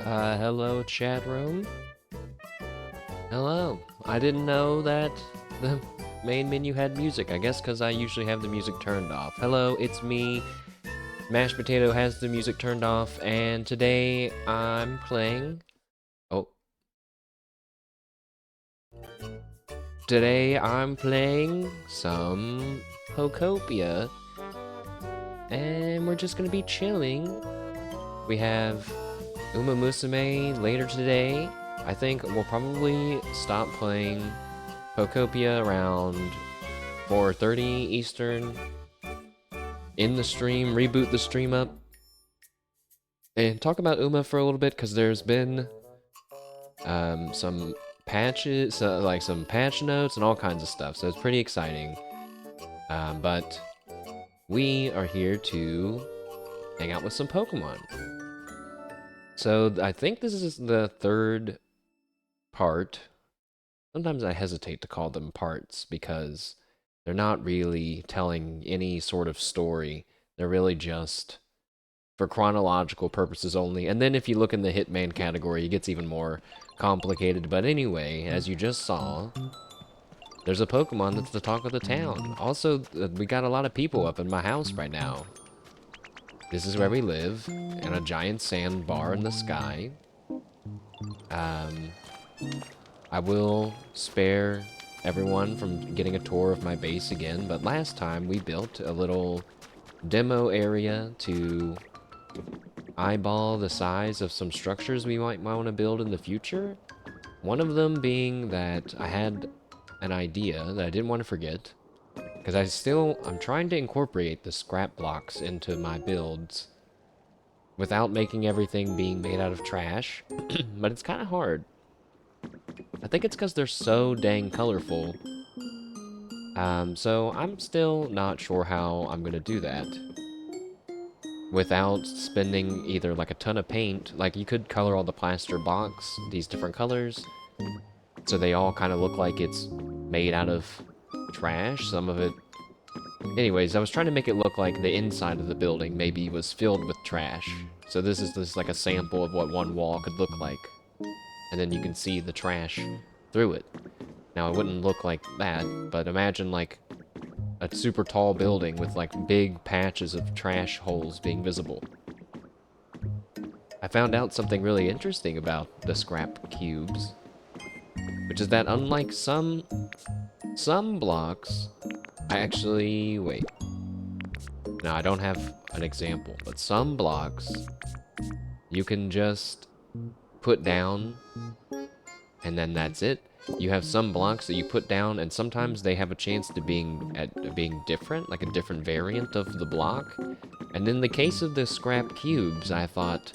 Hello, chat room. Hello. I didn't know that the main menu had music. I guess because I usually have the music turned off. Hello, it's me. Mashed Potato has the music turned off, and today I'm playing. Oh. Today I'm playing some Pokopia, and we're just gonna be chilling. We have Uma Musume later today. I think we'll probably stop playing Pokopia around 4:30 Eastern. In the stream, reboot the stream up, and talk about Uma for a little bit, because there's been some patches, like some patch notes and all kinds of stuff, so it's pretty exciting. But we are here to hang out with some Pokemon. So I think this is the third part. Sometimes I hesitate to call them parts because they're not really telling any sort of story. They're really just for chronological purposes only. And then if you look in the Hitman category, it gets even more complicated. But anyway, as you just saw, there's a Pokemon that's the talk of the town. Also, we got a lot of people up in my house right now. This is where we live, in a giant sandbar in the sky. I will spare everyone from getting a tour of my base again, but last time we built a little demo area to eyeball the size of some structures we might want to build in the future. One of them being that I had an idea that I didn't want to forget, because I'm trying to incorporate the scrap blocks into my builds without making everything being made out of trash, but it's kind of hard. I think it's because they're so dang colorful. So I'm still not sure how I'm gonna do that without spending either like a ton of paint. Like, you could color all the plaster box these different colors so they all kind of look like it's made out of trash. Some of it... Anyways, I was trying to make it look like the inside of the building maybe was filled with trash. So this is like a sample of what one wall could look like. And then you can see the trash through it. Now, it wouldn't look like that, but imagine like a super tall building with like big patches of trash holes being visible. I found out something really interesting about the scrap cubes, which is that unlike some blocks, wait. No, I don't have an example, but some blocks you can just put down and then that's it. You have some blocks that you put down, and sometimes they have a chance to being different, like a different variant of the block. And in the case of the scrap cubes, I thought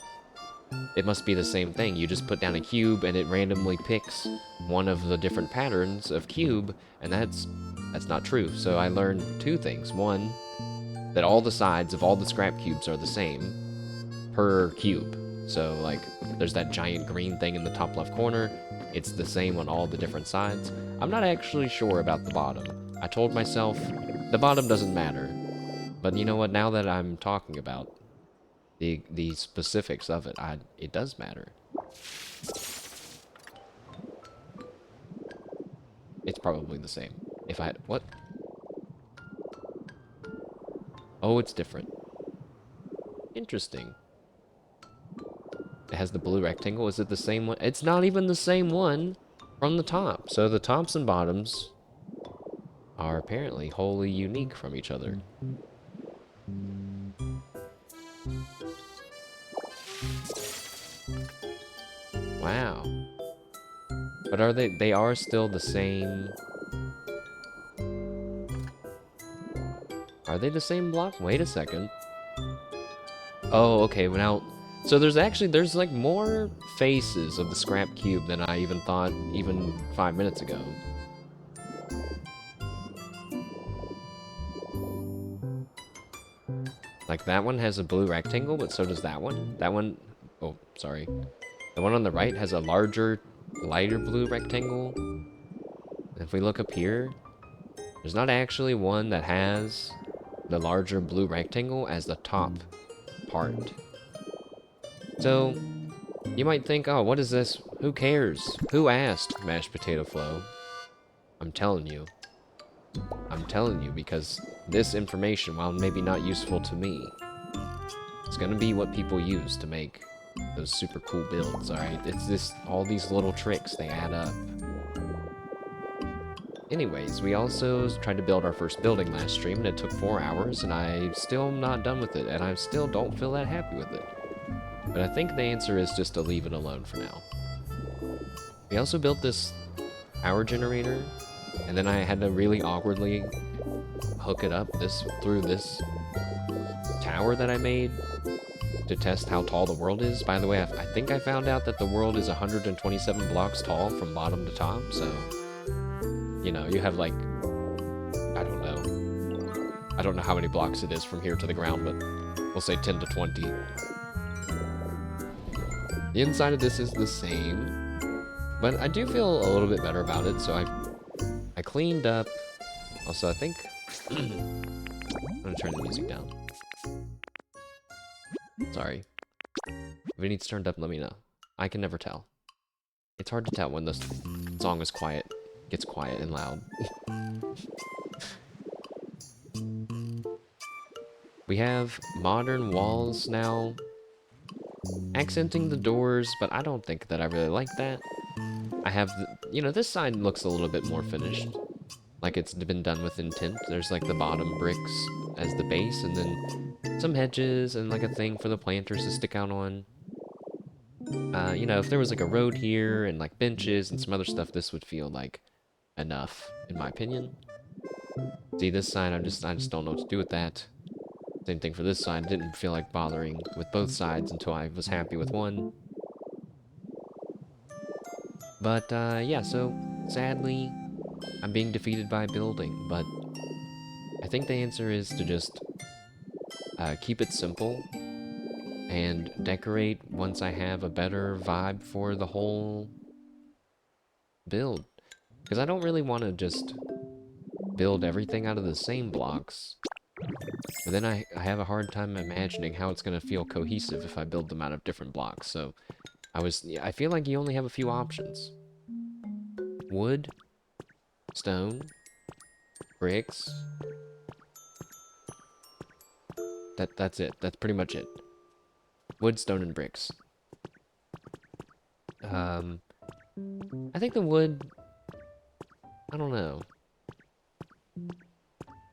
it must be the same thing. You just put down a cube, and it randomly picks one of the different patterns of cube, and that's not true. So I learned two things. One, that all the sides of all the scrap cubes are the same per cube. So, like, there's that giant green thing in the top left corner. It's the same on all the different sides. I'm not actually sure about the bottom. I told myself the bottom doesn't matter. But you know what? Now that I'm talking about the specifics of it, it does matter. It's probably the same. If I had... What? Oh, it's different. Interesting. It has the blue rectangle. Is it the same one? It's not even the same one from the top. So the tops and bottoms are apparently wholly unique from each other. Wow. But are they are still the same? Are they the same block? Wait a second. Oh, okay, well now... So there's like more faces of the scrap cube than I even thought even 5 minutes ago. Like, that one has a blue rectangle, but so does that one. That one... Oh, sorry. The one on the right has a larger, lighter blue rectangle. If we look up here, there's not actually one that has the larger blue rectangle as the top part. So, You might think, oh, what is this? Who cares? Who asked? Mashed potato flow. I'm telling you. I'm telling you because this information, while maybe not useful to me, it's gonna be what people use to make those super cool builds, alright? It's this, all these little tricks, they add up. Anyways, we also tried to build our first building last stream, and it took 4 hours, and I'm still not done with it, and I still don't feel that happy with it. But I think the answer is just to leave it alone for now. We also built this power generator, and then I had to really awkwardly hook it up through this tower that I made to test how tall the world is. By the way, I think I found out that the world is 127 blocks tall from bottom to top, so, you know, you have like, I don't know how many blocks it is from here to the ground, but we'll say 10 to 20. The inside of this is the same, but I do feel a little bit better about it, so I cleaned up. Also, I think I'm gonna turn the music down. Sorry. If it needs turned up, let me know. I can never tell. It's hard to tell when the song is quiet, gets quiet and loud. We have modern walls now, accenting the doors, but I don't think that I really like that. I have, you know, this side looks a little bit more finished, like it's been done with intent. There's like the bottom bricks as the base, and then some hedges and like a thing for the planters to stick out on. You know, if there was like a road here and like benches and some other stuff, this would feel like enough, in my opinion. See, this side, I just don't know what to do with that. Same thing for this side. I didn't feel like bothering with both sides until I was happy with one. But, yeah, so, sadly, I'm being defeated by building, but I think the answer is to just keep it simple and decorate once I have a better vibe for the whole build. Because I don't really want to just build everything out of the same blocks. But then I have a hard time imagining how it's going to feel cohesive if I build them out of different blocks. So I feel like you only have a few options. Wood, stone, bricks. That's it. That's pretty much it. Wood, stone, and bricks. I think the wood, I don't know.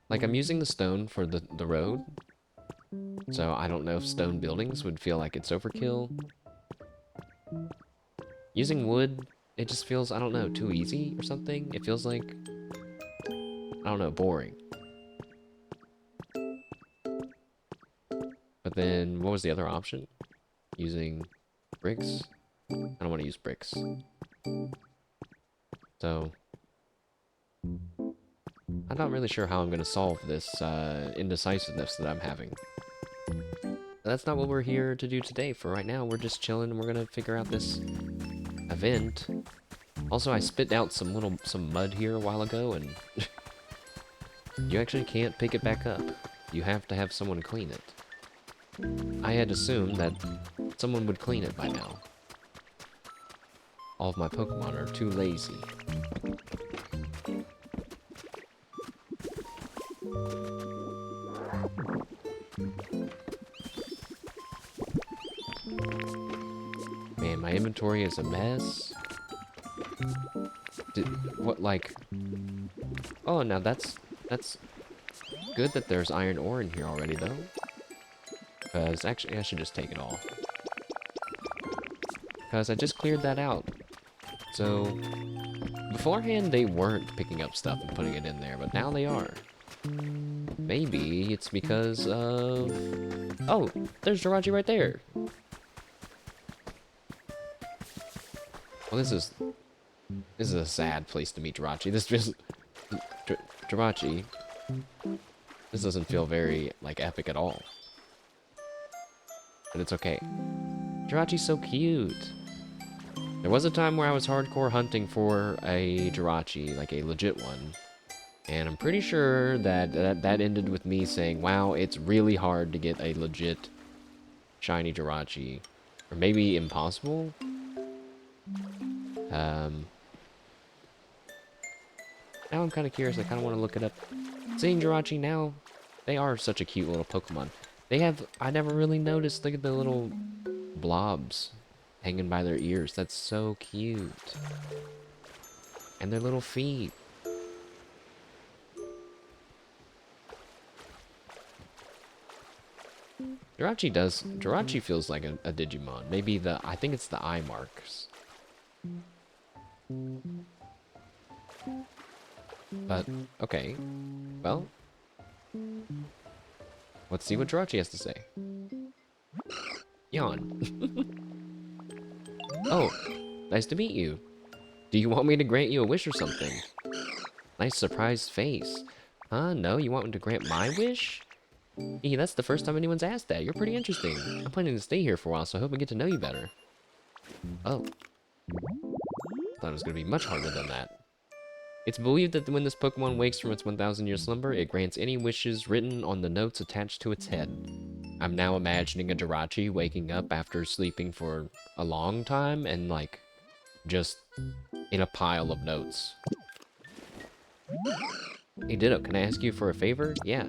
Like, I'm using the stone for the road, so I don't know if stone buildings would feel like it's overkill. Using wood, it just feels, I don't know, too easy or something. It feels like, I don't know, boring. But then, what was the other option? Using bricks? I don't want to use bricks. So, I'm not really sure how I'm going to solve this indecisiveness that I'm having. But that's not what we're here to do today. For right now, we're just chilling and we're going to figure out this event. Also, I spit out some mud here a while ago, and you actually can't pick it back up. You have to have someone clean it. I had assumed that someone would clean it by now. All of my Pokemon are too lazy. Man, my inventory is a mess. What, like... Oh, now that's good that there's iron ore in here already, though. Because, actually, I should just take it all. Because I just cleared that out. So, beforehand, they weren't picking up stuff and putting it in there, but now they are. Maybe it's because of... Oh, there's Jirachi right there. Well, this is a sad place to meet Jirachi. This just... Jirachi... This doesn't feel very, like, epic at all. But it's okay. Jirachi's so cute. There was a time where I was hardcore hunting for a Jirachi, like a legit one. And I'm pretty sure that ended with me saying, wow, it's really hard to get a legit shiny Jirachi. Or maybe impossible? Now I'm kind of curious. I kind of want to look it up. Seeing Jirachi now, they are such a cute little Pokemon. They have, I never really noticed, look at the little blobs hanging by their ears. That's so cute. And their little feet. Jirachi feels like a Digimon. Maybe I think it's the eye marks. But, okay. Well, let's see what Jirachi has to say. Yawn. Oh, nice to meet you. Do you want me to grant you a wish or something? Nice surprised face. Huh? No, you want me to grant my wish? Hey, that's the first time anyone's asked that. You're pretty interesting. I'm planning to stay here for a while, so I hope I get to know you better. Oh. Thought it was going to be much harder than that. It's believed that when this Pokemon wakes from its 1,000-year slumber, it grants any wishes written on the notes attached to its head. I'm now imagining a Jirachi waking up after sleeping for a long time and, like, just in a pile of notes. Hey, Ditto, can I ask you for a favor? Yeah.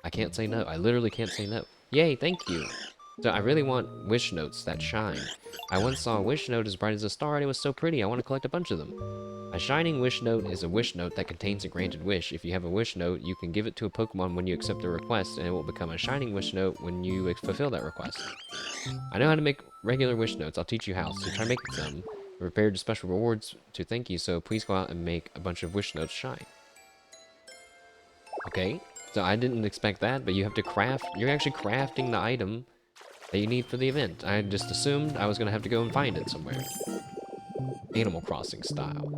I can't say no. I literally can't say no. Yay, thank you. So I really want wish notes that shine. I once saw a wish note as bright as a star and it was so pretty I want to collect a bunch of them. A shining wish note is a wish note that contains a granted wish. If you have a wish note, you can give it to a Pokemon when you accept a request, and it will become a shining wish note when you fulfill that request. I know how to make regular wish notes. I'll teach you how, so try making some. We're prepared special rewards to thank you, so please go out and make a bunch of wish notes shine. Okay, so I didn't expect that, but you have to craft. You're actually crafting the item that you need for the event. I just assumed I was going to have to go and find it somewhere. Animal Crossing style.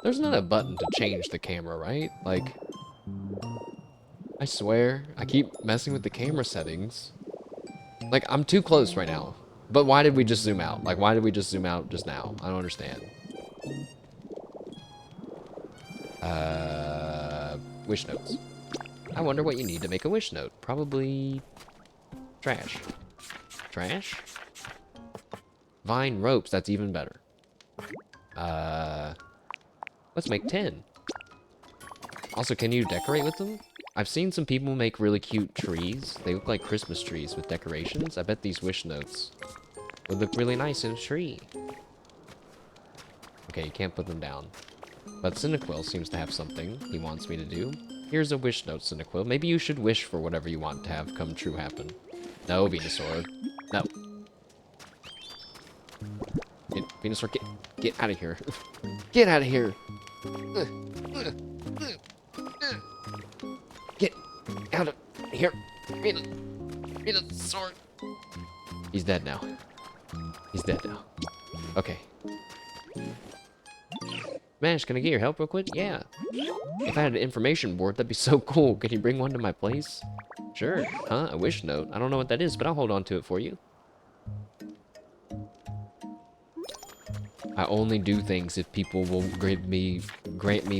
There's not a button to change the camera, right? Like, I swear, I keep messing with the camera settings. Like, I'm too close right now. But why did we just zoom out? Like, why did we just zoom out just now? I don't understand. Wish notes. I wonder what you need to make a wish note. Probably trash. Trash? Vine ropes, that's even better. Let's make 10. Also, can you decorate with them? I've seen some people make really cute trees. They look like Christmas trees with decorations. I bet these wish notes would look really nice in a tree. Okay, you can't put them down. But Cyndaquil seems to have something he wants me to do. Here's a wish note, Cyndaquil. Maybe you should wish for whatever you want to have come true happen. No, Venusaur. No. Venusaur, get out of here. Get out of here. Get out of here. Venusaur. He's dead now. He's dead now. Okay. Mash, can I get your help real quick? Yeah. If I had an information board, that'd be so cool. Can you bring one to my place? Sure. Huh? A wish note. I don't know what that is, but I'll hold on to it for you. I only do things if people will grant me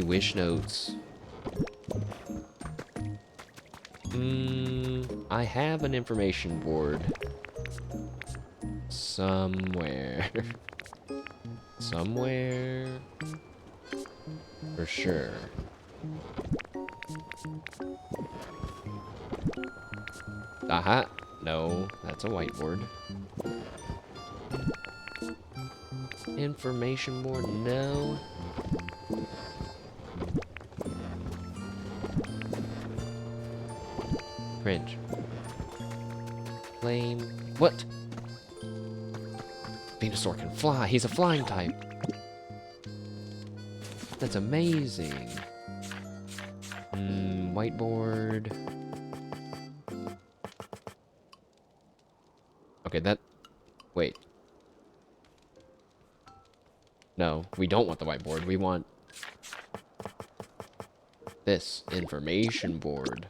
wish notes. I have an information board. Somewhere. Somewhere. For sure. Aha! No, that's a whiteboard. Information board, no. Cringe. Flame. What? Venusaur can fly. He's a flying type. That's amazing. Whiteboard. Okay, that... Wait. No, we don't want the whiteboard. We want... this information board.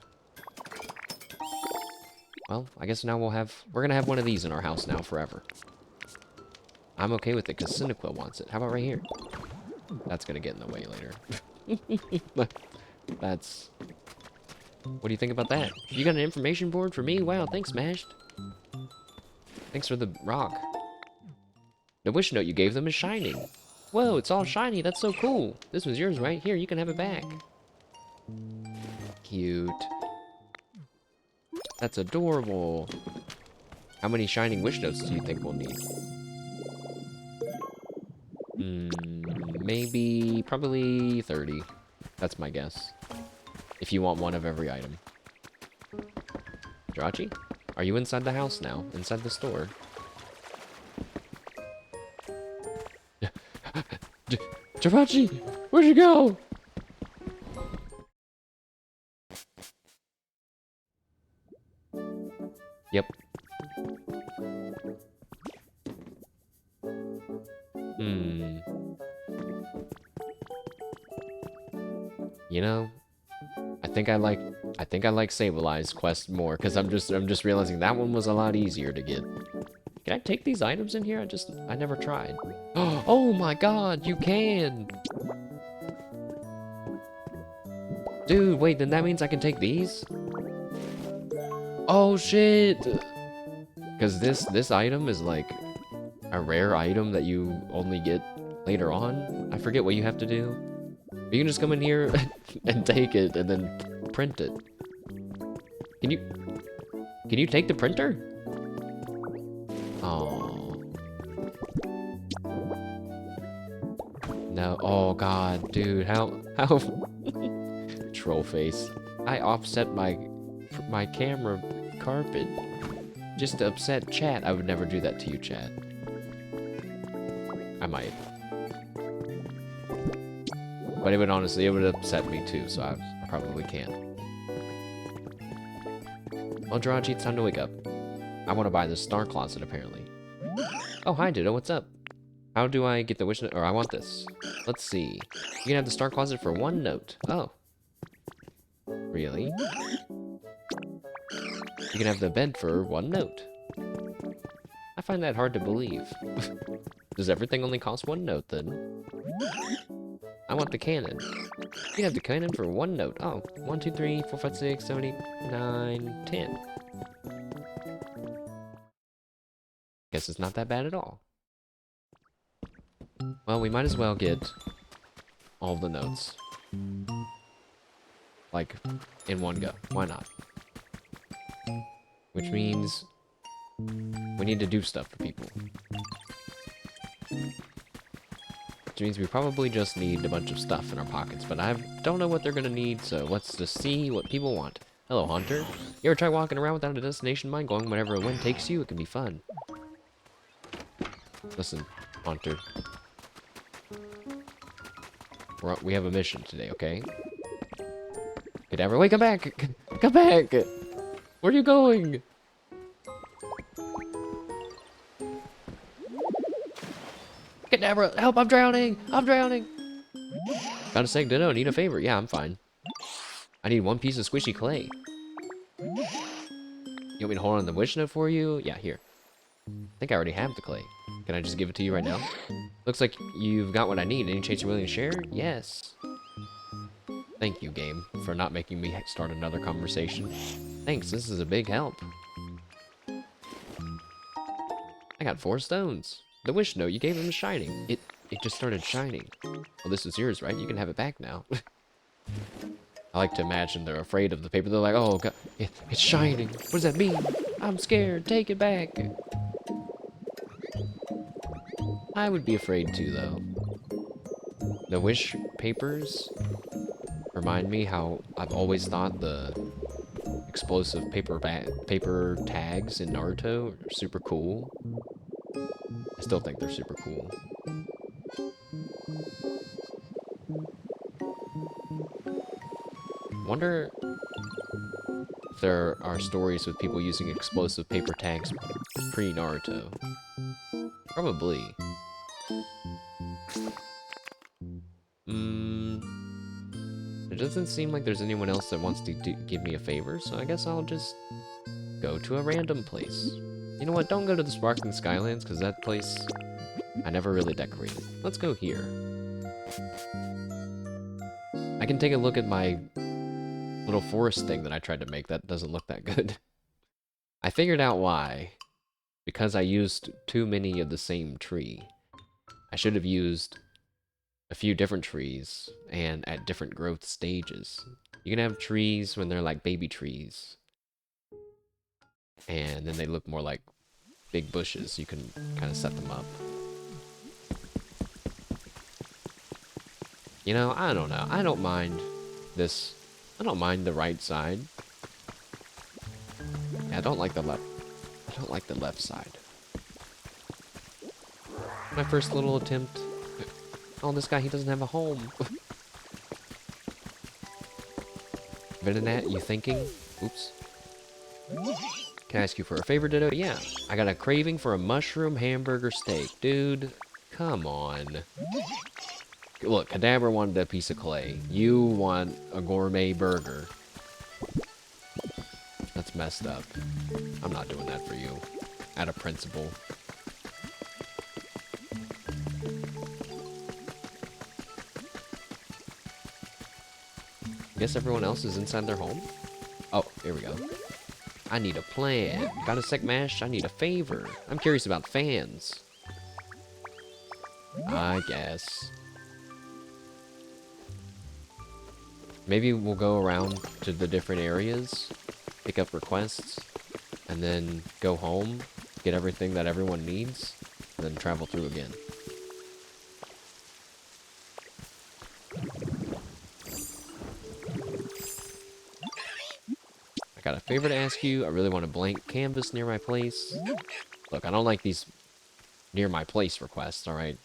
Well, I guess now we're gonna have one of these in our house now forever. I'm okay with it because Cyndaquil wants it. How about right here? That's gonna get in the way later. That's... What do you think about that? You got an information board for me? Wow, thanks, Mashed. Thanks for the rock. The wish note you gave them is shining. Whoa, it's all shiny. That's so cool. This was yours, right? Here, you can have it back. Cute. That's adorable. How many shining wish notes do you think we'll need? Maybe, probably 30. That's my guess. If you want one of every item. Jirachi? Are you inside the house now? Inside the store? Jirachi! Where'd you go? Yep. You know, I think I like Sablei's quest more because I'm just realizing that one was a lot easier to get. Can I take these items in here? I never tried. Oh my god, you can! Dude, wait, then that means I can take these? Oh shit! Because this item is like a rare item that you only get later on. I forget what you have to do. You can just come in here and take it and then print it. Can you take the printer? Oh. No. Oh god, dude, how troll face. I offset my camera carpet just to upset chat. I would never do that to you, chat. I might. But it would upset me too, so I probably can't. Well, Jirachi, it's time to wake up. I want to buy this star closet, apparently. Oh, hi, Ditto, what's up? How do I get the wish note? Or I want this. Let's see. You can have the star closet for 1 note. Oh. Really? You can have the bed for 1 note. I find that hard to believe. Does everything only cost 1 note, then? I want the cannon. You can have the cannon for 1 note. Oh, 1, 2, 3, 4, 5, 6, 7, 8, 9, 10. Guess it's not that bad at all. Well, we might as well get all the notes. Like, in one go. Why not? Which means we need to do stuff for people. Which means we probably just need a bunch of stuff in our pockets, but I don't know what they're gonna need, so let's just see what people want. Hello, Hunter. You ever try walking around without a destination in mind, going whenever a wind takes you? It can be fun. Listen, Hunter. We have a mission today, okay? Cadaver, wait, come back! Come back! Where are you going? Cadaver, help, I'm drowning! I'm drowning! Gotta say, Ditto, need a favor. Yeah, I'm fine. I need 1 piece of squishy clay. You want me to hold on the wish note for you? Yeah, here. I think I already have the clay. Can I just give it to you right now? Looks like you've got what I need. Any chance you're willing to share? Yes. Thank you, game, for not making me start another conversation. Thanks, this is a big help. I got 4 stones. The wish note you gave him is shining. It just started shining. Well, this is yours, right? You can have it back now. I like to imagine they're afraid of the paper. They're like, oh god, it's shining. What does that mean? I'm scared. Take it back. I would be afraid too, though. The wish papers remind me how I've always thought the explosive paper tags in Naruto are super cool. I still think they're super cool. Wonder if there are stories with people using explosive paper tags pre-Naruto. Probably. It doesn't seem like there's anyone else that wants to give me a favor, so I guess I'll just go to a random place. You know what? Don't go to the Sparkling Skylands, because that place I never really decorated. Let's go here. I can take a look at my little forest thing that I tried to make. That doesn't look that good. I figured out why. because I used too many of the same tree. I should have used a few different trees and at different growth stages. You can have trees when they're like baby trees, and then they look more like big bushes. You can kind of set them up. You know, I don't know. I don't mind this. I don't mind the right side. Yeah, I don't like the left. I don't like the left side. My first little attempt. Oh, this guy, he doesn't have a home. Venonat, you thinking? Oops. Can I ask you for a favor, Ditto? Yeah. I got a craving for a mushroom hamburger steak. Dude, come on. Look, Cadaver wanted a piece of clay. You want a gourmet burger. That's messed up. I'm not doing that for you. Out of principle. Guess everyone else is inside their home? Oh, here we go. I need a plan. Got a sec mash? I need a favor. I'm curious about fans. I guess. Maybe we'll go around to the different areas, pick up requests, and then go home, get everything that everyone needs, and then travel through again. I got a favor to ask you. I really want a blank canvas near my place. Look, I don't like these near my place requests, alright?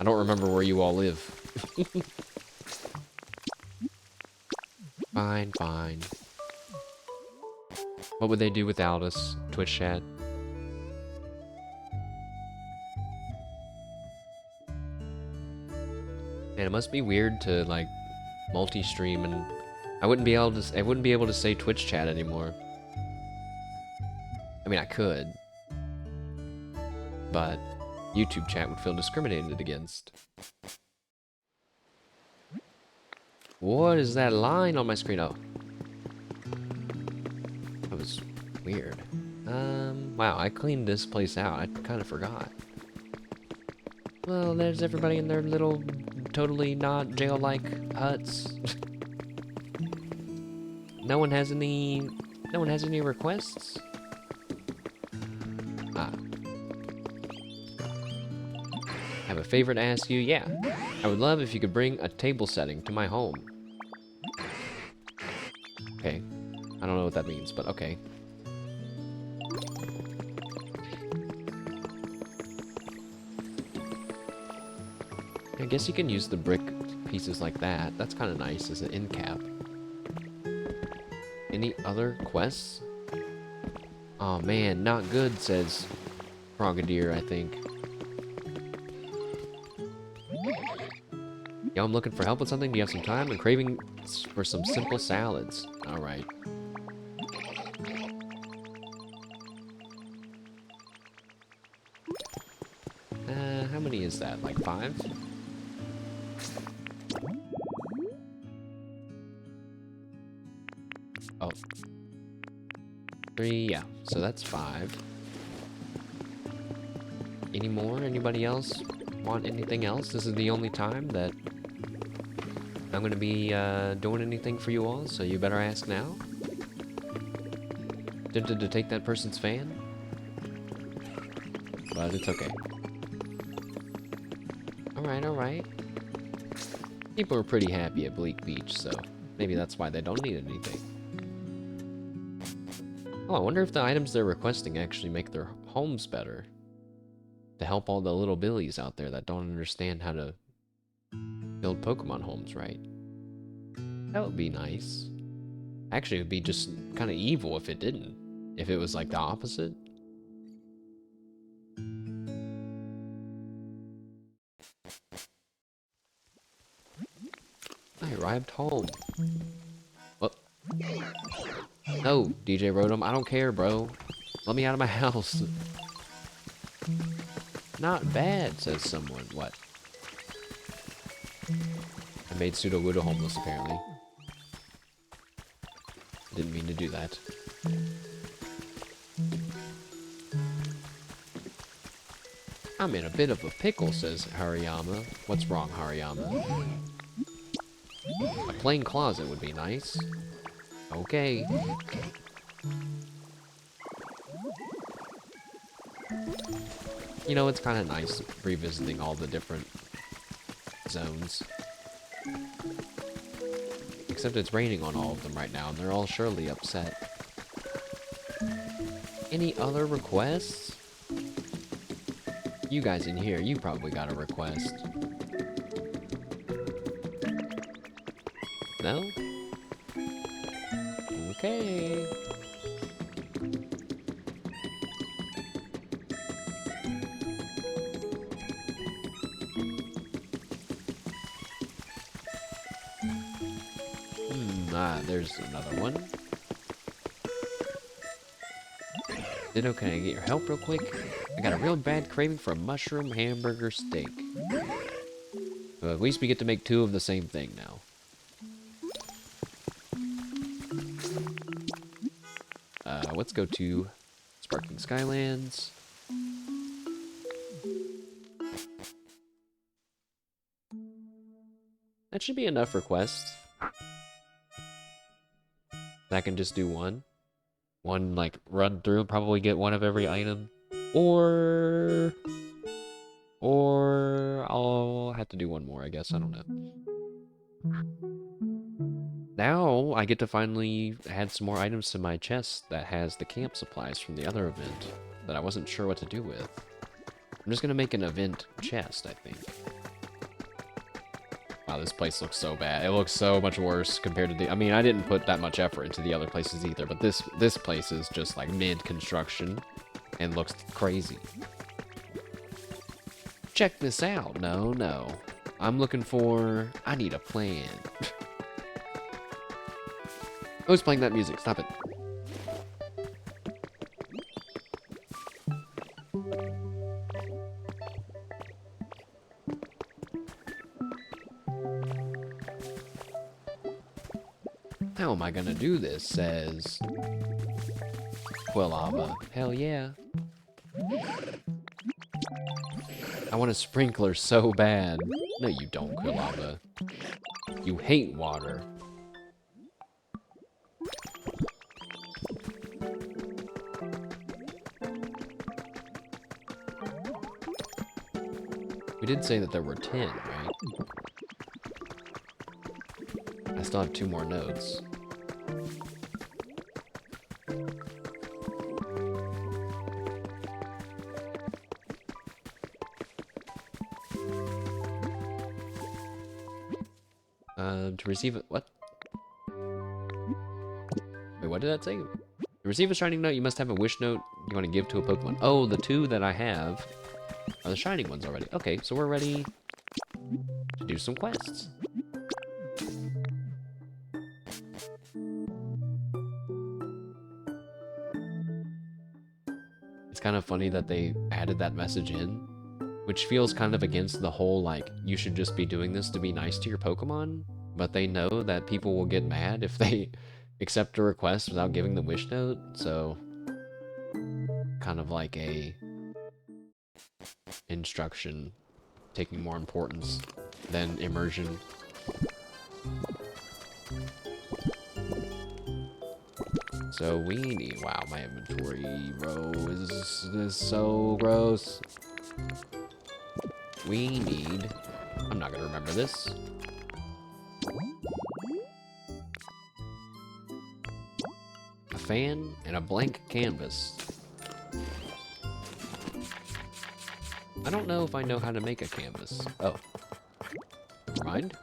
I don't remember where you all live. Fine, fine. What would they do without us, Twitch chat? Man, it must be weird to like multi-stream, and I wouldn't be able to say Twitch chat anymore. I mean, I could, but YouTube chat would feel discriminated against. What is that line on my screen? Oh. That was weird. Wow, I cleaned this place out. I kind of forgot. Well, there's everybody in their little, totally not jail-like huts. No one has any requests? Ah. Have a favor to ask you? Yeah. I would love if you could bring a table setting to my home. Okay. I don't know what that means, but okay. I guess you can use the brick pieces like that. That's kind of nice as an end cap. Any other quests? Oh man, not good, says Frogadier, I think. Yo, I'm looking for help with something. Do you have some time? I'm craving for some simple salads. Alright. How many is that? Like 5? Oh. 3, yeah. So that's 5. Any more? Anybody else want anything else? This is the only time that I'm gonna be doing anything for you all, so you better ask now. Tempted to take that person's fan, but it's okay. Alright, alright. People are pretty happy at Bleak Beach, so maybe that's why they don't need anything. Oh, I wonder if the items they're requesting actually make their homes better. To help all the little billies out there that don't understand how to build Pokemon homes right. That would be nice. Actually, it would be just kind of evil if it didn't. If it was like the opposite. I arrived home. What? No, DJ Rotom, I don't care, bro. Let me out of my house. Not bad, says someone. What? I made Sudowoodo homeless, apparently. Didn't mean to do that. I'm in a bit of a pickle, says Hariyama. What's wrong, Hariyama? A plain closet would be nice. Okay. You know, it's kind of nice revisiting all the different zones. Except it's raining on all of them right now, and they're all surely upset. Any other requests? You guys in here, you probably got a request. No? Okay. There's another one. Ditto, can I get your help real quick? I got a real bad craving for a mushroom hamburger steak. But at least we get to make 2 of the same thing now. Let's go to Sparkling Skylands. That should be enough requests. I can just do one. One, like, run through and probably get 1 of every item. Or I'll have to do 1 more, I guess. I don't know. Now, I get to finally add some more items to my chest that has the camp supplies from the other event that I wasn't sure what to do with. I'm just gonna make an event chest, I think. Wow, this place looks so bad. It looks so much worse compared to the... I mean, I didn't put that much effort into the other places either, but this place is just, like, mid-construction and looks crazy. Check this out. No. I'm looking for... I need a plan. Who's playing that music? Stop it. How am I gonna do this, says Quillava. Hell yeah. I want a sprinkler so bad. No, you don't, Quillava. You hate water. We did say that there were 10, right? I still have 2 more nodes. To receive it, what? Wait, what did that say? To receive a shining note, you must have a wish note you want to give to a Pokemon. Oh, the 2 that I have are the shining ones already. Okay, so we're ready to do some quests. It's kind of funny that they added that message in, which feels kind of against the whole, like, you should just be doing this to be nice to your Pokemon, but they know that people will get mad if they accept a request without giving the wish note, so kind of like a instruction taking more importance than immersion. So we need... Wow, my inventory row is so gross. We need... I'm not gonna remember this. A fan and a blank canvas. I don't know if I know how to make a canvas. Oh. Never mind.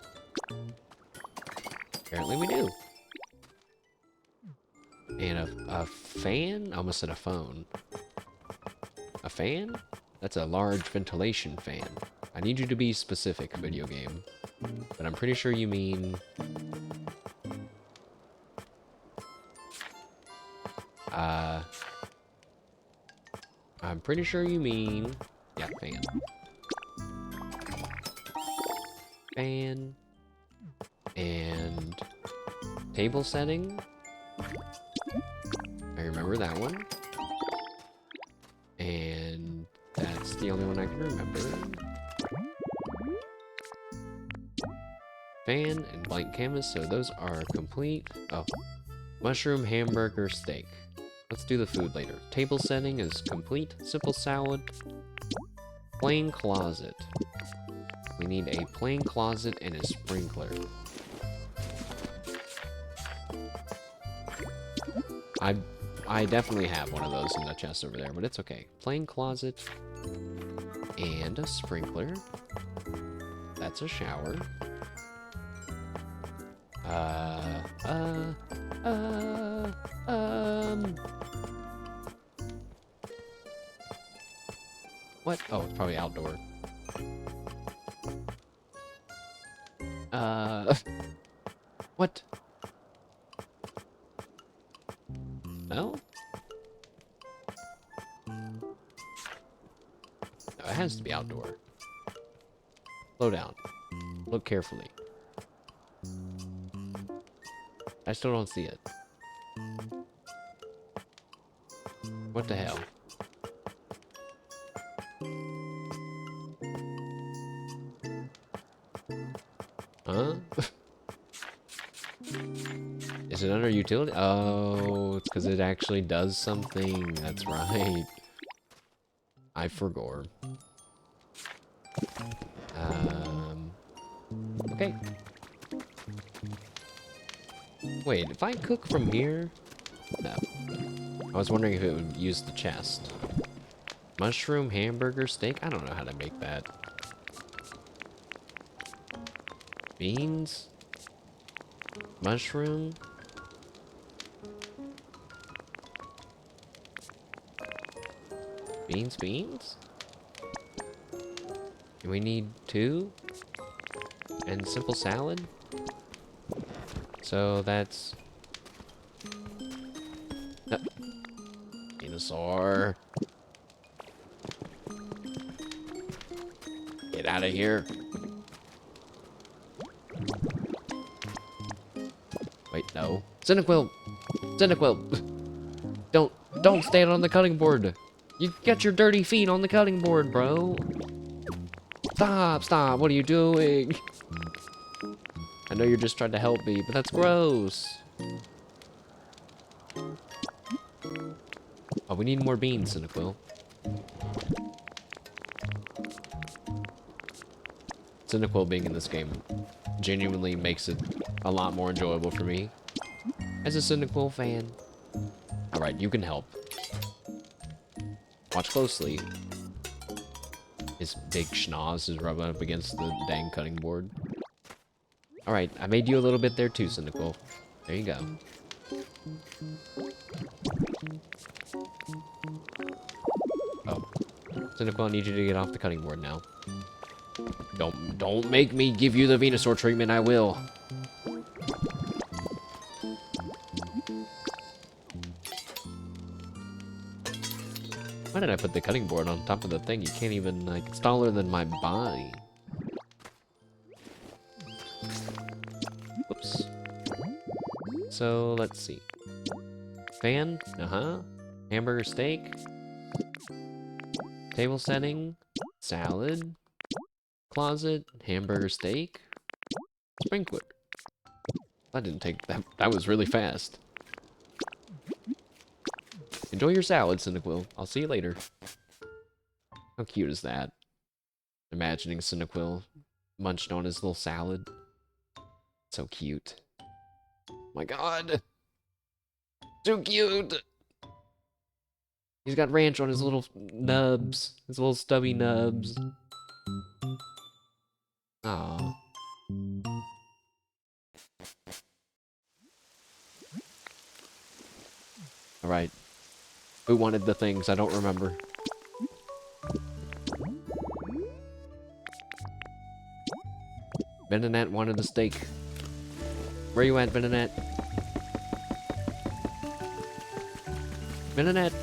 Apparently we do. And a fan? I almost said a phone. A fan? That's a large ventilation fan. I need you to be specific, video game. But I'm pretty sure you mean... I'm pretty sure you mean... Yeah, fan. Fan. And... Table setting. I remember that one. And... That's the only one I can remember. Fan and blank canvas, so those are complete. Oh, mushroom hamburger steak. Let's do the food later. Table setting is complete. Simple salad. Plain closet. We need a plain closet and a sprinkler. I definitely have one of those in the chest over there, but it's okay. Plain closet and a sprinkler. That's a shower. What? Oh, it's probably outdoor. What? No? No, it has to be outdoor. Slow down. Look carefully. I still don't see it. What the hell? Huh? Is it under utility? Oh, it's because it actually does something. That's right. I forgot. Okay. Wait, if I cook from here? No. I was wondering if it would use the chest. Mushroom hamburger steak? I don't know how to make that. Beans? Mushroom? Beans? And we need 2? And simple salad? So that's... Dinosaur. Get out of here. Wait, no. Cyndaquil! Don't stand on the cutting board! You get your dirty feet on the cutting board, bro! Stop! What are you doing? I know you're just trying to help me, but that's gross. Oh, we need more beans, Cyndaquil. Cyndaquil being in this game genuinely makes it a lot more enjoyable for me. As a Cyndaquil fan. Alright, you can help. Watch closely. His big schnoz is rubbing up against the dang cutting board. Alright, I made you a little bit there too, Cyndaquil. There you go. Oh. Cyndaquil, I need you to get off the cutting board now. Don't make me give you the Venusaur treatment, I will. Why did I put the cutting board on top of the thing? You can't even, like, it's taller than my body. Whoops. So, let's see. Fan? Hamburger steak. Table setting. Salad. Closet. Hamburger steak. Sprinkler. That didn't take, that was really fast. Enjoy your salad, Cyndaquil. I'll see you later. How cute is that? Imagining Cyndaquil munched on his little salad. So cute. My god! Too cute! He's got ranch on his little nubs. His little stubby nubs. Aww. Alright. Who wanted the things? I don't remember. Venonat wanted a steak. Where you at, Venonat? Venonat!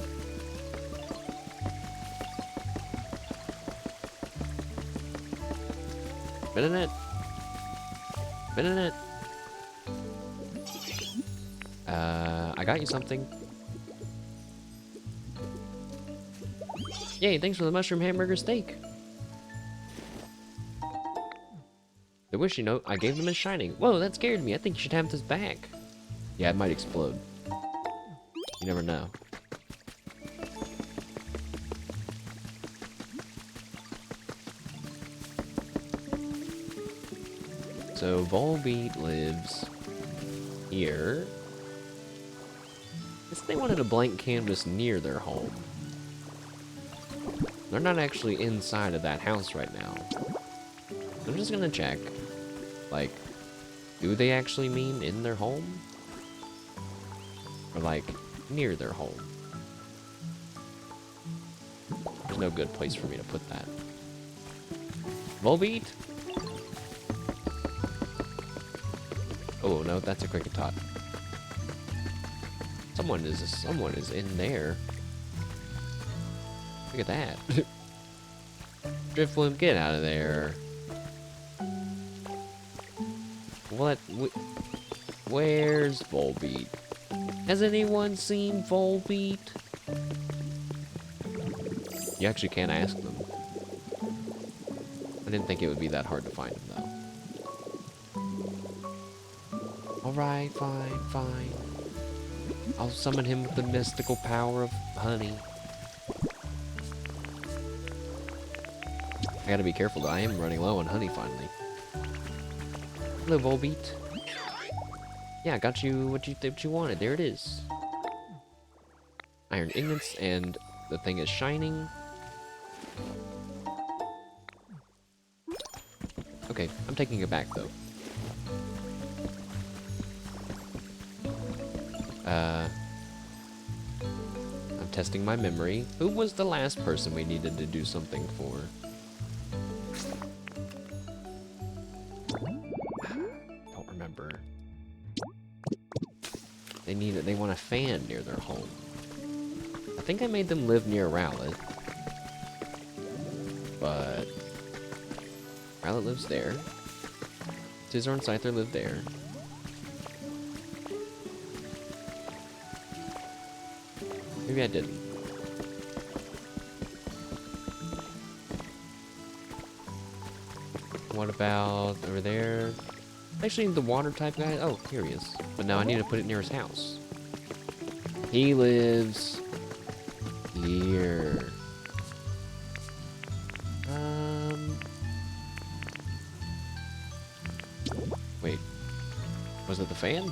Venonat! Venonat! I got you something. Yay, thanks for the mushroom hamburger steak. The wishing note I gave them is shining. Whoa, that scared me. I think you should have this back. Yeah, it might explode. You never know. So Volbeat lives here. Guess they wanted a blank canvas near their home. They're not actually inside of that house right now. I'm just gonna check. Like, do they actually mean in their home? Or like, near their home? There's no good place for me to put that. Volbeat? Oh no, that's a cricket tot. Someone is in there. Look at that. Driftwood, get out of there. What? Where's Volbeat? Has anyone seen Volbeat? You actually can't ask them. I didn't think it would be that hard to find him, though. Alright, fine, fine. I'll summon him with the mystical power of honey. I gotta be careful, though. I am running low on honey, finally. Hello, Volbeat. Yeah, I got you what you wanted. There it is. Iron ingots, and the thing is shining. Okay, I'm taking it back, though. I'm testing my memory. Who was the last person we needed to do something for? Don't remember. They want a fan near their home. I think I made them live near Rowlet. But Rowlet lives there. Scizor and Scyther live there. Maybe I didn't. What about over there? Actually, the water type guy. Oh, here he is. But now I need to put it near his house. He lives here. Wait. Was it the fan?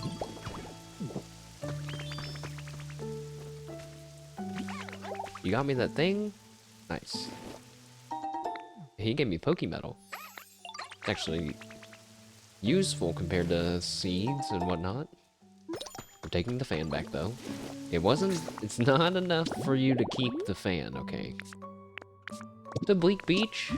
You got me that thing? Nice. He gave me Pokemetal. Actually useful compared to seeds and whatnot. I'm taking the fan back though. It's not enough for you to keep the fan, okay. The Bleak Beach?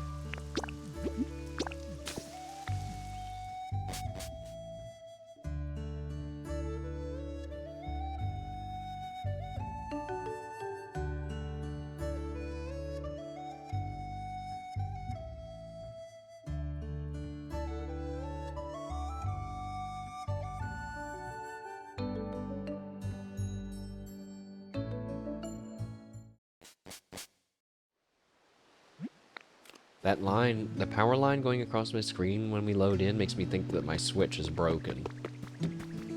That line, the power line going across my screen when we load in makes me think that my Switch is broken.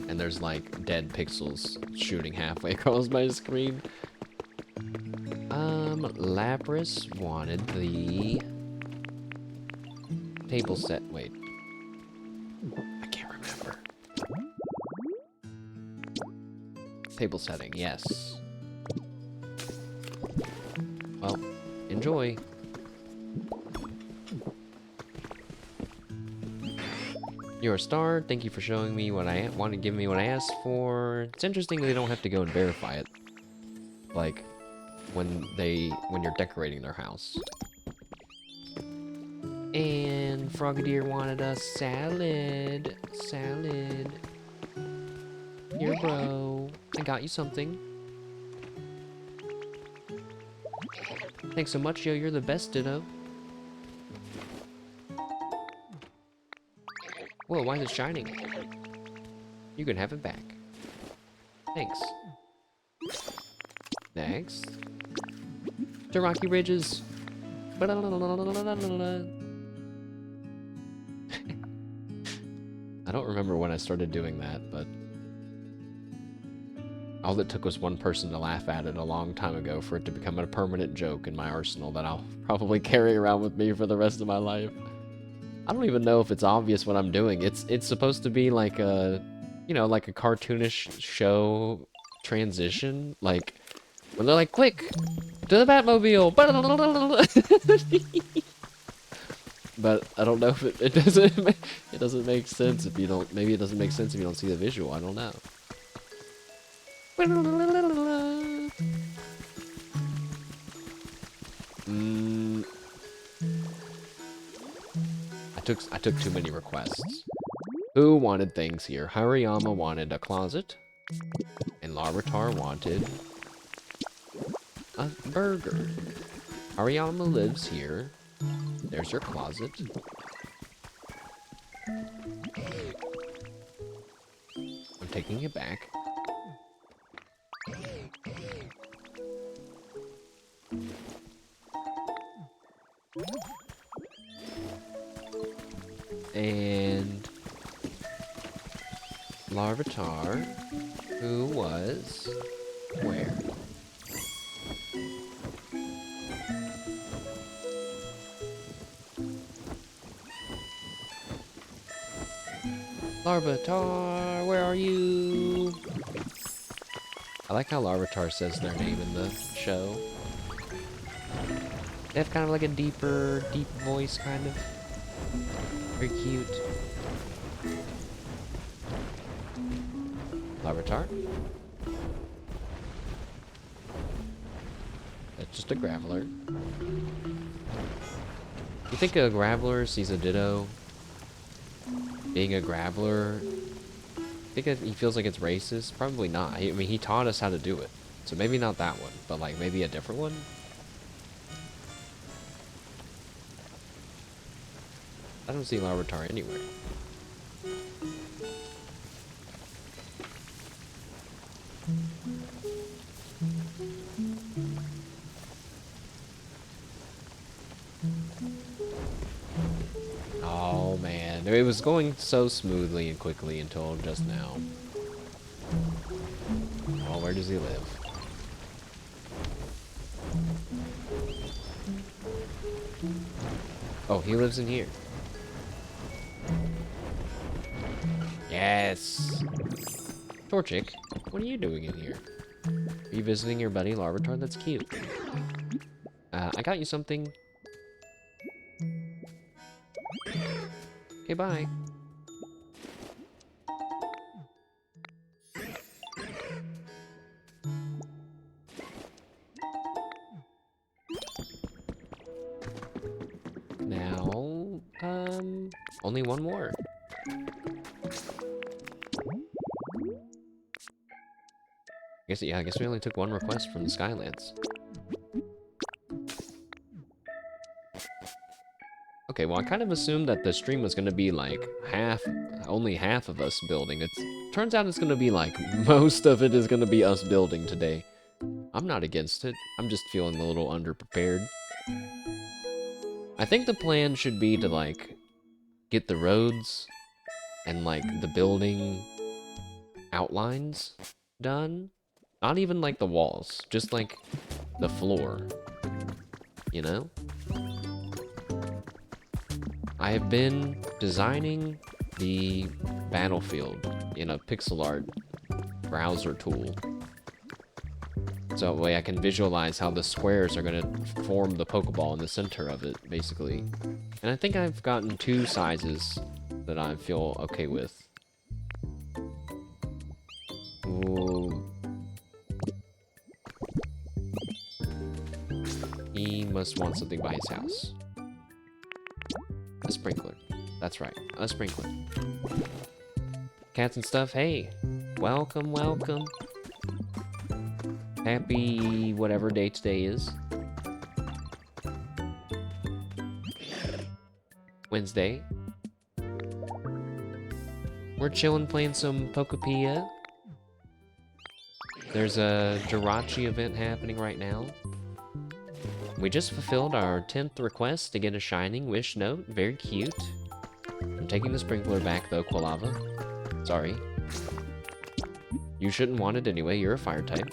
And there's like dead pixels shooting halfway across my screen. Lapras wanted the table set. Wait. I can't remember. Table setting, yes. Well, enjoy. You're a star. Thank you for showing me what I want to give me what I asked for. It's interesting they don't have to go and verify it. Like when you're decorating their house. And Frogadier wanted a salad. Salad. Here, bro. I got you something. Thanks so much, yo. You're the best, Ditto. Whoa, why is it shining? You can have it back. Thanks. Next. the rocky ridges. I don't remember when I started doing that, but all it took was one person to laugh at it a long time ago for it to become a permanent joke in my arsenal that I'll probably carry around with me for the rest of my life. I don't even know if it's obvious what I'm doing. It's supposed to be like a, you know, like a cartoonish show transition, like when they're like, "Quick, to the Batmobile!" But I don't know if it doesn't make sense if you don't. Maybe it doesn't make sense if you don't see the visual. I don't know. I took too many requests. Who wanted things here? Hariyama wanted a closet, and Larvitar wanted a burger. Hariyama lives here. There's your closet. I'm taking it back. And Larvitar, who was where? Larvitar, where are you? I like how Larvitar says their name in the show. They have kind of like a deep voice, kind of. Very cute. Larvitar. That's just a Graveler. You think a Graveler sees a Ditto being a Graveler? Think he feels like it's racist? Probably not. I mean, he taught us how to do it. So maybe not that one, but like maybe a different one? I don't see Larvitar anywhere. Oh man, it was going so smoothly and quickly until just now. Oh, where does he live? Oh, he lives in here. Yes! Torchic, what are you doing in here? Are you visiting your buddy Larvitar? That's cute. I got you something. Okay, bye. Now, only one more. I guess we only took one request from the Skylands. Okay, well I kind of assumed that the stream was gonna be like only half of us building. Turns out it's gonna be like most of it is gonna be us building today. I'm not against it. I'm just feeling a little underprepared. I think the plan should be to like get the roads and like the building outlines done. Not even like the walls, just like the floor, you know? I have been designing the battlefield in a pixel art browser tool. So that way I can visualize how the squares are gonna form the Pokeball in the center of it, basically. And I think I've gotten 2 sizes that I feel okay with. Ooh. He must want something by his house. A sprinkler. That's right, a sprinkler. Cats and stuff, hey. Welcome, welcome. Happy whatever day today is. Wednesday. We're chilling playing some Pokopia. There's a Jirachi event happening right now. We just fulfilled our 10th request to get a shining wish note. Very cute. I'm taking the sprinkler back though, Quilava. Sorry. You shouldn't want it anyway, you're a fire type.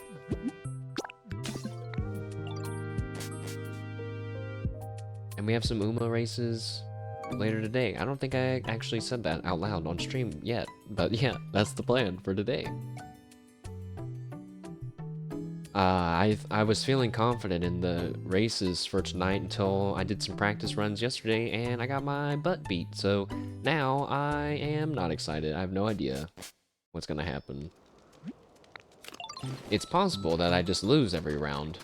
And we have some Uma races later today. I don't think I actually said that out loud on stream yet, but yeah, that's the plan for today. I was feeling confident in the races for tonight until I did some practice runs yesterday and I got my butt beat. So now I am not excited. I have no idea what's gonna happen. It's possible that I just lose every round.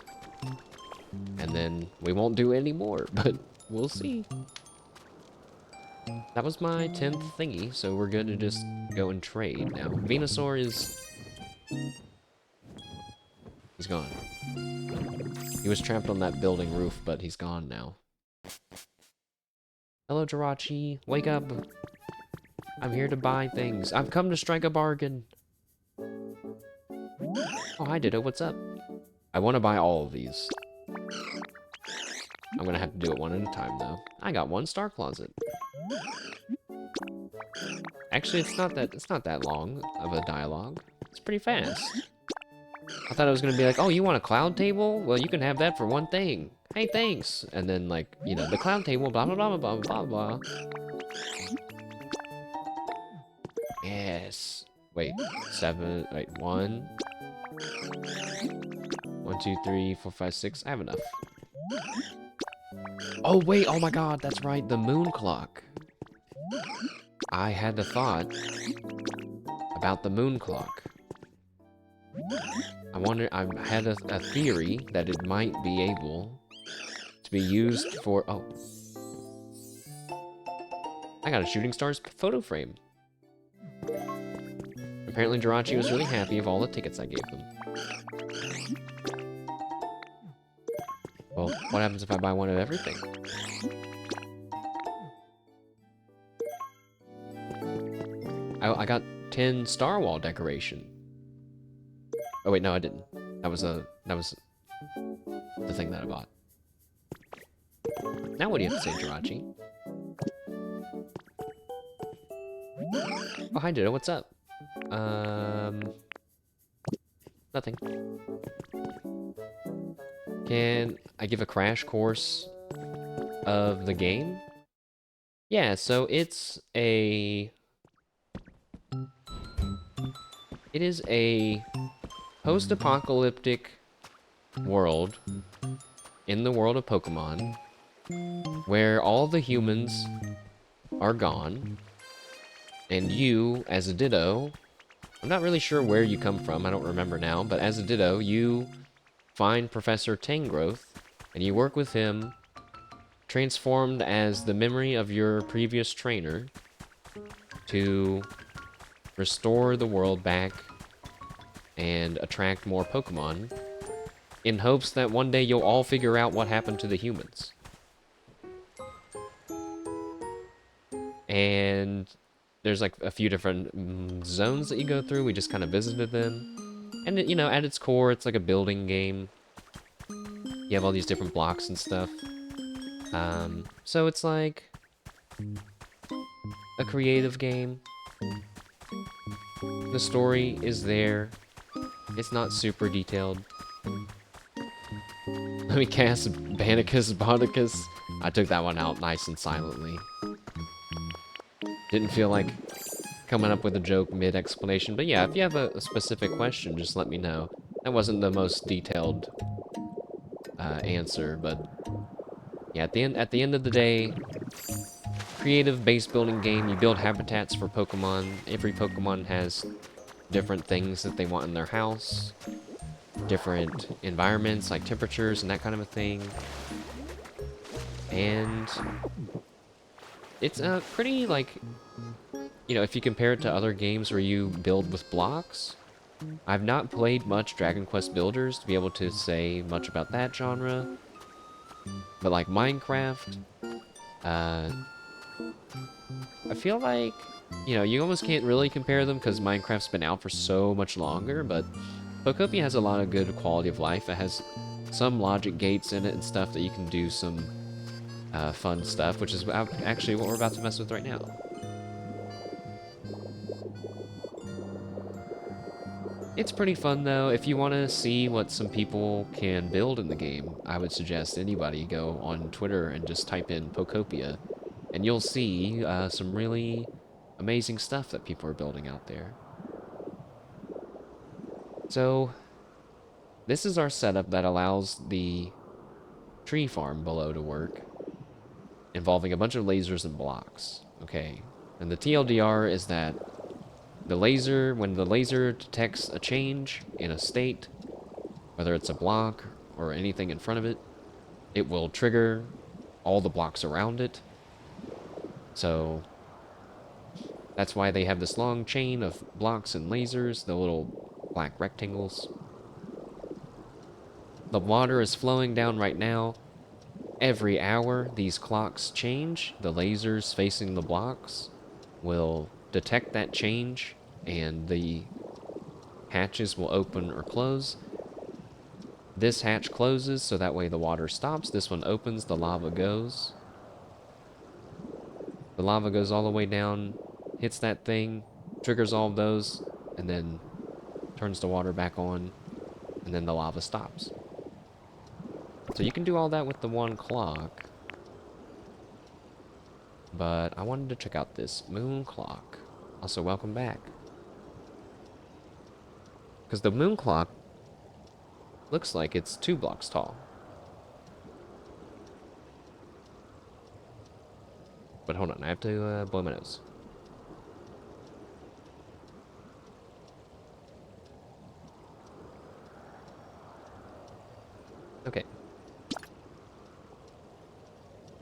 And then we won't do any more, but we'll see. That was my 10th thingy, so we're good to just go and trade now. Venusaur is... He's gone. He was trapped on that building roof, but he's gone now. Hello, Jirachi. Wake up. I'm here to buy things. I've come to strike a bargain. Oh, hi, Ditto. What's up? I want to buy all of these. I'm gonna have to do it one at a time, though. I got one star closet. Actually, it's not that long of a dialogue. It's pretty fast. I thought it was gonna be like, oh, you want a cloud table? Well, you can have that for one thing. Hey, thanks. And then, like, you know, the cloud table, blah, blah, blah, blah, blah, blah. Yes. Wait, 7, wait, 1. 1, 2, 3, 4, 5, 6. I have enough. Oh, wait, oh my god, that's right, the moon clock. I had the thought about the moon clock. I had a theory that it might be able to be used for, oh. I got a shooting star's photo frame. Apparently Jirachi was really happy of all the tickets I gave him. Well, what happens if I buy one of everything? I got 10 Star Wall decoration. Oh wait, no, I didn't. That was the thing that I bought. Now what do you have to say, Jirachi? Oh, hi, Ditto. What's up? Nothing. Can I give a crash course of the game? Yeah, so it is a post-apocalyptic world in the world of Pokemon where all the humans are gone and you, as a Ditto, I'm not really sure where you come from, I don't remember now, but as a Ditto, you find Professor Tangrowth and you work with him transformed as the memory of your previous trainer to restore the world back and attract more Pokemon in hopes that one day you'll all figure out what happened to the humans. And there's like a few different zones that you go through. We just kind of visited them. And, you know, at its core, it's like a building game. You have all these different blocks and stuff. So it's like a creative game. The story is there. It's not super detailed. Let me cast Bannicus Bonicus. I took that one out nice and silently. Didn't feel like coming up with a joke mid-explanation, but yeah, if you have a specific question, just let me know. That wasn't the most detailed answer, but yeah, at the end of the day, creative base building game. You build habitats for Pokemon. Every Pokemon has different things that they want in their house, different environments like temperatures and that kind of a thing. And it's pretty, like, you know, if you compare it to other games where you build with blocks. I've not played much Dragon Quest Builders to be able to say much about that genre. But like Minecraft, I feel like, you know, you almost can't really compare them because Minecraft's been out for so much longer, but Pokopia has a lot of good quality of life. It has some logic gates in it and stuff that you can do some fun stuff, which is actually what we're about to mess with right now. It's pretty fun though. If you want to see what some people can build in the game, I would suggest anybody go on Twitter and just type in Pokopia, and you'll see some really amazing stuff that people are building out there. So, this is our setup that allows the tree farm below to work, involving a bunch of lasers and blocks. Okay, and the TLDR is that when the laser detects a change in a state, whether it's a block or anything in front of it, it will trigger all the blocks around it. So that's why they have this long chain of blocks and lasers, the little black rectangles. The water is flowing down right now. Every hour, these clocks change. The lasers facing the blocks will detect that change, and the hatches will open or close. This hatch closes, so that way the water stops. This one opens, the lava goes. The lava goes all the way down, hits that thing, triggers all of those, and then turns the water back on, and then the lava stops. So you can do all that with the one clock. But I wanted to check out this moon clock. Also, welcome back. Because the moon clock looks like it's 2 blocks tall. But hold on, I have to blow my nose. Okay.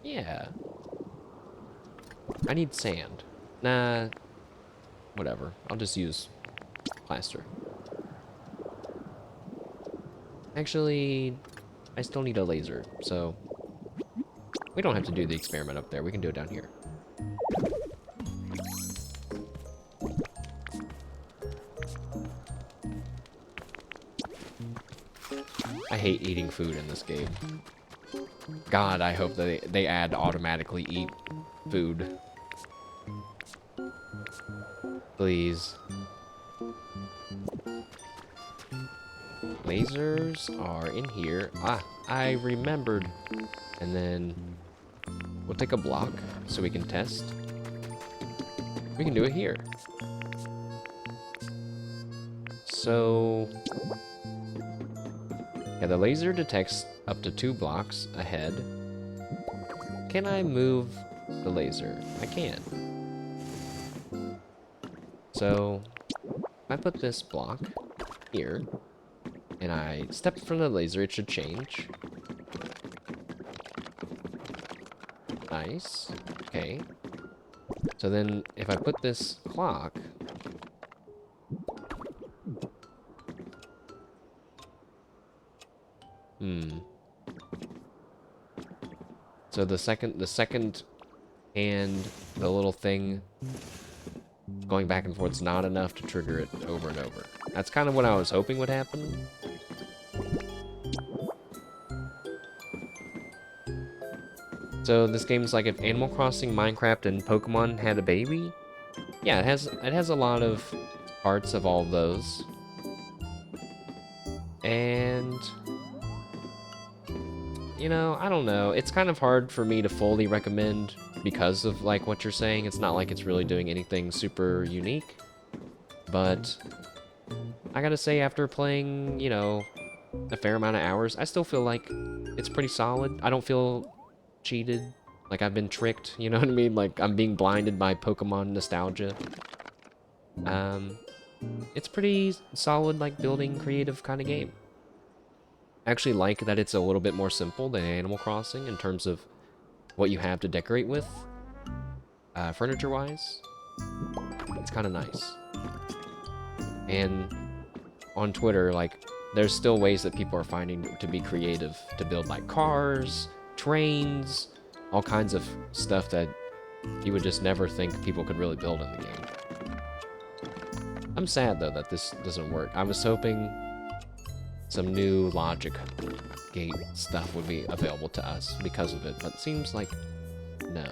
Yeah. I need sand. Nah. Whatever. I'll just use plaster. Actually, I still need a laser, so we don't have to do the experiment up there. We can do it down here. I hate eating food in this game. God, I hope that they add automatically eat food. Please. Lasers are in here. Ah, I remembered. And then we'll take a block so we can test. We can do it here. So, yeah, the laser detects up to 2 blocks ahead. Can I move the laser? I can. So, I put this block here, and I step in front of the laser, it should change. Nice. Okay. So then, if I put this clock... So the second and the little thing going back and forth is not enough to trigger it over and over. That's kind of what I was hoping would happen. So this game's like if Animal Crossing, Minecraft, and Pokemon had a baby. Yeah, it has a lot of parts of all of those. And you know, I don't know. It's kind of hard for me to fully recommend because of like what you're saying. It's not like it's really doing anything super unique. But I gotta say, after playing, you know, a fair amount of hours, I still feel like it's pretty solid. I don't feel cheated, like I've been tricked, you know what I mean? Like I'm being blinded by Pokemon nostalgia. It's pretty solid, like building creative kind of game. I actually like that it's a little bit more simple than Animal Crossing in terms of what you have to decorate with, furniture-wise. It's kind of nice. And on Twitter, like, there's still ways that people are finding to be creative, to build, like, cars, trains, all kinds of stuff that you would just never think people could really build in the game. I'm sad, though, that this doesn't work. I was hoping some new logic gate stuff would be available to us because of it, but it seems like no.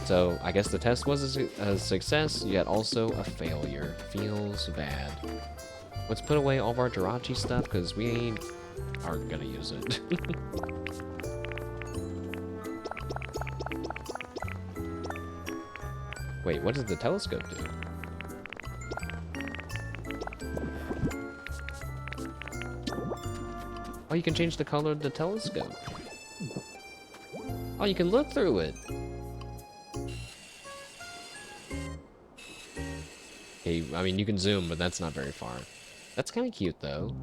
So I guess the test was a success, yet also a failure. Feels bad. Let's put away all of our Jirachi stuff, because we aren't gonna use it. Wait, what does the telescope do? Oh, you can change the color of the telescope. Oh, you can look through it. Okay, I mean, you can zoom, but that's not very far. That's kind of cute, though.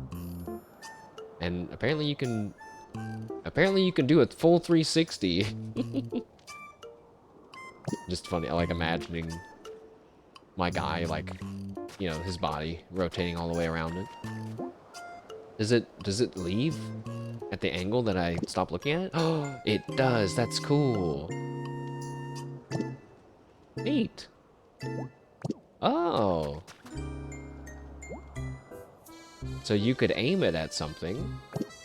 And apparently you can do a full 360. Just funny, I like imagining my guy, like, you know, his body rotating all the way around it. Does it leave at the angle that I stop looking at it? Oh, it does. That's cool. Neat. Oh. So you could aim it at something,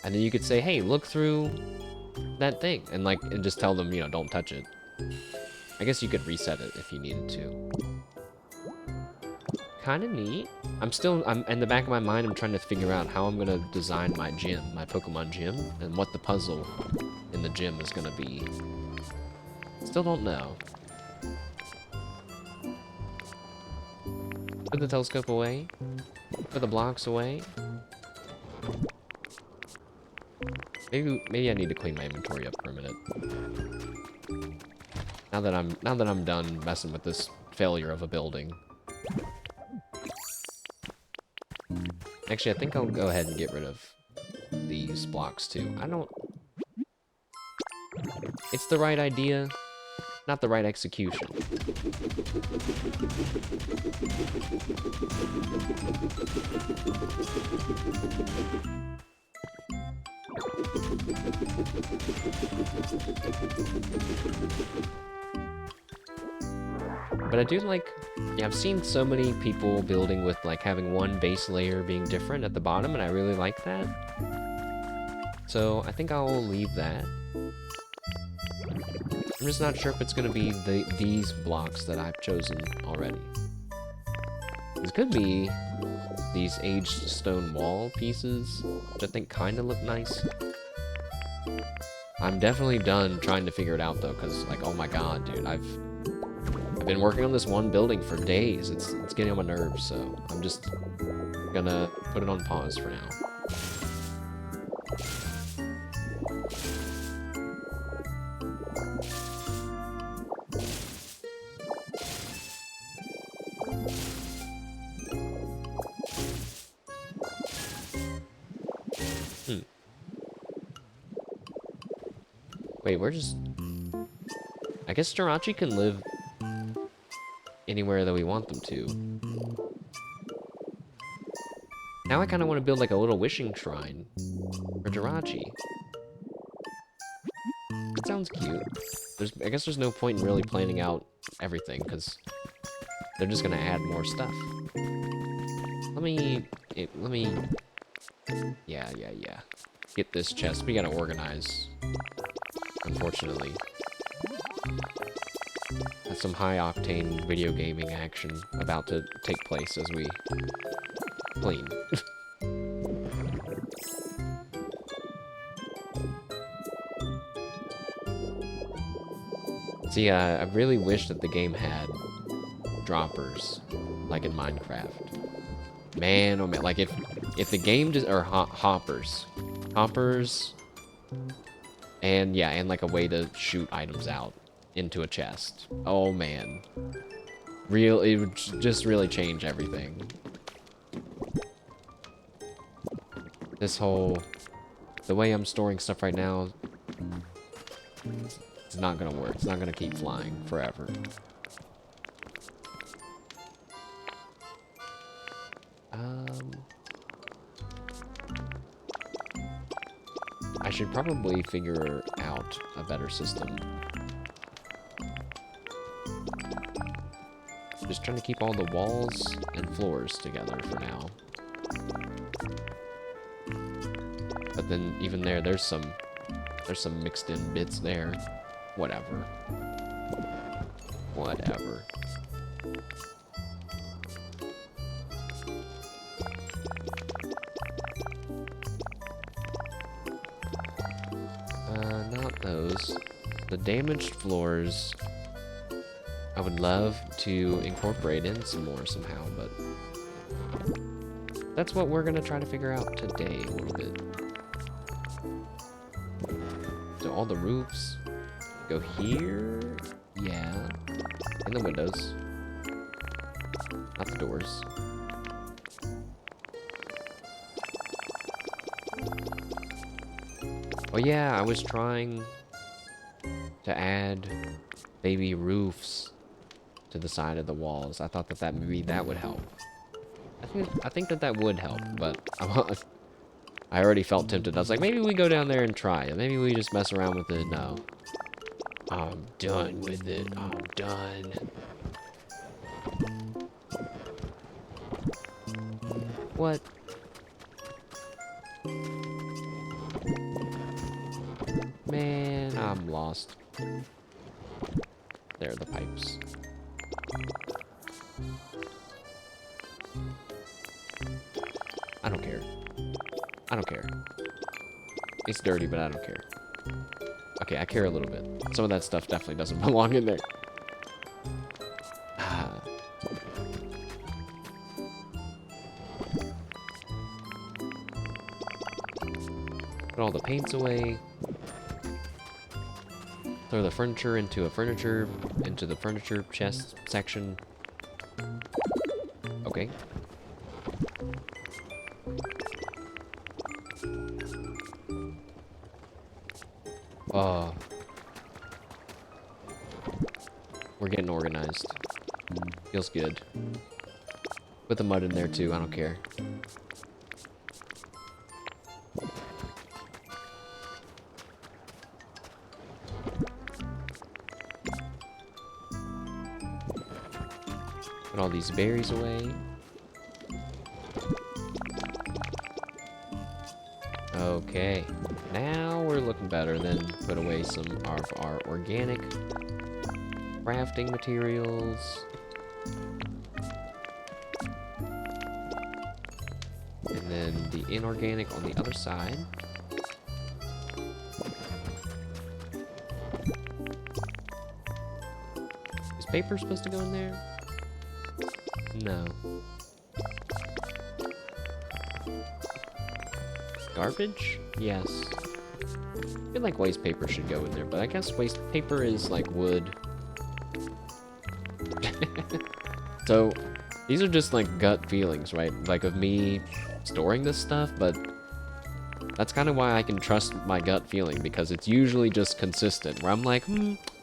and then you could say, hey, look through that thing, and just tell them, you know, don't touch it. I guess you could reset it if you needed to. Kind of neat. I'm in the back of my mind, I'm trying to figure out how I'm gonna design my gym, my Pokemon gym, and what the puzzle in the gym is gonna be. Still don't know. Put the telescope away. Put the blocks away. Maybe I need to clean my inventory up for a minute. Now that I'm done messing with this failure of a building. Actually, I think I'll go ahead and get rid of these blocks too. It's the right idea, not the right execution. But I do like, yeah, I've seen so many people building with like having one base layer being different at the bottom, and I really like that. So I think I'll leave that. I'm just not sure if it's going to be these blocks that I've chosen already. This could be these aged stone wall pieces, which I think kind of look nice. I'm definitely done trying to figure it out though, because like, oh my god, dude, I've been working on this one building for days. It's getting on my nerves, so I'm just gonna put it on pause for now. Wait, we're just... I guess Jirachi can live anywhere that we want them to. Now I kind of want to build like a little wishing shrine for Jirachi. It sounds cute. I guess there's no point in really planning out everything, because they're just going to add more stuff. Yeah. Get this chest. We gotta organize. Unfortunately. That's some high-octane video gaming action about to take place as we clean. See, I really wish that the game had droppers, like in Minecraft. Man, oh man, like if the game just, or hoppers, and yeah, and like a way to shoot items out into a chest. Oh man, it would just really change everything. The way I'm storing stuff right now, it's not gonna work. It's not gonna keep flying forever. I should probably figure out a better system. Just trying to keep all the walls and floors together for now. then even there's some mixed in bits there. Whatever. Whatever. Not those. The damaged floors, I would love to incorporate in some more somehow, but that's what we're gonna try to figure out today a little bit. So all the roofs go here, yeah, and the windows, not the doors. Oh yeah, I was trying to add baby roofs to the side of the walls. I thought that maybe that would help. I think that would help, but I already felt tempted. I was like, maybe we go down there and try it. Maybe we just mess around with it. No. I'm done with it. I'm done. What? Man, I'm lost. There are the pipes. I don't care. I don't care. It's dirty, but I don't care. Okay, I care a little bit. Some of that stuff definitely doesn't belong in there. Put all the paints away. Throw the furniture into the furniture chest section. Okay. Oh. We're getting organized. Feels good. Put the mud in there too, I don't care. Put all these berries away. Okay, now we're looking better. Then put away some of our organic crafting materials. And then the inorganic on the other side. Is paper supposed to go in there? No. Garbage? Yes. I feel like waste paper should go in there, but I guess waste paper is like wood. So, these are just like gut feelings, right? Like of me storing this stuff, but that's kind of why I can trust my gut feeling, because it's usually just consistent, where I'm like,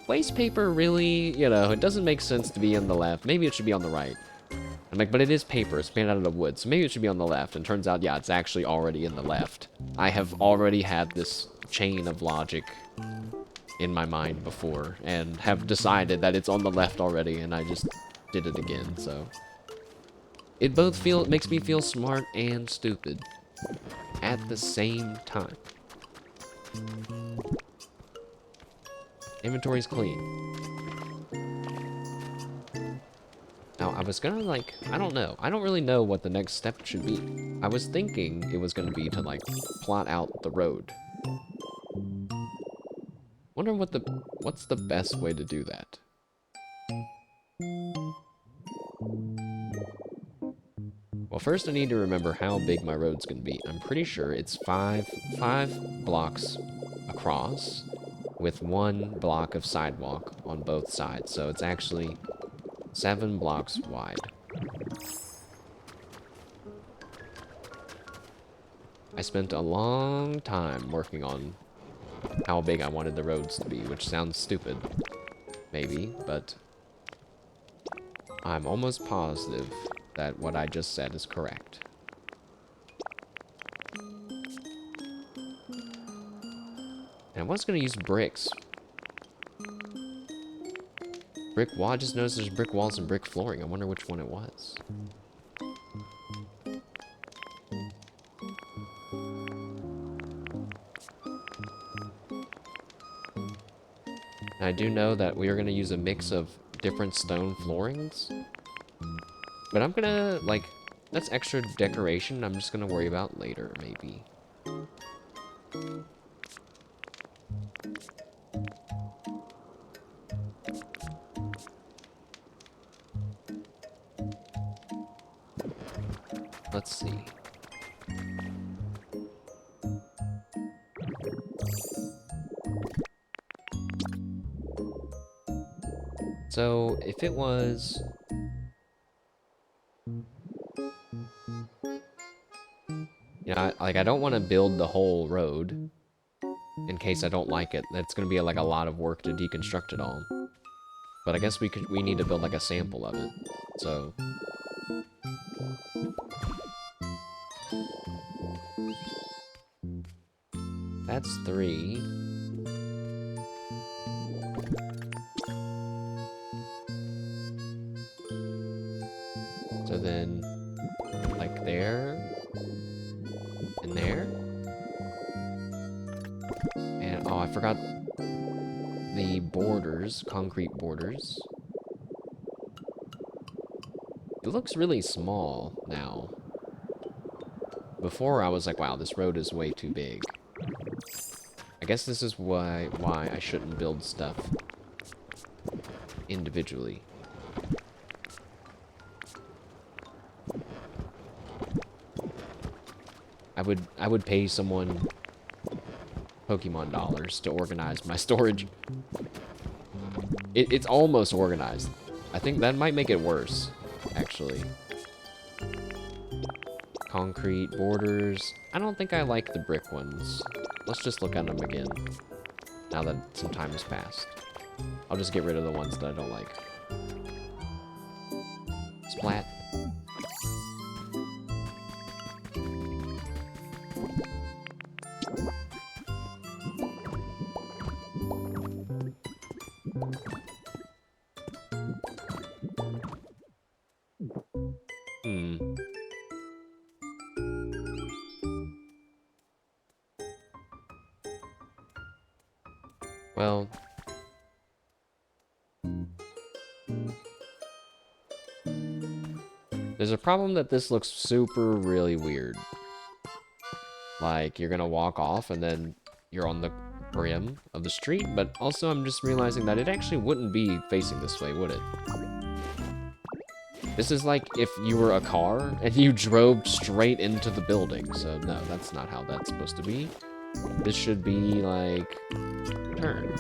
waste paper really, you know, it doesn't make sense to be on the left. Maybe it should be on the right. I'm like, but it is paper, it's made out of wood, so maybe it should be on the left. And turns out, yeah, it's actually already in the left. I have already had this chain of logic in my mind before, and have decided that it's on the left already, and I just did it again, so. It both makes me feel smart and stupid at the same time. Inventory's clean. Now, I was gonna, like, I don't know. I don't really know what the next step should be. I was thinking it was gonna be to, like, plot out the road. Wonder what's the best way to do that? Well, first I need to remember how big my road's gonna be. I'm pretty sure it's five blocks across with 1 block of sidewalk on both sides. So it's actually 7 blocks wide. I spent a long time working on how big I wanted the roads to be, which sounds stupid, maybe, but I'm almost positive that what I just said is correct. And I was gonna use bricks. Brick wall, I just noticed there's brick walls and brick flooring. I wonder which one it was. And I do know that we are going to use a mix of different stone floorings. But I'm gonna, like, that's extra decoration I'm just gonna worry about later, maybe. Let's see. So, if it was... You know, I don't want to build the whole road in case I don't like it. That's going to be like a lot of work to deconstruct it all. But I guess we need to build like a sample of it. So that's 3. So then like there and there. And oh, I forgot the borders, concrete borders. It looks really small now. Before I was like, wow, this road is way too big. I guess this is why I shouldn't build stuff individually. I would pay someone Pokemon dollars to organize my storage. It's almost organized. I think that might make it worse, actually. Concrete borders. I don't think I like the brick ones. Let's just look at them again, now that some time has passed. I'll just get rid of the ones that I don't like. Splat. Well, there's a problem that this looks super really weird. Like, you're gonna walk off and then you're on the brim of the street, but also I'm just realizing that it actually wouldn't be facing this way, would it? This is like if you were a car and you drove straight into the building, so no, that's not how that's supposed to be. This should be, like, turned.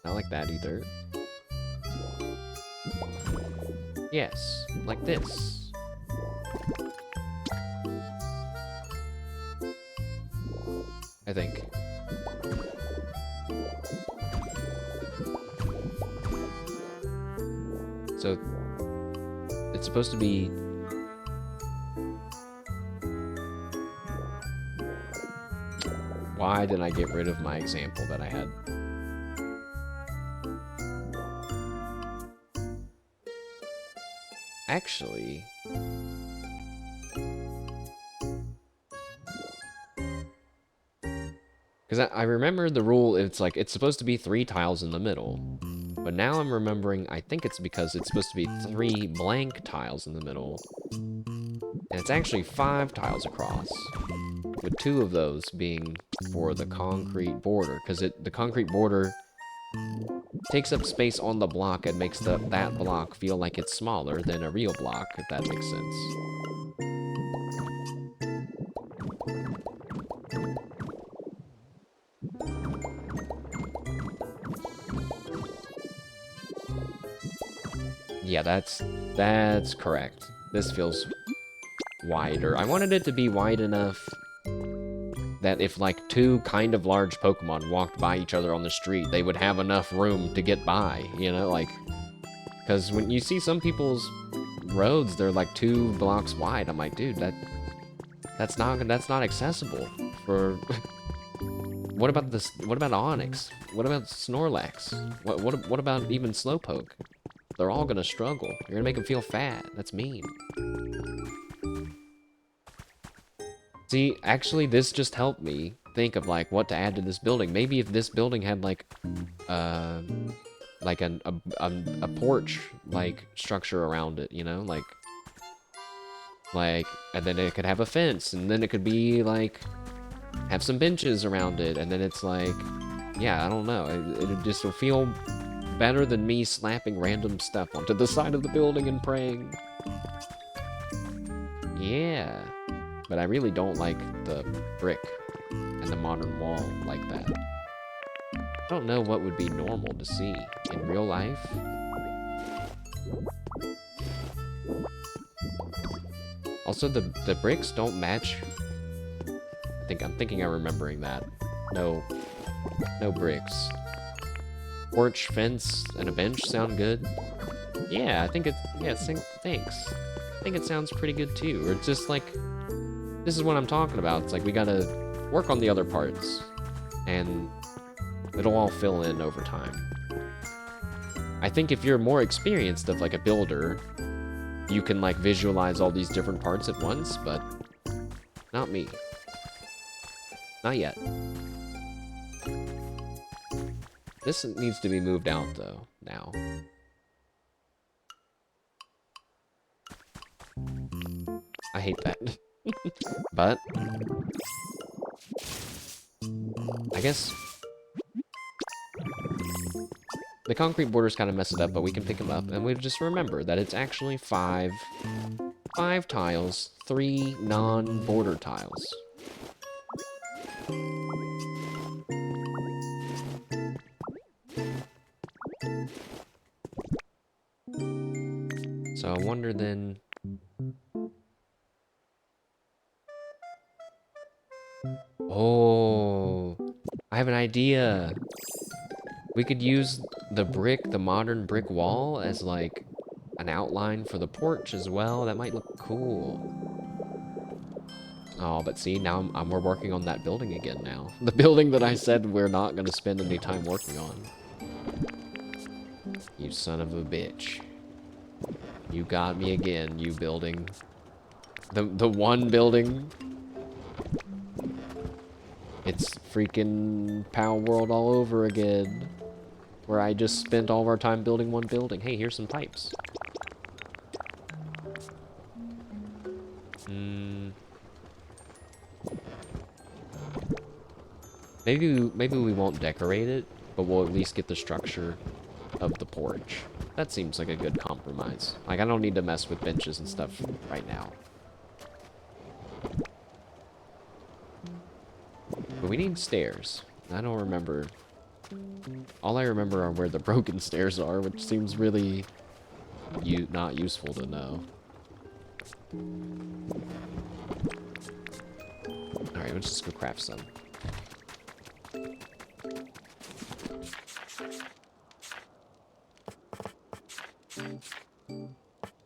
Not like that either. Yes, like this. I think. So, it's supposed to be... Why did I get rid of my example that I had? Actually... Because I remember the rule, it's like, it's supposed to be 3 tiles in the middle. But now I'm remembering, I think it's because it's supposed to be 3 blank tiles in the middle. And it's actually 5 tiles across. With 2 of those being for the concrete border. Because the concrete border takes up space on the block and makes that block feel like it's smaller than a real block, if that makes sense. Yeah, that's correct. This feels wider. I wanted it to be wide enough that if, like, 2 kind of large Pokemon walked by each other on the street, they would have enough room to get by, you know? Like, because when you see some people's roads, they're, like, 2 blocks wide. I'm like, dude, that's not accessible for... What about this? What about Onyx? What about Snorlax? What about even Slowpoke? They're all gonna struggle. You're gonna make them feel fat. That's mean. See, actually, this just helped me think of, like, what to add to this building. Maybe if this building had, like a porch, like, structure around it, you know? Like, and then it could have a fence, and then it could be, like, have some benches around it, and then it's like, yeah, I don't know. It just will feel better than me slapping random stuff onto the side of the building and praying. Yeah. But I really don't like the brick and the modern wall like that. I don't know what would be normal to see in real life. Also, the bricks don't match. I'm thinking I'm remembering that. No bricks. Porch, fence, and a bench sound good. Yeah, I think it. Yeah, thanks. I think it sounds pretty good too. Or it's just like, this is what I'm talking about. It's like we gotta work on the other parts, and it'll all fill in over time. I think if you're more experienced of like a builder, you can like visualize all these different parts at once, but not me. Not yet. This needs to be moved out though, now. I hate that. But I guess the concrete borders kind of mess it up, but we can pick them up, and we just remember that it's actually five tiles, 3 non-border tiles. So I wonder then. Oh, I have an idea. We could use the modern brick wall as like an outline for the porch as well. That might look cool. Oh, but see, now we're working on that building again now. The building that I said we're not going to spend any time working on. You son of a bitch. You got me again, you building. The one building. It's freaking Pow World all over again. Where I just spent all of our time building one building. Hey, here's some pipes. Maybe we won't decorate it, but we'll at least get the structure of the porch. That seems like a good compromise. Like, I don't need to mess with benches and stuff right now. But we need stairs. I don't remember. All I remember are where the broken stairs are, which seems really not useful to know. Alright, let's just go craft some.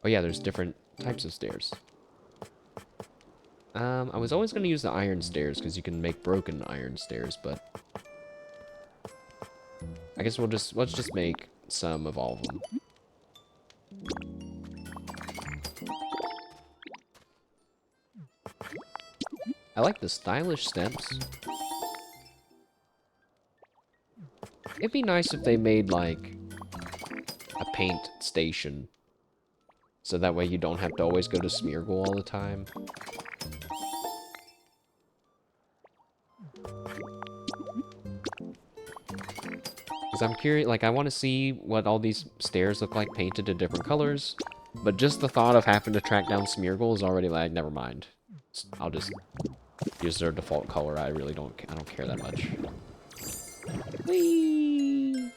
Oh yeah, there's different types of stairs. I was always going to use the iron stairs because you can make broken iron stairs, but I guess let's just make some of all of them. I like the stylish steps. It'd be nice if they made like a paint station, so that way you don't have to always go to Smeargle all the time. Because I'm curious, like, I want to see what all these stairs look like painted in different colors, but just the thought of having to track down Smeargle is already like, never mind. I'll just use their default color. I don't care that much. Whee!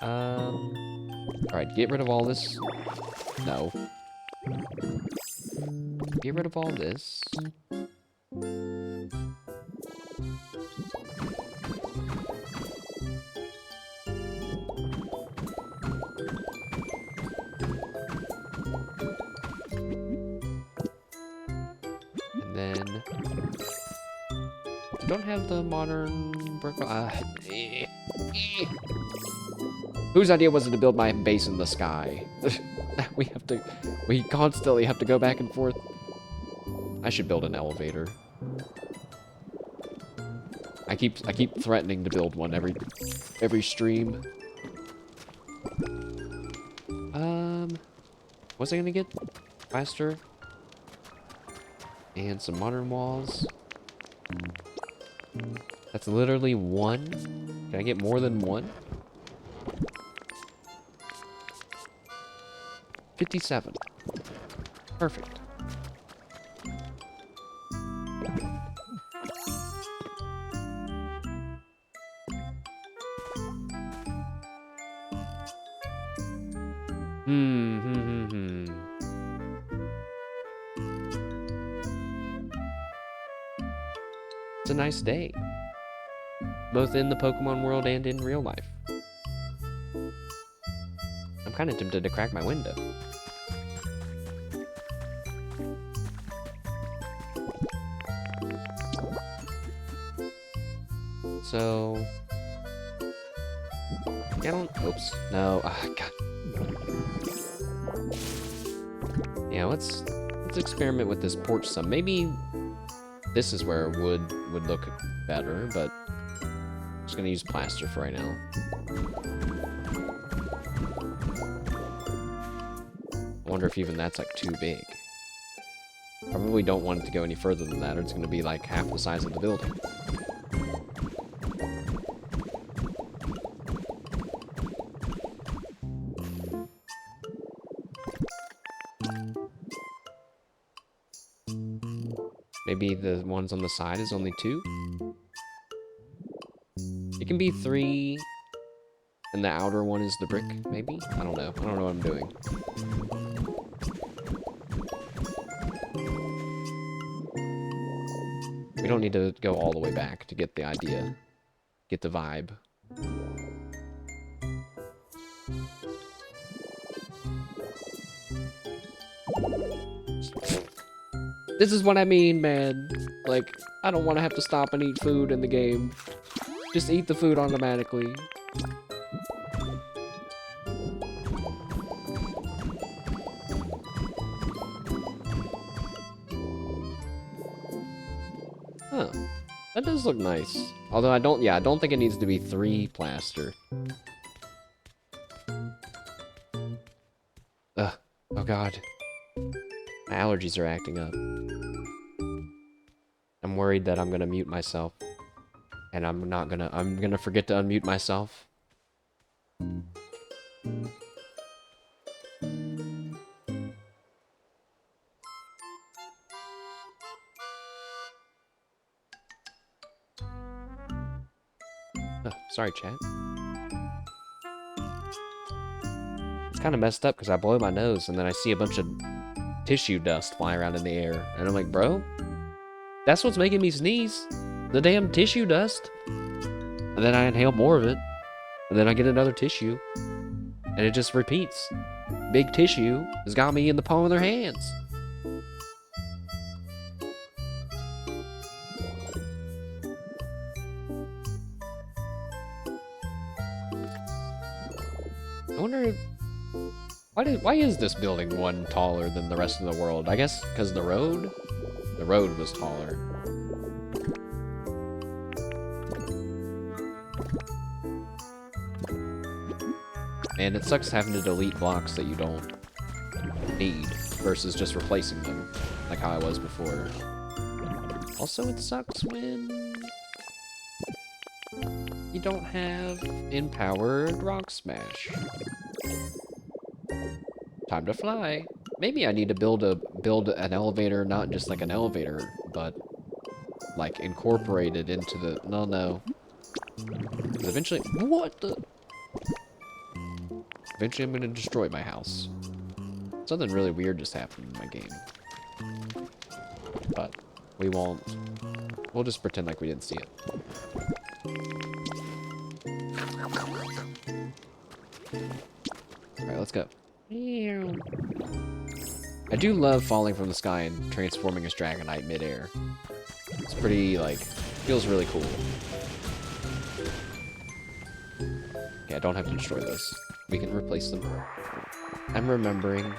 Alright, get rid of all this. No. Get rid of all this. And then I don't have the modern brick. Whose idea was it to build my base in the sky? We constantly have to go back and forth. I should build an elevator. I keep threatening to build one every stream. Was I gonna get faster? And some modern walls. That's literally one. Can I get more than one? 57. Perfect. It's a nice day. Both in the Pokemon world and in real life. I'm kind of tempted to crack my window. So... yeah, I don't... oops. No. God. Yeah, let's experiment with this porch some. Maybe this is where wood would look better, but I'm just gonna use plaster for right now. I wonder if even that's like too big. Probably don't want it to go any further than that, or it's gonna be like half the size of the building. Maybe the ones on the side is only 2? It can be 3, and the outer one is the brick, maybe? I don't know. I don't know what I'm doing. We don't need to go all the way back to get the idea. Get the vibe. This is what I mean, man. Like, I don't want to have to stop and eat food in the game. Just eat the food automatically. Huh. That does look nice. Although I don't think it needs to be 3 plaster. Ugh. Oh god. My allergies are acting up. I'm worried that I'm gonna mute myself. And I'm gonna forget to unmute myself. Oh, sorry, chat. It's kind of messed up because I blow my nose and then I see a bunch of tissue dust fly around in the air. And I'm like, bro, that's what's making me sneeze. The damn tissue dust. And then I inhale more of it. And then I get another tissue. And it just repeats. Big tissue has got me in the palm of their hands. I wonder, why is this building one taller than the rest of the world? I guess because the road was taller. And it sucks having to delete blocks that you don't need versus just replacing them, like how I was before. Also, it sucks when you don't have empowered rock smash. Time to fly. Maybe I need to build an elevator, not just like an elevator, but like incorporated into the no. 'Cause eventually, what the? Eventually, I'm gonna destroy my house. Something really weird just happened in my game, but we won't. We'll just pretend like we didn't see it. All right, let's go. I do love falling from the sky and transforming as Dragonite midair. It's pretty, like, feels really cool. Okay, I don't have to destroy those. We can replace them. I'm remembering.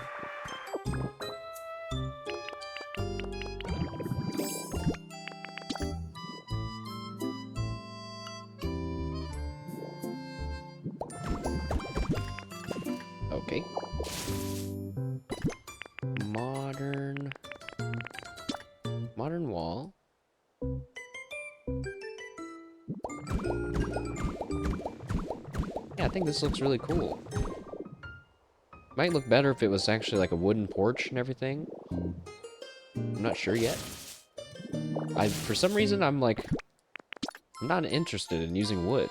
Okay. Modern wall. Yeah, I think this looks really cool. Might look better if it was actually like a wooden porch and everything. I'm not sure yet. For some reason, I'm not interested in using wood.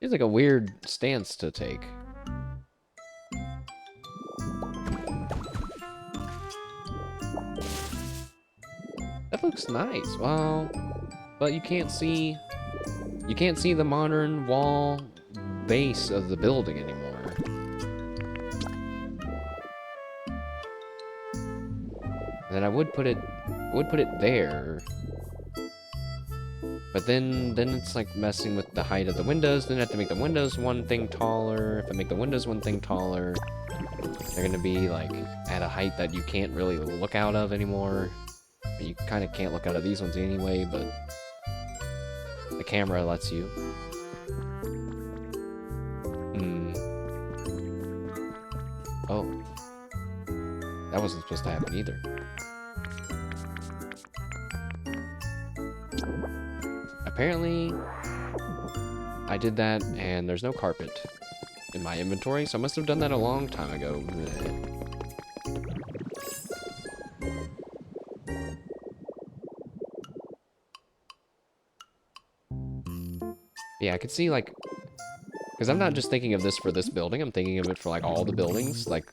It's like a weird stance to take. That looks nice. Well, but you can't see the modern wall base of the building anymore. And then I would put it there. But then it's like messing with the height of the windows. Then I have to make the windows one thing taller. If I make the windows one thing taller, they're gonna be like at a height that you can't really look out of anymore. You kind of can't look out of these ones anyway, but the camera lets you. Oh. That wasn't supposed to happen either. Apparently, I did that and there's no carpet in my inventory, so I must have done that a long time ago. Yeah, I could see, like, because I'm not just thinking of this for this building, I'm thinking of it for, like, all the buildings, like,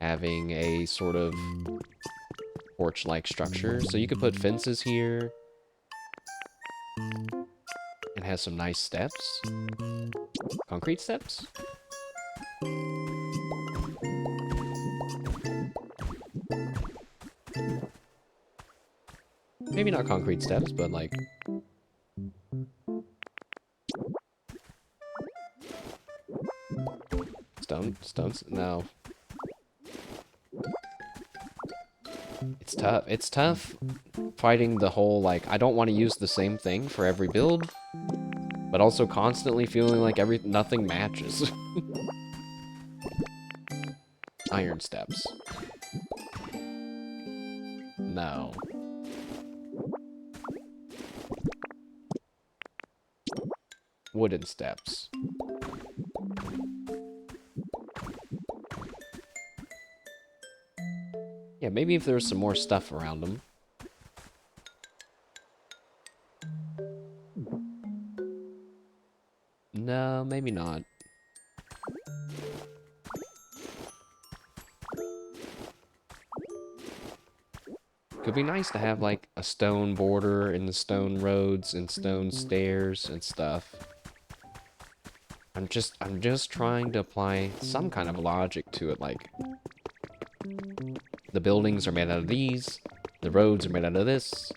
having a sort of porch-like structure. So you could put fences here. It has some nice steps. Concrete steps? Maybe not concrete steps, but, like, stones? No. It's tough. It's tough fighting the whole, like, I don't want to use the same thing for every build, but also constantly feeling like nothing matches. Iron steps. No. Wooden steps. Yeah, maybe if there's some more stuff around them. No, maybe not. Could be nice to have, like, a stone border and the stone roads and stone stairs and stuff. I'm just trying to apply some kind of logic to it, like, the buildings are made out of these, the roads are made out of this.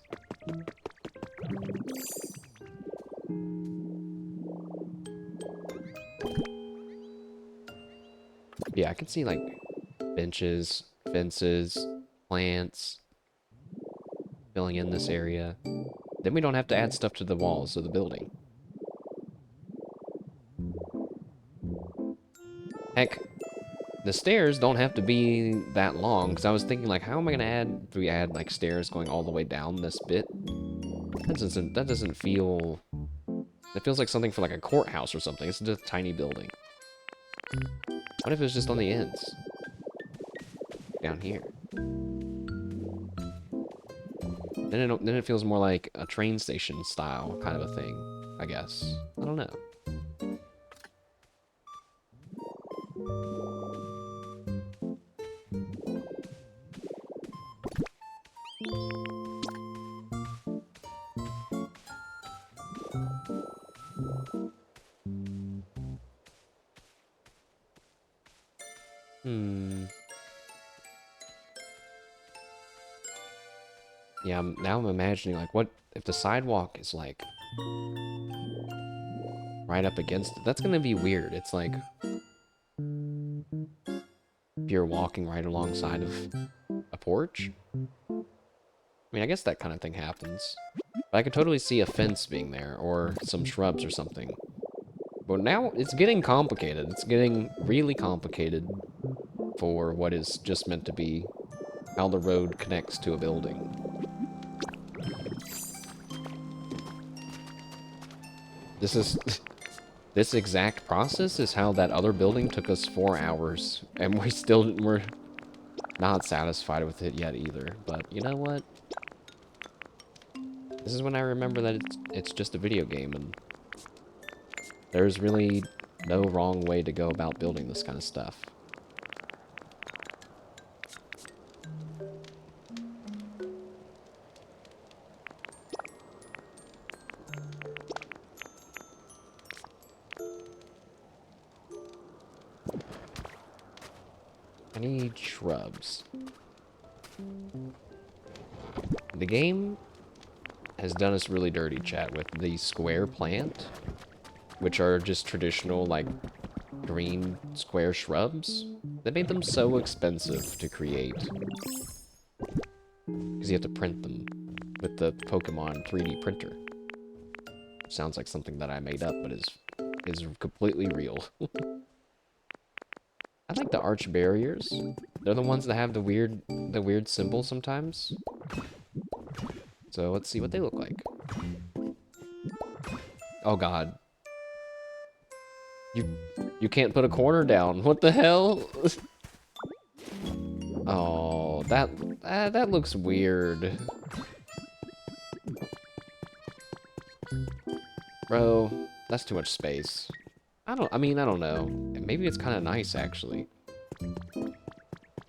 Yeah, I can see, like, benches, fences, plants, filling in this area. Then we don't have to add stuff to the walls of the building. Heck, the stairs don't have to be that long, because I was thinking, like, how am I gonna do we add, like, stairs going all the way down this bit? That doesn't feel... It feels like something for, like, a courthouse or something. It's just a tiny building. What if it was just on the ends? Down here. Then it feels more like a train station style kind of a thing, I guess. I don't know. Yeah, now I'm imagining, like, what if the sidewalk is, like, right up against it. That's gonna be weird. It's like if you're walking right alongside of a porch. I mean, I guess that kind of thing happens. But I could totally see a fence being there, or some shrubs or something. But now it's getting complicated. It's getting really complicated for what is just meant to be how the road connects to a building. This is... This exact process is how that other building took us 4 hours, and we're not satisfied with it yet either. But you know what? This is when I remember that it's just a video game, and there's really no wrong way to go about building this kind of stuff. I need shrubs. The game has done us really dirty, chat, with the square plant, which are just traditional, like, green square shrubs. They made them so expensive to create. Because you have to print them with the Pokemon 3D printer. Sounds like something that I made up, but is completely real. I like the arch barriers. They're the ones that have the weird symbol sometimes. So let's see what they look like. Oh god. You can't put a corner down. What the hell? Oh, that looks weird. Bro, that's too much space. I don't know. Maybe it's kind of nice, actually.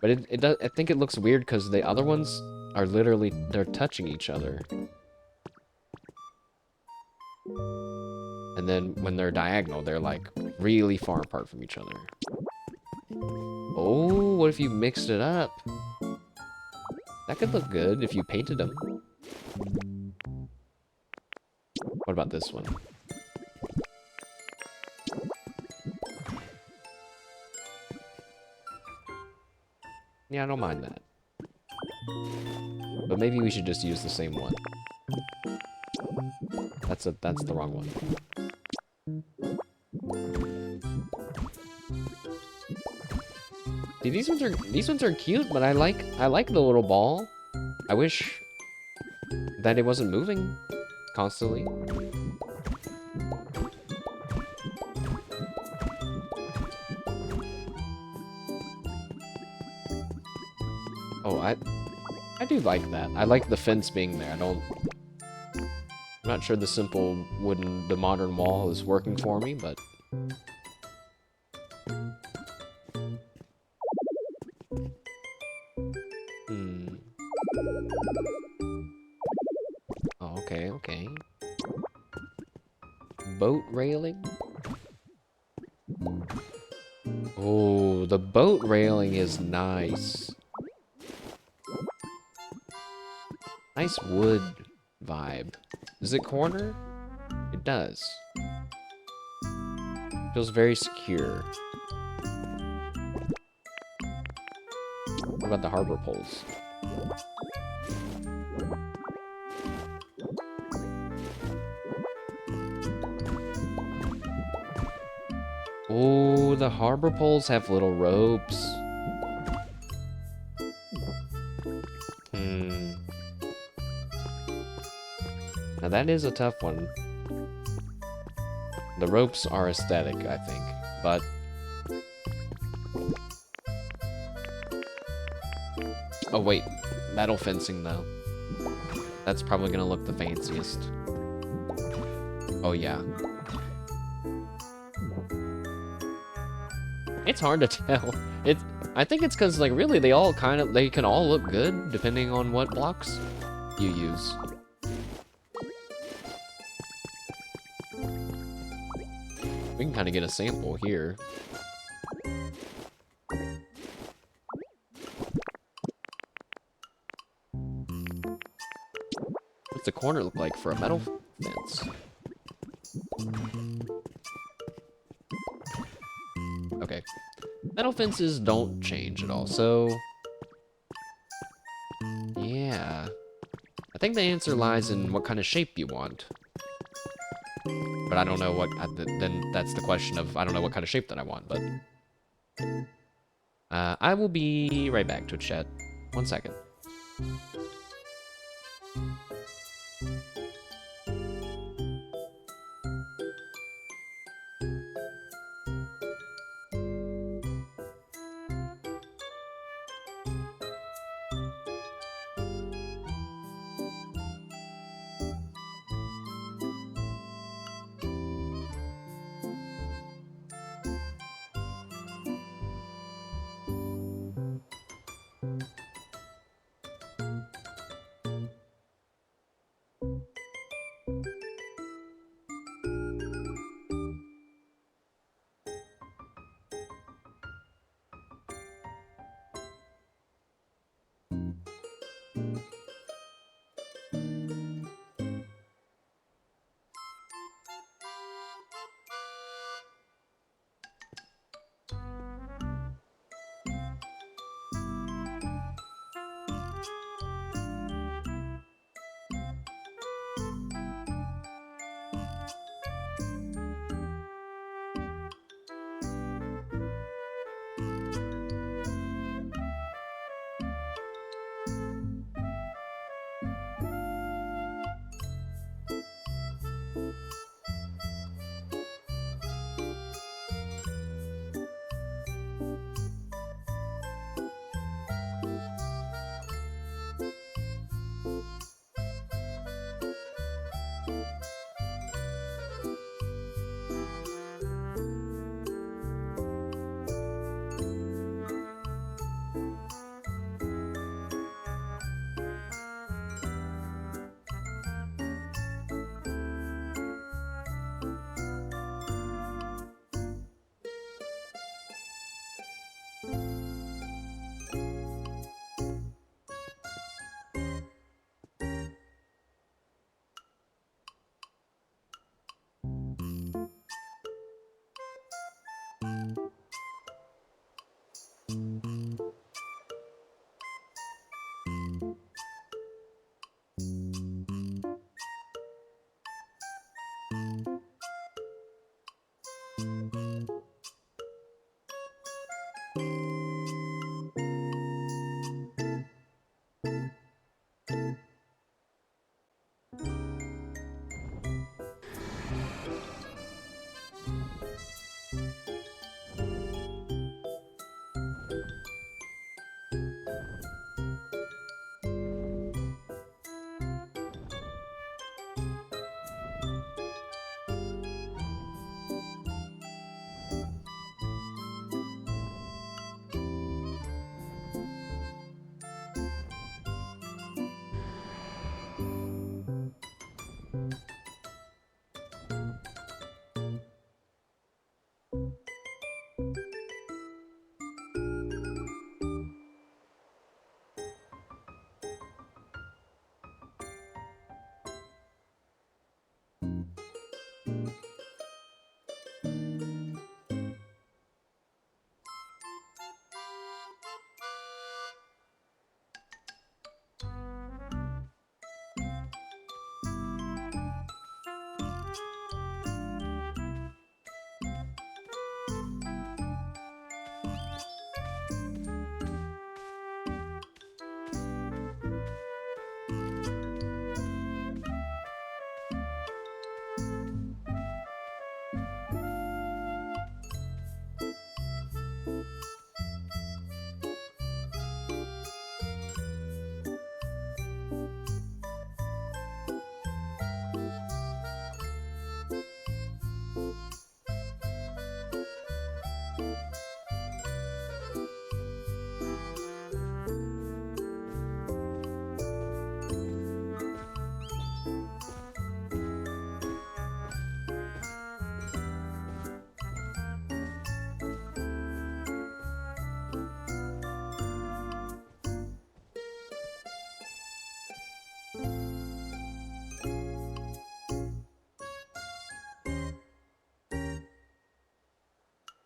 But it does, I think it looks weird because the other ones are literally, they're touching each other. And then when they're diagonal, they're like really far apart from each other. Oh, what if you mixed it up? That could look good if you painted them. What about this one? Yeah, I don't mind that. But maybe we should just use the same one. That's the wrong one. See, these ones are cute, but I like the little ball. I wish that it wasn't moving constantly. Oh, I do like that. I like the fence being there. I'm not sure the simple the modern wall is working for me, but oh, okay. Boat railing? Oh, the boat railing is nice. Nice wood vibe. Does it corner? It does. Feels very secure. What about the harbor poles? Oh, the harbor poles have little ropes. Now that is a tough one. The ropes are aesthetic, I think, but oh wait, metal fencing though. That's probably gonna look the fanciest. Oh yeah. It's hard to tell. I think it's because like really they can all look good depending on what blocks you use. We can kind of get a sample here. What's the corner look like for a metal fence? Okay. Metal fences don't change at all, so... yeah. I think the answer lies in what kind of shape you want. But I don't know what... then that's the question of, I don't know what kind of shape that I want, but... I will be right back, Twitch chat. 1 second.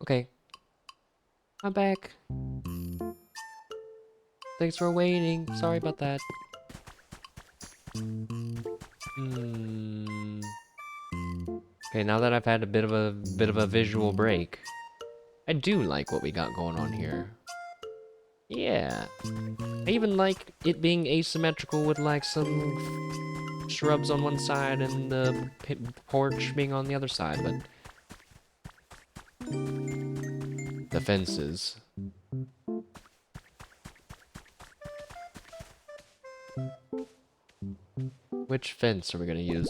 Okay. I'm back. Thanks for waiting. Sorry about that. Hmm. Okay, now that I've had a bit of a visual break, I do like what we got going on here. Yeah. I even like it being asymmetrical with like some shrubs on one side and the porch being on the other side, but the fences. Which fence are we gonna use?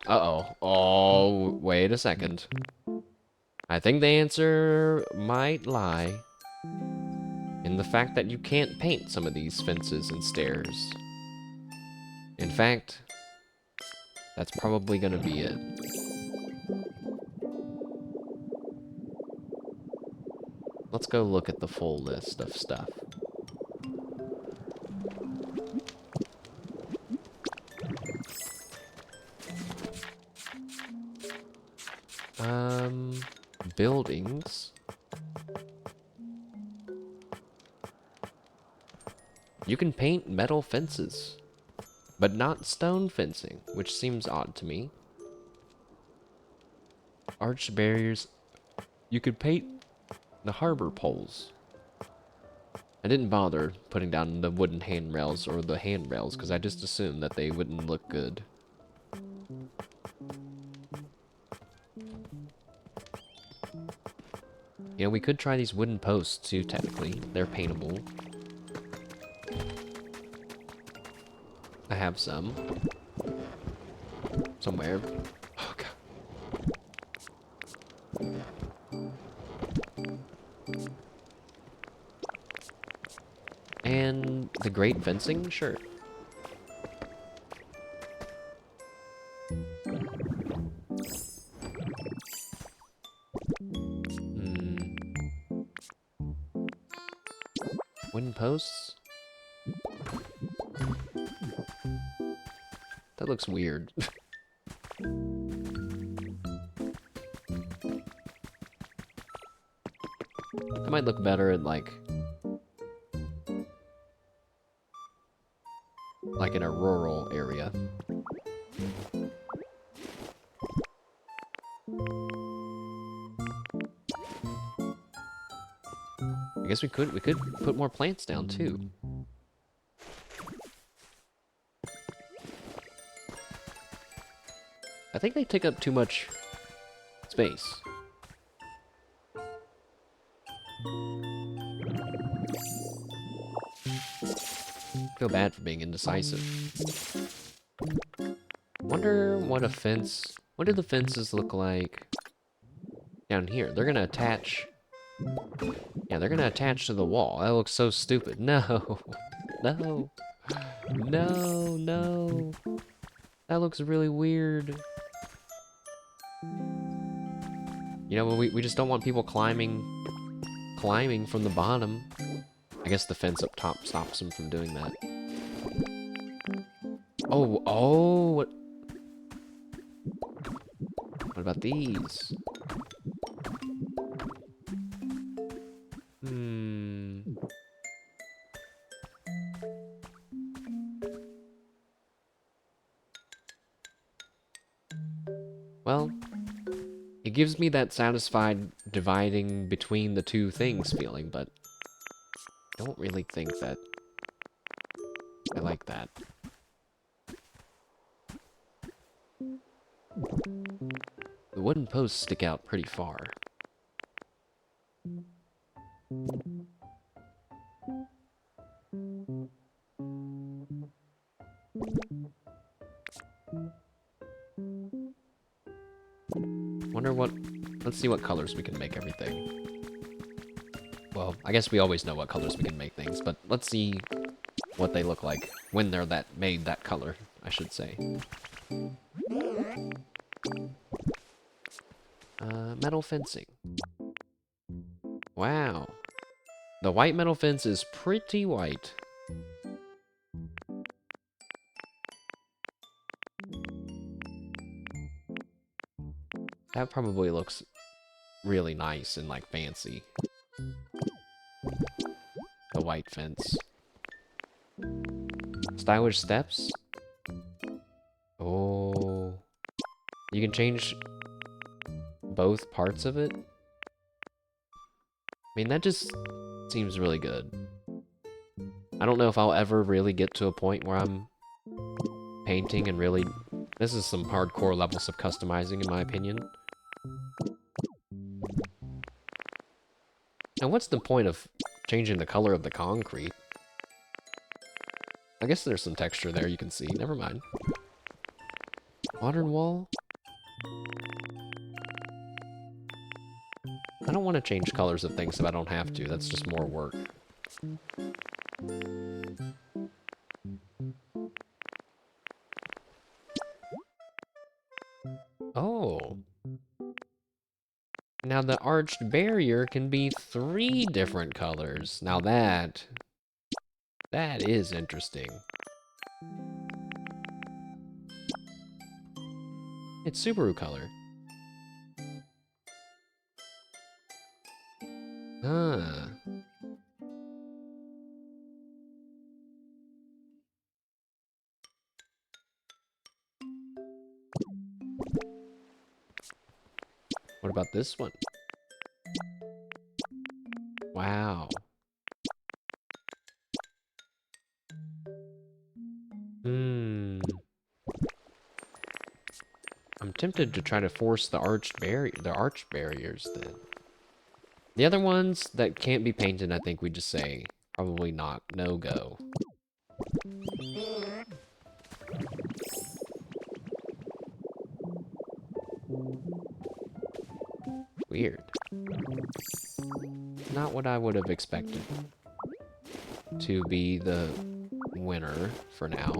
Uh-oh. Oh, wait a second. I think the answer might lie in the fact that you can't paint some of these fences and stairs. In fact, that's probably gonna be it. Let's go look at the full list of stuff. Buildings. You can paint metal fences, but not stone fencing, which seems odd to me. Arched barriers. You could paint the harbor poles. I didn't bother putting down the wooden handrails or the handrails because I just assumed that they wouldn't look good. You know, we could try these wooden posts too, technically. They're paintable. I have some. Somewhere. Oh, God. And the great fencing? Sure. Wooden posts? That looks weird. That might look better at like in a rural area. I guess we could put more plants down too. I think they take up too much space. I feel bad for being indecisive. Wonder what a fence... What do the fences look like down here? They're gonna attach... Yeah, they're gonna attach to the wall. That looks so stupid. No. No. No, no. That looks really weird. You know, we just don't want people climbing from the bottom. I guess the fence up top stops them from doing that. Oh, oh, what about these? Well, it gives me that satisfied dividing between the two things feeling, but I don't really think that I like that. The wooden posts stick out pretty far. Wonder what... Let's see what colors we can make everything. Well, I guess we always know what colors we can make things, but let's see what they look like when they're made that color, I should say. Metal fencing. Wow. The white metal fence is pretty white. That probably looks really nice and, like, fancy. The white fence. Stylish steps? Oh. You can change both parts of it? I mean, that just seems really good. I don't know if I'll ever really get to a point where I'm painting and really... This is some hardcore levels of customizing, in my opinion. Now, what's the point of changing the color of the concrete? I guess there's some texture there you can see. Never mind. Modern wall? I don't want to change colors of things if I don't have to. That's just more work. Oh. Now the arched barrier can be 3 different colors. Now that is interesting. It's Subaru color. Ah. What about this one? Wow. I'm tempted to try to force the arched barriers then. The other ones that can't be painted, I think we just say probably not, no go. Weird. Not what I would have expected to be the winner for now.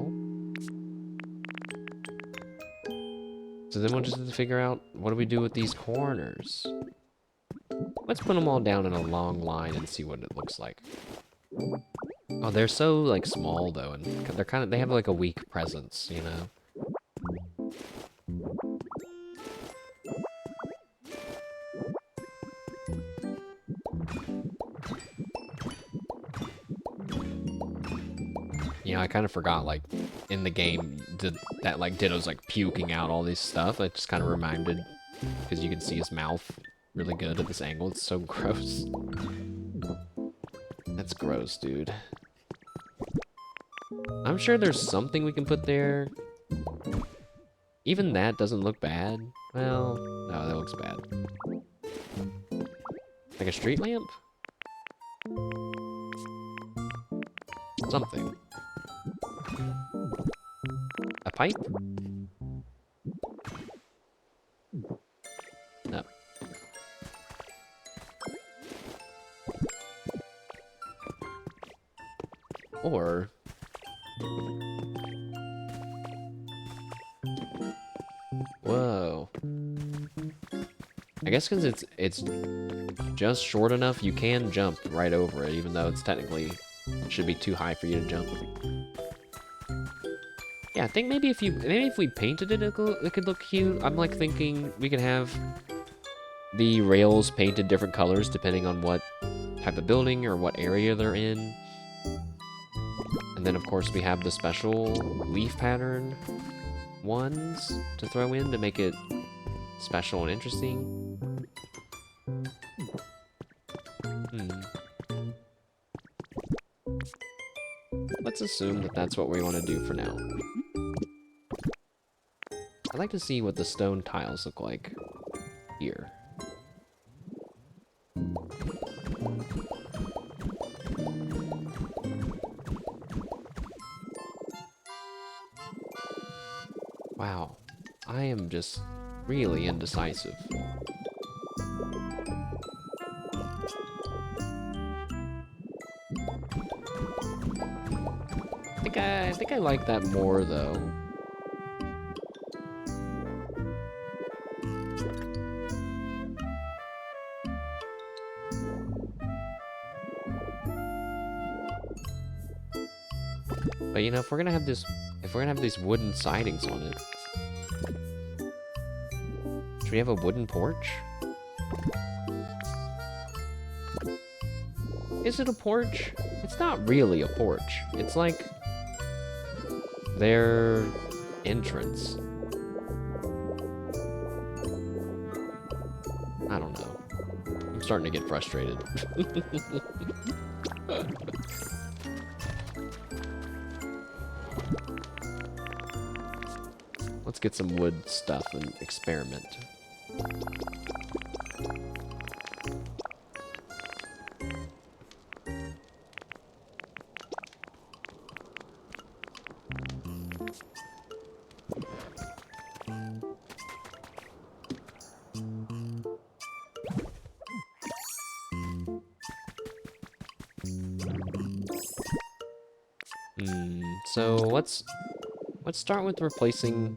So then we'll just have to figure out, what do we do with these corners? Let's put them all down in a long line and see what it looks like. Oh, they're so, like, small, though, and they have, like, a weak presence, you know? You know, I kind of forgot, like, in the game, that, like, Ditto's, like, puking out all this stuff. I just kind of reminded, because you can see his mouth really good at this angle. It's so gross. That's gross, dude. I'm sure there's something we can put there. Even that doesn't look bad. Well, no, that looks bad. Like a street lamp? Something. A pipe? No. Or... Whoa. I guess because it's just short enough, you can jump right over it, even though it's technically should be too high for you to jump. Yeah, I think maybe if we painted it, it could look cute. I'm like thinking we could have the rails painted different colors depending on what type of building or what area they're in. And then of course we have the special leaf pattern ones to throw in to make it special and interesting. Let's assume that that's what we want to do for now. I'd like to see what the stone tiles look like here. Wow, I am just really indecisive. I think I like that more though. But you know, if we're gonna have these wooden sidings on it, should we have a wooden porch? Is it a porch? It's not really a porch. It's like their entrance. I don't know. I'm starting to get frustrated. Let's get some wood stuff and experiment. So let's start with replacing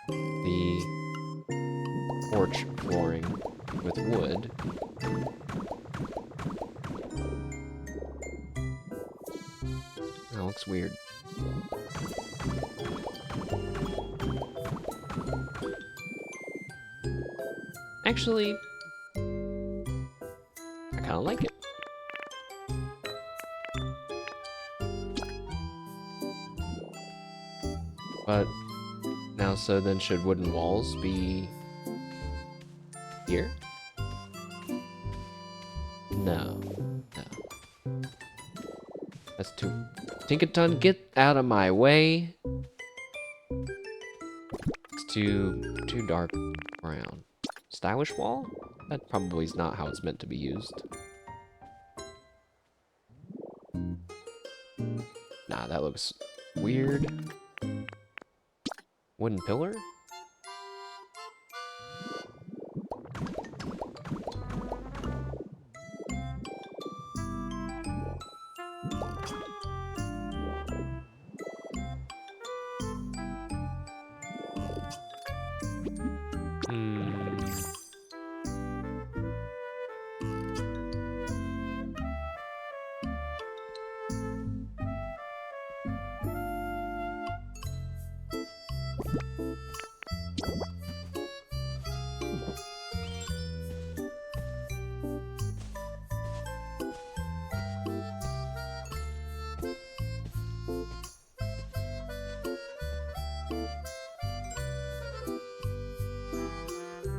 the porch flooring with wood. That looks weird. Actually, I kind of like it. But now, so then should wooden walls be here? No. That's too... Tinkaton, get out of my way. It's too dark brown. Stylish wall? That probably is not how it's meant to be used. Nah, that looks weird. Wooden pillar?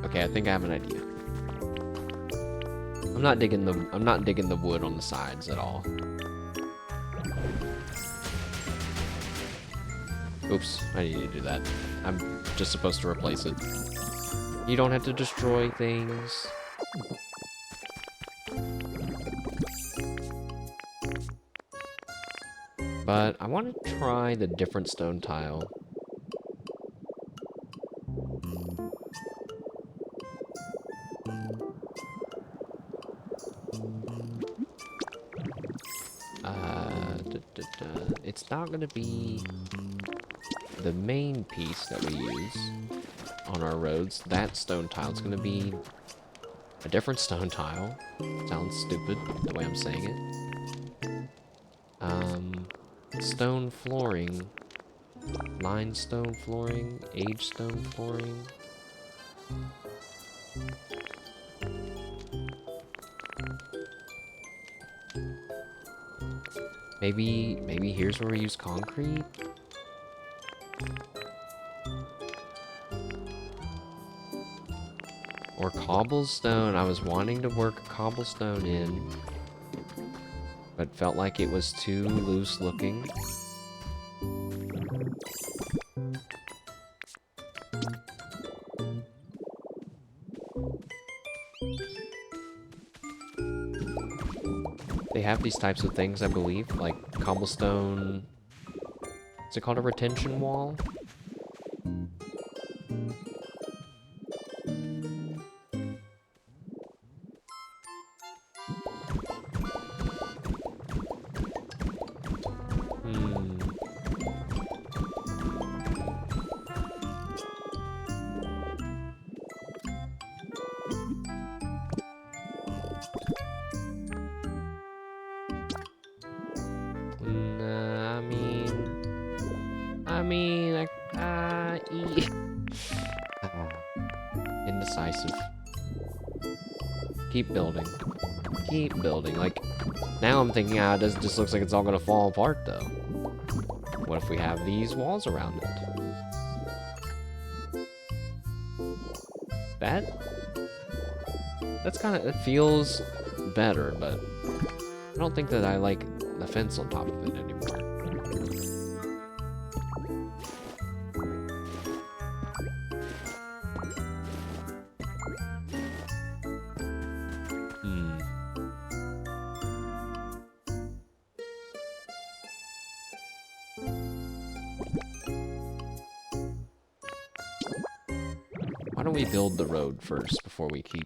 Okay, I think I have an idea. I'm not digging the wood on the sides at all. Oops, I need to do that. I'm just supposed to replace it. You don't have to destroy things. But I want to try the different stone tile. It's not going to be the main piece that we use on our roads. That stone tile. It's going to be a different stone tile. Sounds stupid the way I'm saying it. Stone flooring. Limestone flooring. Age stone flooring. Maybe here's where we use concrete? Or cobblestone. I was wanting to work cobblestone in, but felt like it was too loose looking. They have these types of things, I believe, like cobblestone. Is it called a retention wall? Indecisive. Keep building. Keep building. Like, now I'm thinking, this just looks like it's all gonna fall apart, though. What if we have these walls around it? That's kind of, it feels better, but I don't think that I like the fence on top of it anymore. Why don't we build the road first before we keep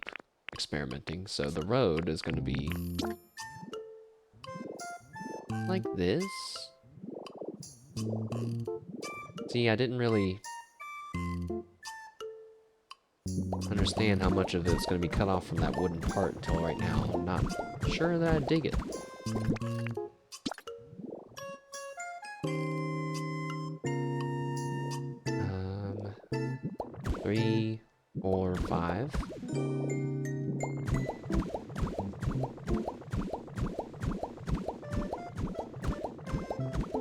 experimenting? So the road is going to be like this. See, I didn't really understand how much of it's going to be cut off from that wooden part until right now. I'm not sure that I dig it. 3, 4, 5.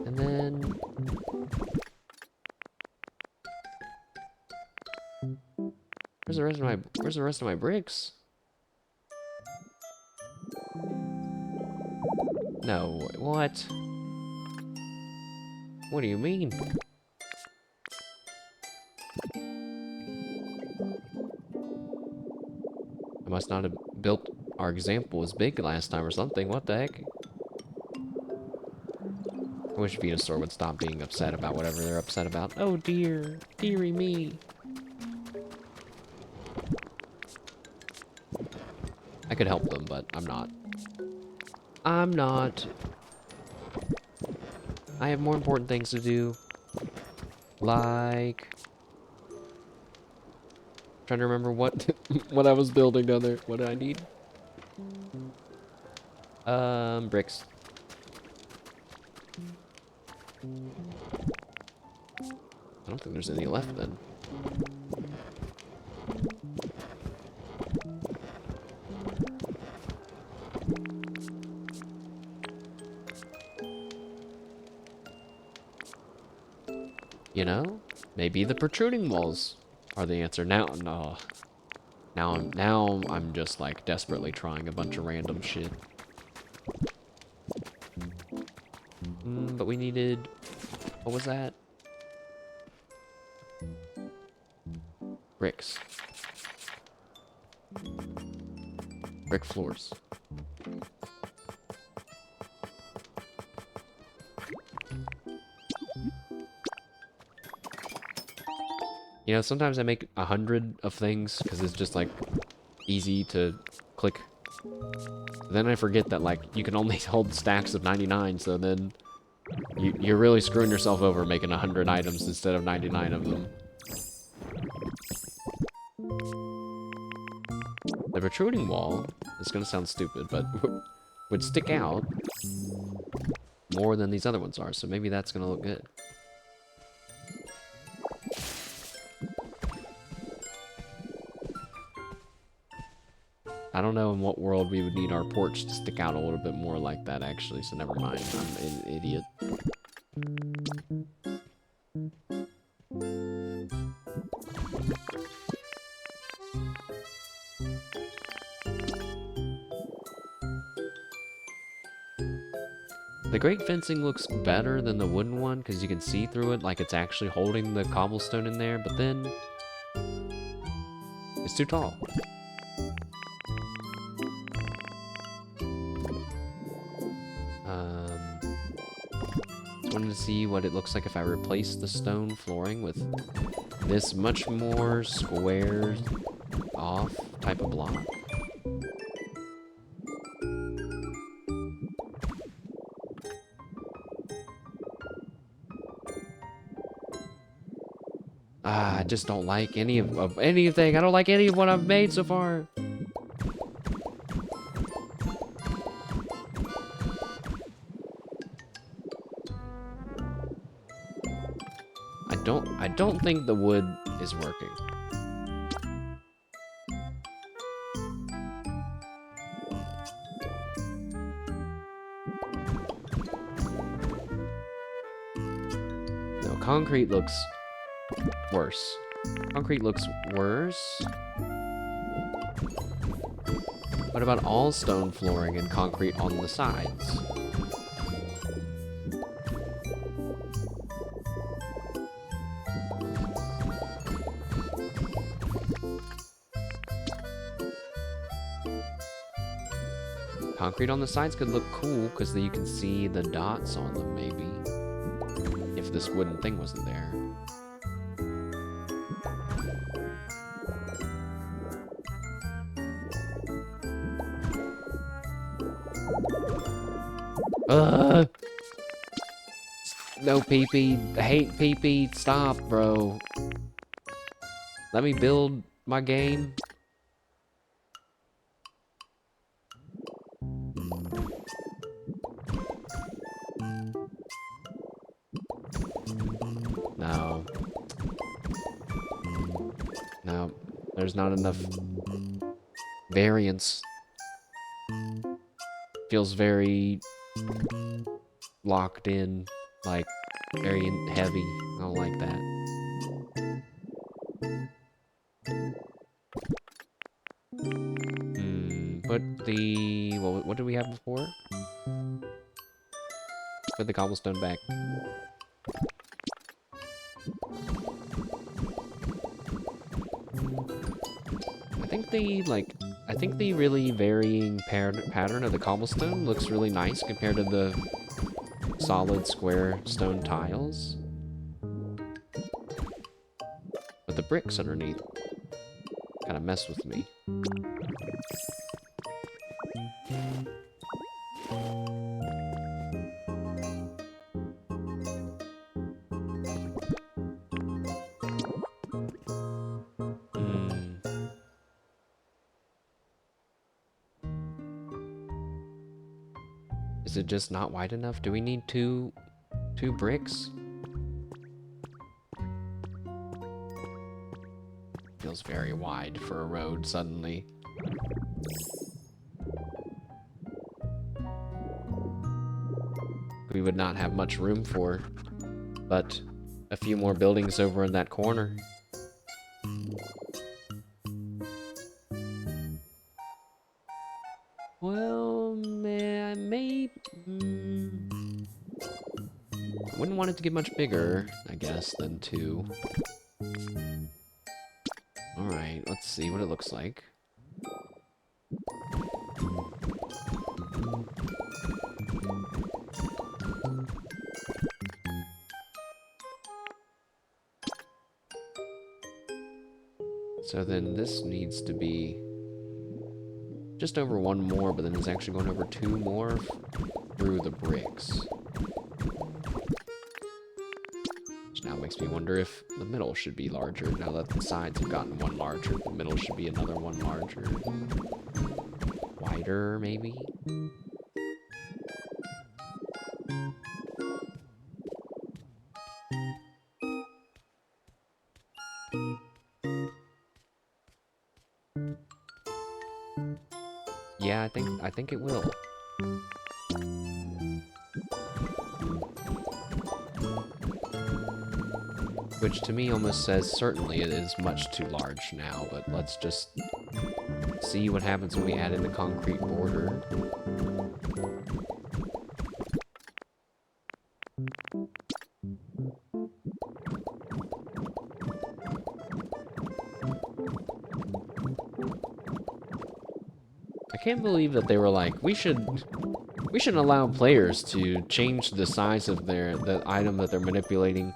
And then where's the rest of my bricks? No, what? What do you mean? I must not have built our example as big last time or something. What the heck? I wish Venusaur would stop being upset about whatever they're upset about. Oh dear. Dearie me. I could help them, but I'm not. I'm not. I have more important things to do. Like... trying to remember what what I was building down there. What did I need? Bricks. I don't think there's any left then. You know, maybe the protruding walls are the answer. Now I'm just like desperately trying a bunch of random shit. But we needed, what was that? Bricks. Brick floors. You know, sometimes I make 100 of things because it's just like easy to click. Then I forget that like you can only hold stacks of 99, so then you're really screwing yourself over making 100 items instead of 99 of them. The protruding wall is gonna sound stupid, but would stick out more than these other ones are, so maybe that's gonna look good. I don't know in what world we would need our porch to stick out a little bit more like that, actually, so never mind. I'm an idiot. The great fencing looks better than the wooden one because you can see through it like it's actually holding the cobblestone in there, but then it's too tall. Wanted to see what it looks like if I replace the stone flooring with this much more squared off type of block. I just don't like any of anything. I don't like any of what I've made so far. I don't think the wood is working. concrete looks worse. Concrete looks worse. What about all stone flooring and concrete on the sides? Concrete on the sides could look cool, because then you can see the dots on them, maybe. If this wooden thing wasn't there. No pee-pee. I hate pee-pee. Stop, bro. Let me build my game. No. No. There's not enough variance. Feels very locked in, like very heavy. I don't like that. Put the what did we have before? Put the cobblestone back. I think the really varying pattern of the cobblestone looks really nice compared to the solid square stone tiles. But the bricks underneath kind of mess with me. Is it just not wide enough? Do we need two bricks? Feels very wide for a road suddenly. We would not have much room for, but a few more buildings over in that corner. Well, man, maybe... Wouldn't want it to get much bigger, I guess, than 2. Alright, let's see what it looks like. So then this needs to be just over 1 more, but then it's actually going over 2 more through the bricks. Which now makes me wonder if the middle should be larger. Now that the sides have gotten 1 larger, the middle should be another 1 larger. Wider, maybe? Yeah, I think it will. Which to me almost says certainly it is much too large now, but let's just see what happens when we add in the concrete border. I can't believe that they were like, we should allow players to change the size of the item that they're manipulating,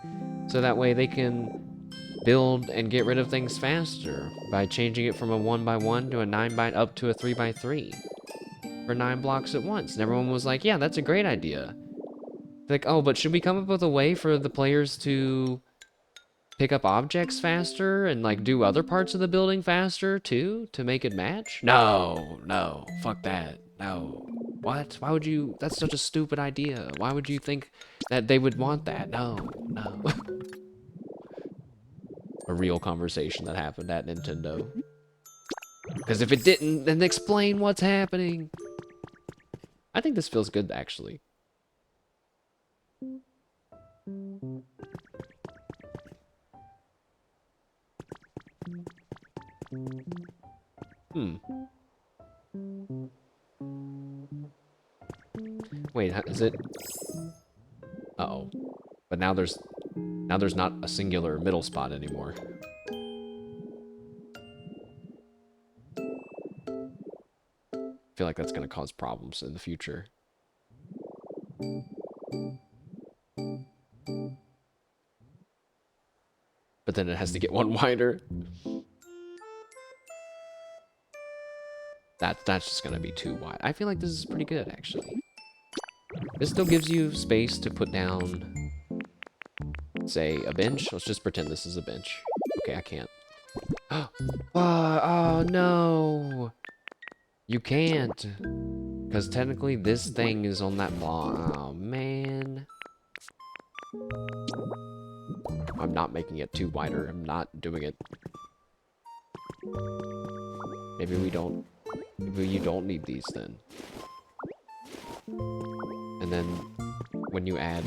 so that way they can build and get rid of things faster by changing it from a 1x1 to a 9x up to a 3x3 for 9 blocks at once. And everyone was like, yeah, that's a great idea. Like, oh, but should we come up with a way for the players to pick up objects faster and like do other parts of the building faster too to make it match? No, no, fuck that. No. What? Why would you? That's such a stupid idea. Why would you think that they would want that? No, no. A real conversation that happened at Nintendo. Because if it didn't, then explain what's happening. I think this feels good, actually. Hmm. Wait, is it? Uh-oh. But now there's not a singular middle spot anymore. I feel like that's going to cause problems in the future. But then it has to get one wider. That's just going to be too wide. I feel like this is pretty good, actually. This still gives you space to put down, say, a bench. Let's just pretend this is a bench. Okay, I can't. Oh, no! You can't! Because technically this thing is on that block. Oh, man. I'm not making it too wider. I'm not doing it. Maybe we don't... Maybe you don't need these then. And then when you add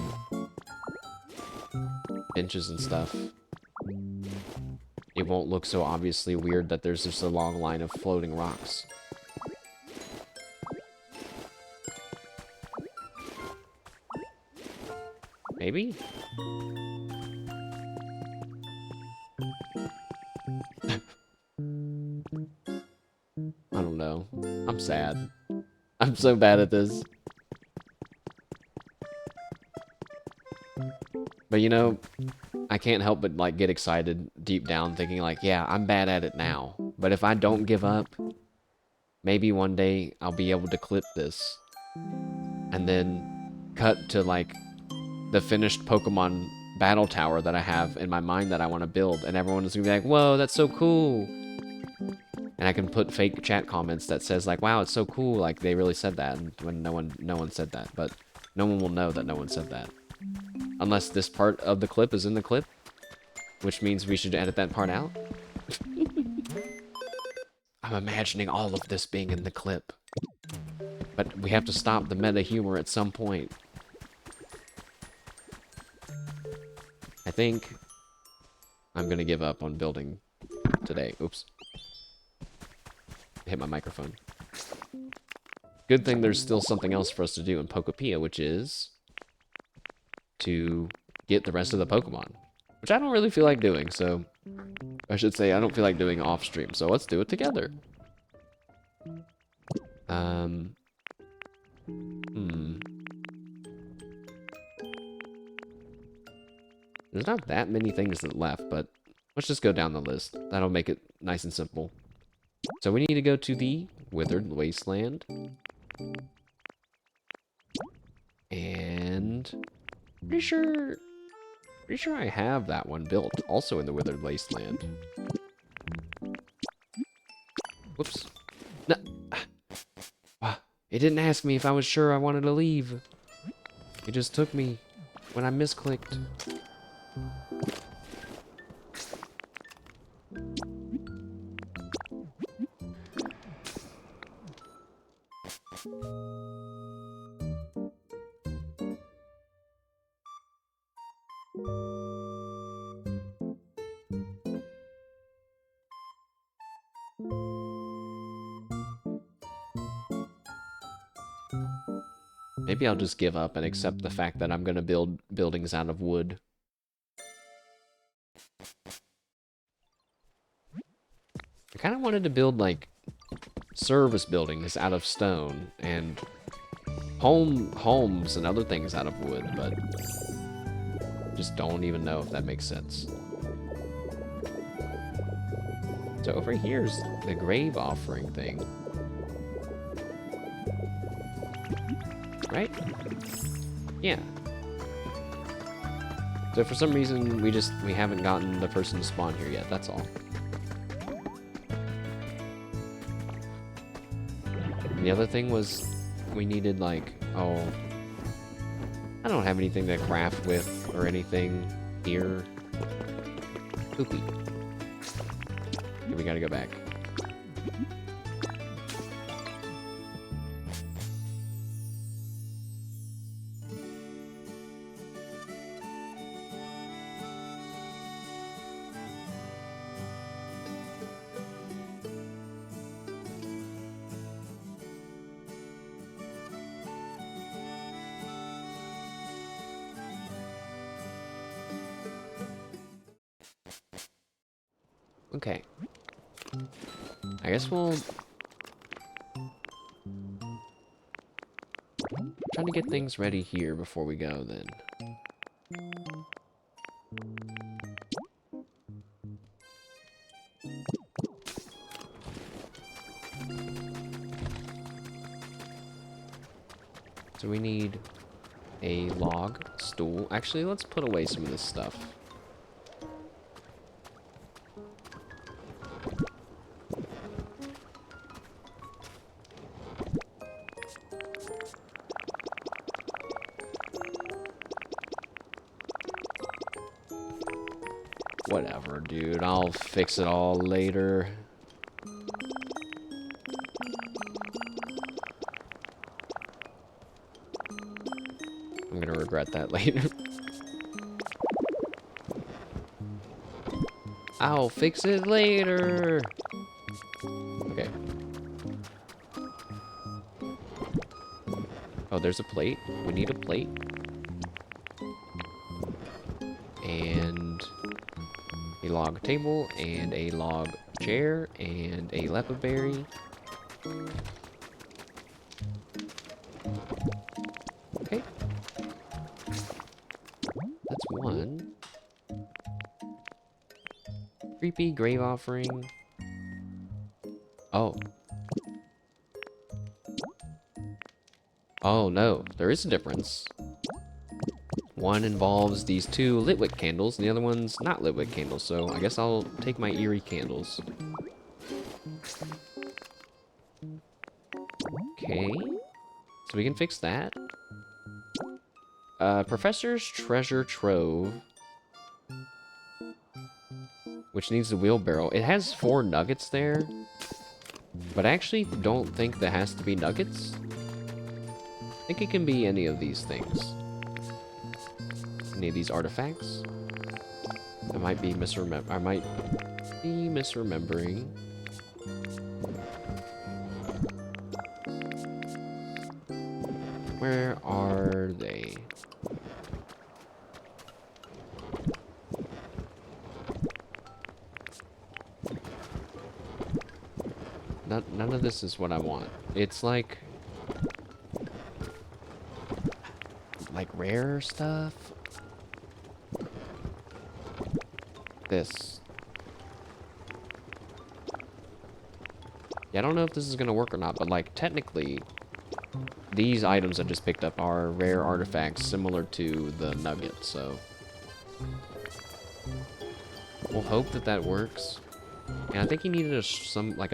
benches and stuff, it won't look so obviously weird that there's just a long line of floating rocks. Maybe? I don't know. I'm sad. I'm so bad at this. But you know, I can't help but like get excited deep down thinking like, yeah, I'm bad at it now. But if I don't give up, maybe one day I'll be able to clip this and then cut to like the finished Pokemon battle tower that I have in my mind that I want to build, and everyone is gonna be like, whoa, that's so cool. And I can put fake chat comments that says like, wow, it's so cool, like they really said that, and when no one said that. But no one will know that no one said that. Unless this part of the clip is in the clip, which means we should edit that part out. I'm imagining all of this being in the clip. But we have to stop the meta humor at some point. I think I'm gonna give up on building today. Oops. Hit my microphone. Good thing there's still something else for us to do in Pokopia, which is to get the rest of the Pokemon. Which I don't really feel like doing, so... I should say I don't feel like doing off stream, so let's do it together. There's not that many things that left, but let's just go down the list. That'll make it nice and simple. So we need to go to the Withered Wasteland. And pretty sure I have that one built, also in the Withered Wasteland. Whoops. No. It didn't ask me if I was sure I wanted to leave. It just took me when I misclicked. Maybe I'll just give up and accept the fact that I'm gonna build buildings out of wood. I kind of wanted to build, like, service buildings out of stone, and homes and other things out of wood, but just don't even know if that makes sense. So over here's the grave offering thing. Right? Yeah. So for some reason, we haven't gotten the person to spawn here yet, that's all. And the other thing was, we needed like, oh, I don't have anything to craft with or anything here. Poopy. Okay, we gotta go back. Okay. I guess we'll... Trying to get things ready here before we go, then. So we need a log, stool. Actually, let's put away some of this stuff. Whatever, dude. I'll fix it all later. I'm gonna regret that later. I'll fix it later. Okay. Oh, there's a plate. We need a plate. And a log table, and a log chair, and a lepa berry. Okay. That's one. Creepy grave offering. Oh. Oh no, there is a difference. One involves these two Litwick candles, and the other one's not Litwick candles, so I guess I'll take my eerie candles. Okay. So we can fix that. Professor's Treasure Trove. Which needs a wheelbarrow. It has 4 nuggets there. But I actually don't think that has to be nuggets. I think it can be any of these things. Any of these artifacts. I might be misremembering. Where are they? None of this is what I want. It's like rare stuff. This. Yeah, I don't know if this is gonna work or not, but like technically, these items I just picked up are rare artifacts similar to the nugget, so we'll hope that that works. And I think he needed a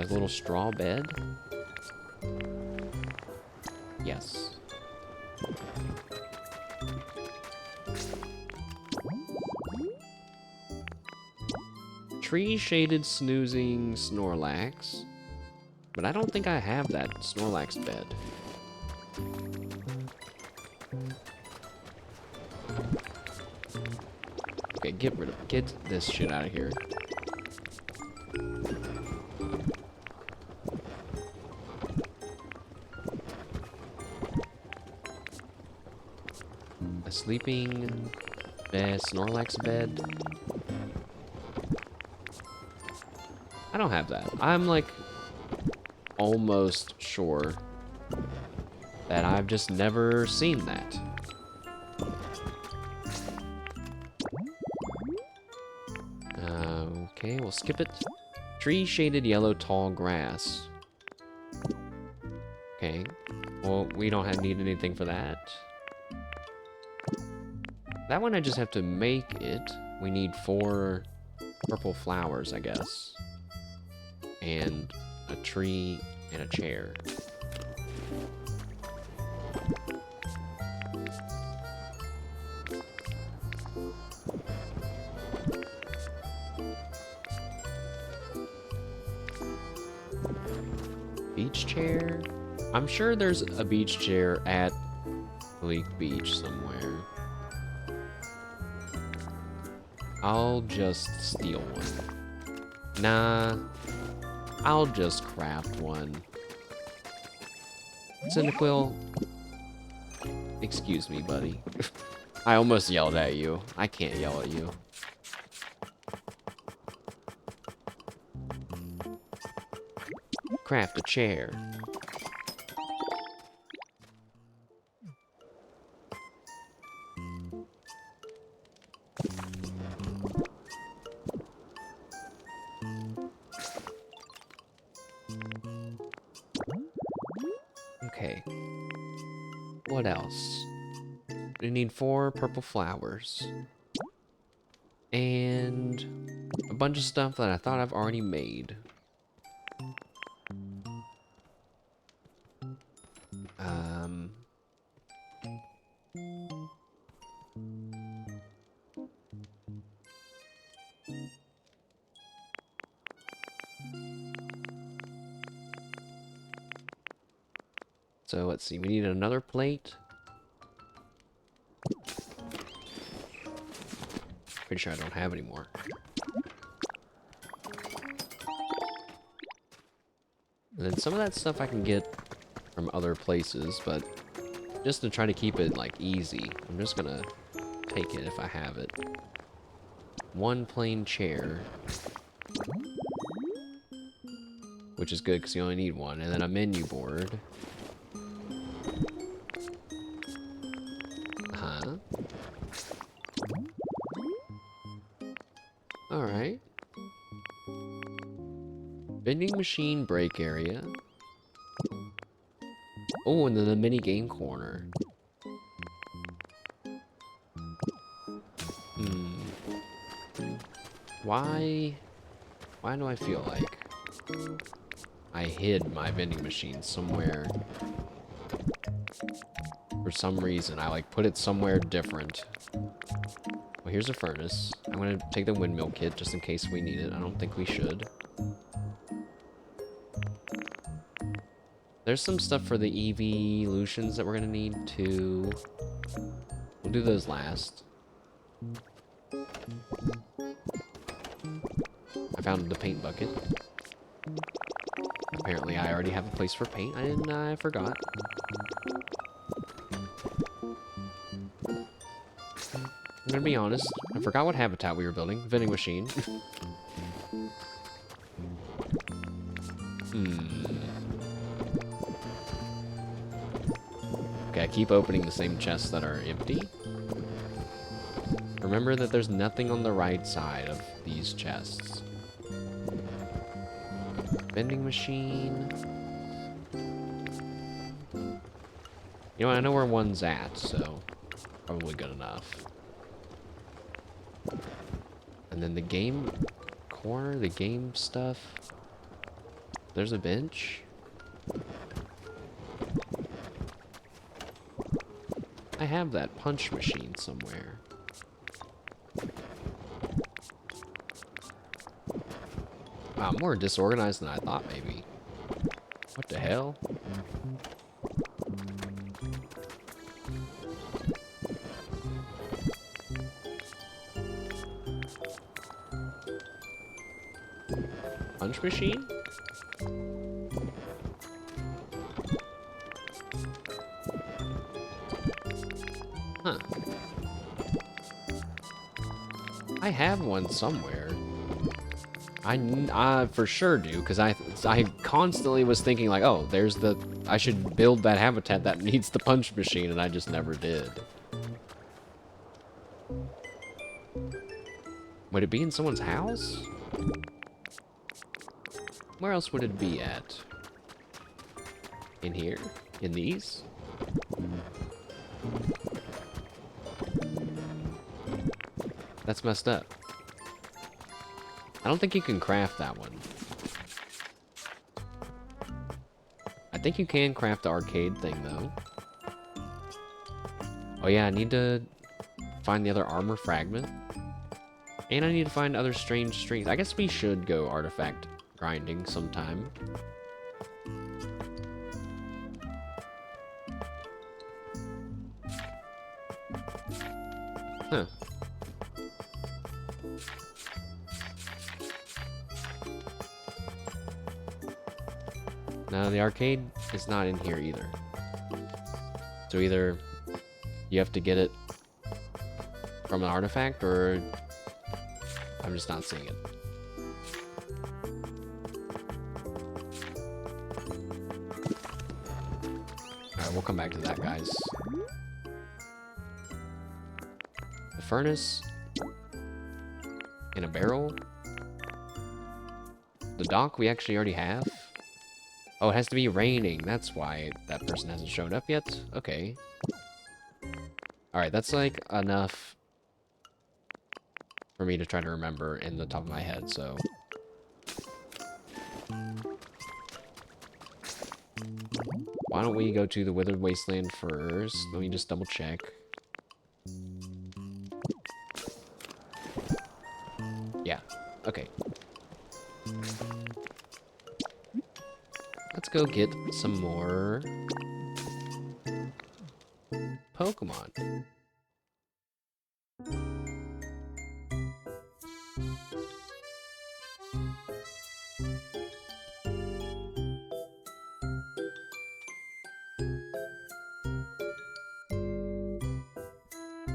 little straw bed. Yes. Tree-shaded snoozing Snorlax. But I don't think I have that Snorlax bed. Okay, get this shit out of here. A sleeping bed, Snorlax bed. I don't have that. I'm like almost sure that I've just never seen that. Okay, we'll skip it. Tree-shaded yellow tall grass. Okay. Well, we don't need anything for that. That one I just have to make it. We need 4 purple flowers, I guess. And a tree and a chair. Beach chair? I'm sure there's a beach chair at Bleak Beach somewhere. I'll just steal one. Nah, I'll just craft one. Cyndaquil, excuse me, buddy. I almost yelled at you. I can't yell at you. craft a chair. Okay. What else? We need 4 purple flowers. And a bunch of stuff that I thought I've already made. So let's see, we need another plate. Pretty sure I don't have any more. And then some of that stuff I can get from other places, but just to try to keep it, like, easy, I'm just gonna take it if I have it. 1 plain chair. Which is good, because you only need 1. And then a menu board. Alright. Vending machine break area. Oh, and then the mini game corner. Why do I feel like I hid my vending machine somewhere? For some reason, I like put it somewhere different. Well, here's a furnace. I'm gonna take the windmill kit just in case we need it. I don't think we should. There's some stuff for the evolutions that we're gonna need too. We'll do those last. I found the paint bucket. Apparently I already have a place for paint. I forgot. I'm gonna be honest, I forgot what habitat we were building. Vending machine. Okay, I keep opening the same chests that are empty. Remember that there's nothing on the right side of these chests. Vending machine. You know, I know where one's at, so probably good enough. And then the game corner, the game stuff. There's a bench. I have that punch machine somewhere. Wow, I'm more disorganized than I thought, maybe. What the hell? Punch machine? Huh. I have one somewhere. I for sure do, because I constantly was thinking like, oh, there's the, I should build that habitat that needs the punch machine, and I just never did. Would it be in someone's house? Where else would it be at? In here? In these? That's messed up. I don't think you can craft that one. I think you can craft the arcade thing, though. Oh yeah, I need to find the other armor fragment. And I need to find other strange strings. I guess we should go artifact grinding sometime. Huh. No, the arcade is not in here either. So either you have to get it from an artifact, or I'm just not seeing it. Alright, we'll come back to that, guys. The furnace. In a barrel. The dock we actually already have. Oh, it has to be raining. That's why that person hasn't shown up yet. Okay. Alright, that's like enough for me to try to remember in the top of my head, so. Why don't we go to the Withered Wasteland first? Let me just double check. Yeah, okay. Let's go get some more Pokemon.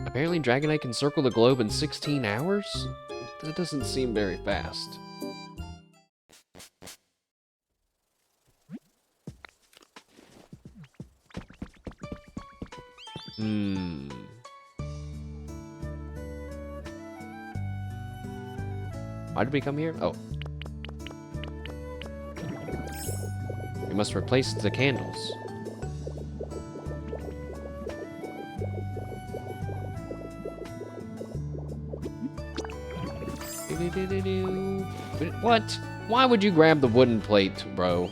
Apparently Dragonite can circle the globe in 16 hours? That doesn't seem very fast. Why did we come here? Oh. We must replace the candles. What? Why would you grab the wooden plate, bro?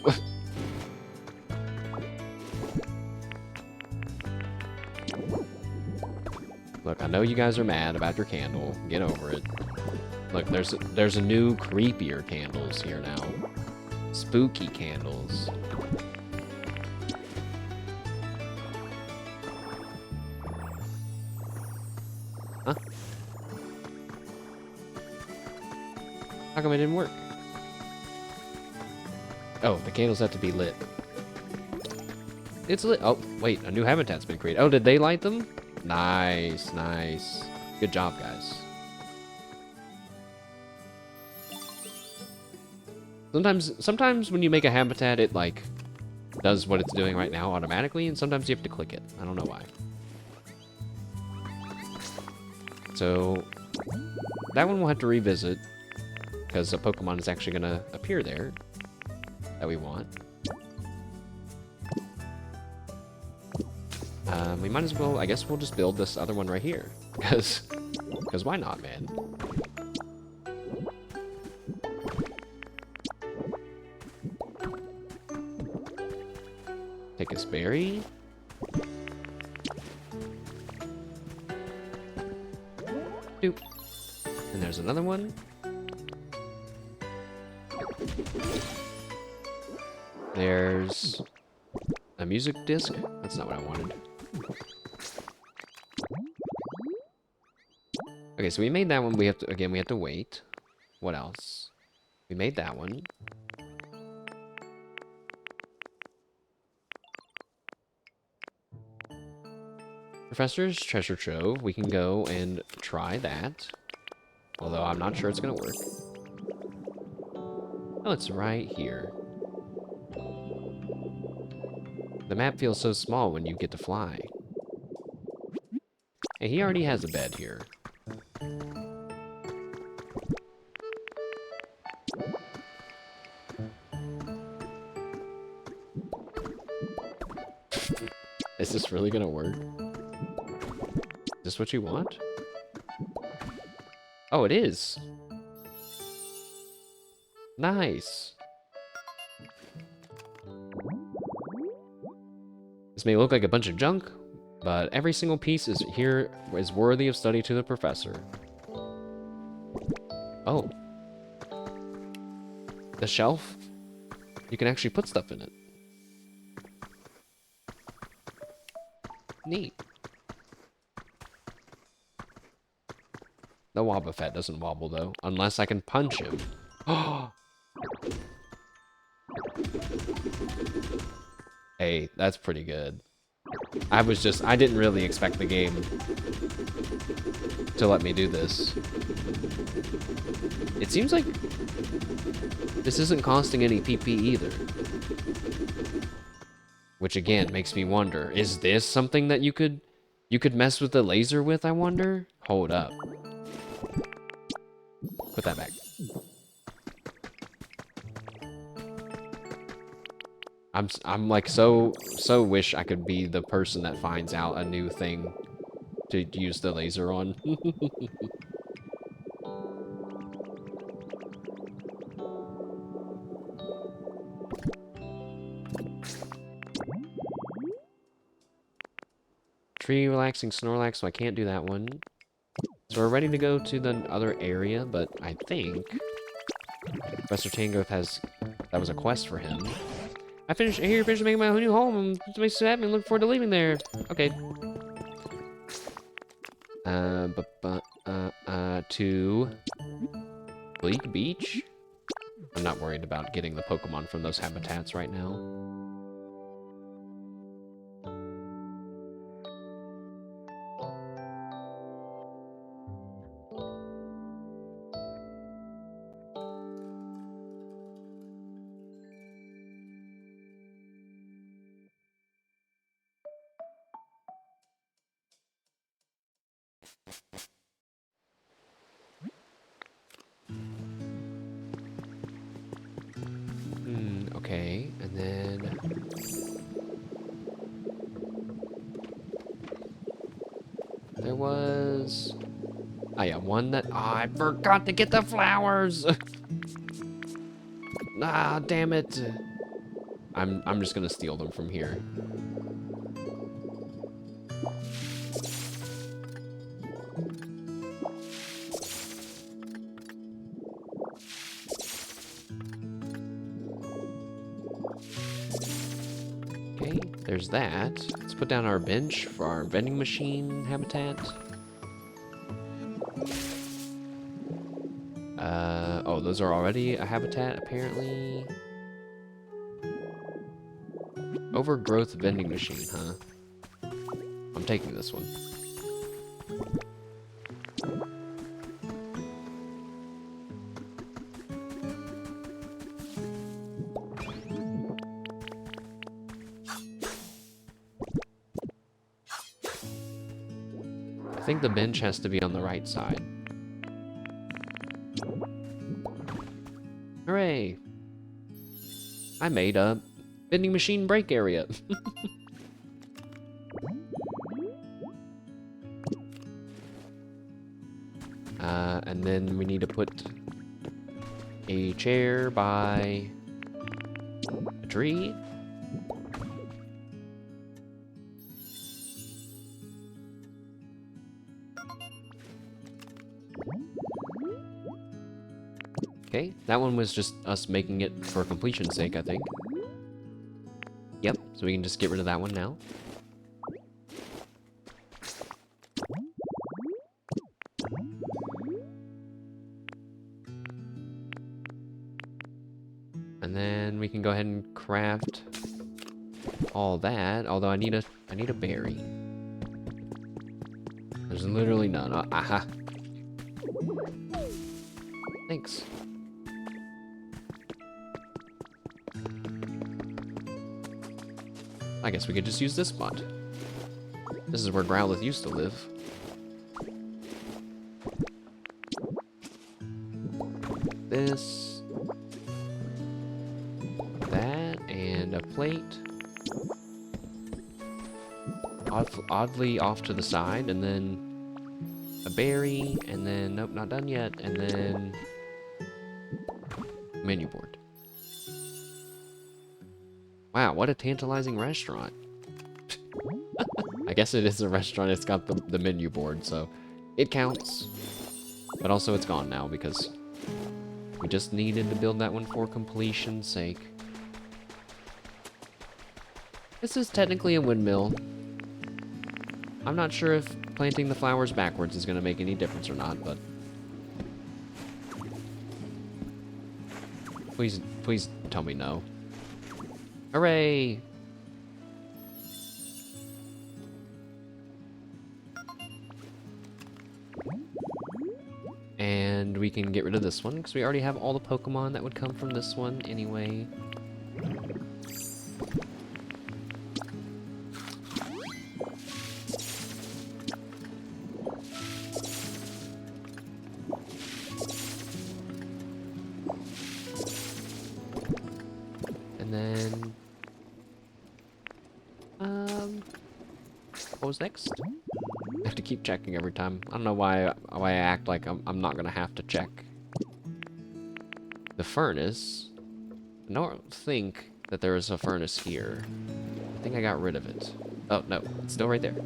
Look, I know you guys are mad about your candle. Get over it. Look, there's a new creepier candles here now. Spooky candles. Huh? How come it didn't work? Oh, the candles have to be lit. It's lit. Oh, wait, a new habitat's been created. Oh, did they light them? Nice, nice. Good job, guys. Sometimes when you make a habitat, it, like, does what it's doing right now automatically, and sometimes you have to click it. I don't know why. So, that one we'll have to revisit, because a Pokemon is actually going to appear there that we want. We might as well, I guess we'll just build this other one right here, because why not, man? Take his berry. Doop. And there's another one. There's a music disc. That's not what I wanted. Okay, so we made that one. We have to wait. What else? We made that one. Professor's Treasure Trove. We can go and try that. Although I'm not sure it's gonna work. Oh, it's right here. The map feels so small when you get to fly. Hey, he already has a bed here. Is this really gonna work? Is this what you want? Oh, it is. Nice. This may look like a bunch of junk, but every single piece is worthy of study to the professor. Oh. The shelf? You can actually put stuff in it. Neat. The Wobbuffet doesn't wobble, though, unless I can punch him. Oh! Hey, that's pretty good. I didn't really expect the game to let me do this. It seems like this isn't costing any PP either. Which again makes me wonder, is this something that you could mess with the laser with, I wonder? Hold up. Put that back. I'm like so wish I could be the person that finds out a new thing to use the laser on. Tree relaxing Snorlax, so I can't do that one. So we're ready to go to the other area, but I think Professor Tangrowth has... That was a quest for him. I hear you finished making my new home. It makes me so happy. I'm looking forward to leaving there. Okay. To Bleak Beach? I'm not worried about getting the Pokemon from those habitats right now. Okay, and then... There was... Oh yeah, one that... Oh, I forgot to get the flowers! Ah, damn it! I'm just gonna steal them from here. Okay, there's that. Let's put down our bench for our vending machine habitat. Oh, those are already a habitat, apparently. Overgrowth vending machine, huh? I'm taking this one. I think the bench has to be on the right side. Hooray! I made a vending machine break area. And then we need to put a chair by a tree. Okay, that one was just us making it for completion's sake, I think. Yep, so we can just get rid of that one now. And then we can go ahead and craft all that, although I need a berry. There's literally none. Aha. Thanks. I guess we could just use this spot. This is where Growlithe used to live. This. That, and a plate. Oddly off to the side, and then a berry, and then, nope, not done yet, and then menu board. Wow, what a tantalizing restaurant. I guess it is a restaurant, it's got the menu board, so it counts. But also it's gone now because we just needed to build that one for completion's sake. This is technically a windmill. I'm not sure if planting the flowers backwards is going to make any difference or not, but... Please tell me no. Hooray! And we can get rid of this one, because we already have all the Pokemon that would come from this one anyway. What was next? I have to keep checking every time. I don't know why I act like I'm not gonna have to check. The furnace. I don't think that there is a furnace here. I think I got rid of it. Oh, no. It's still right there.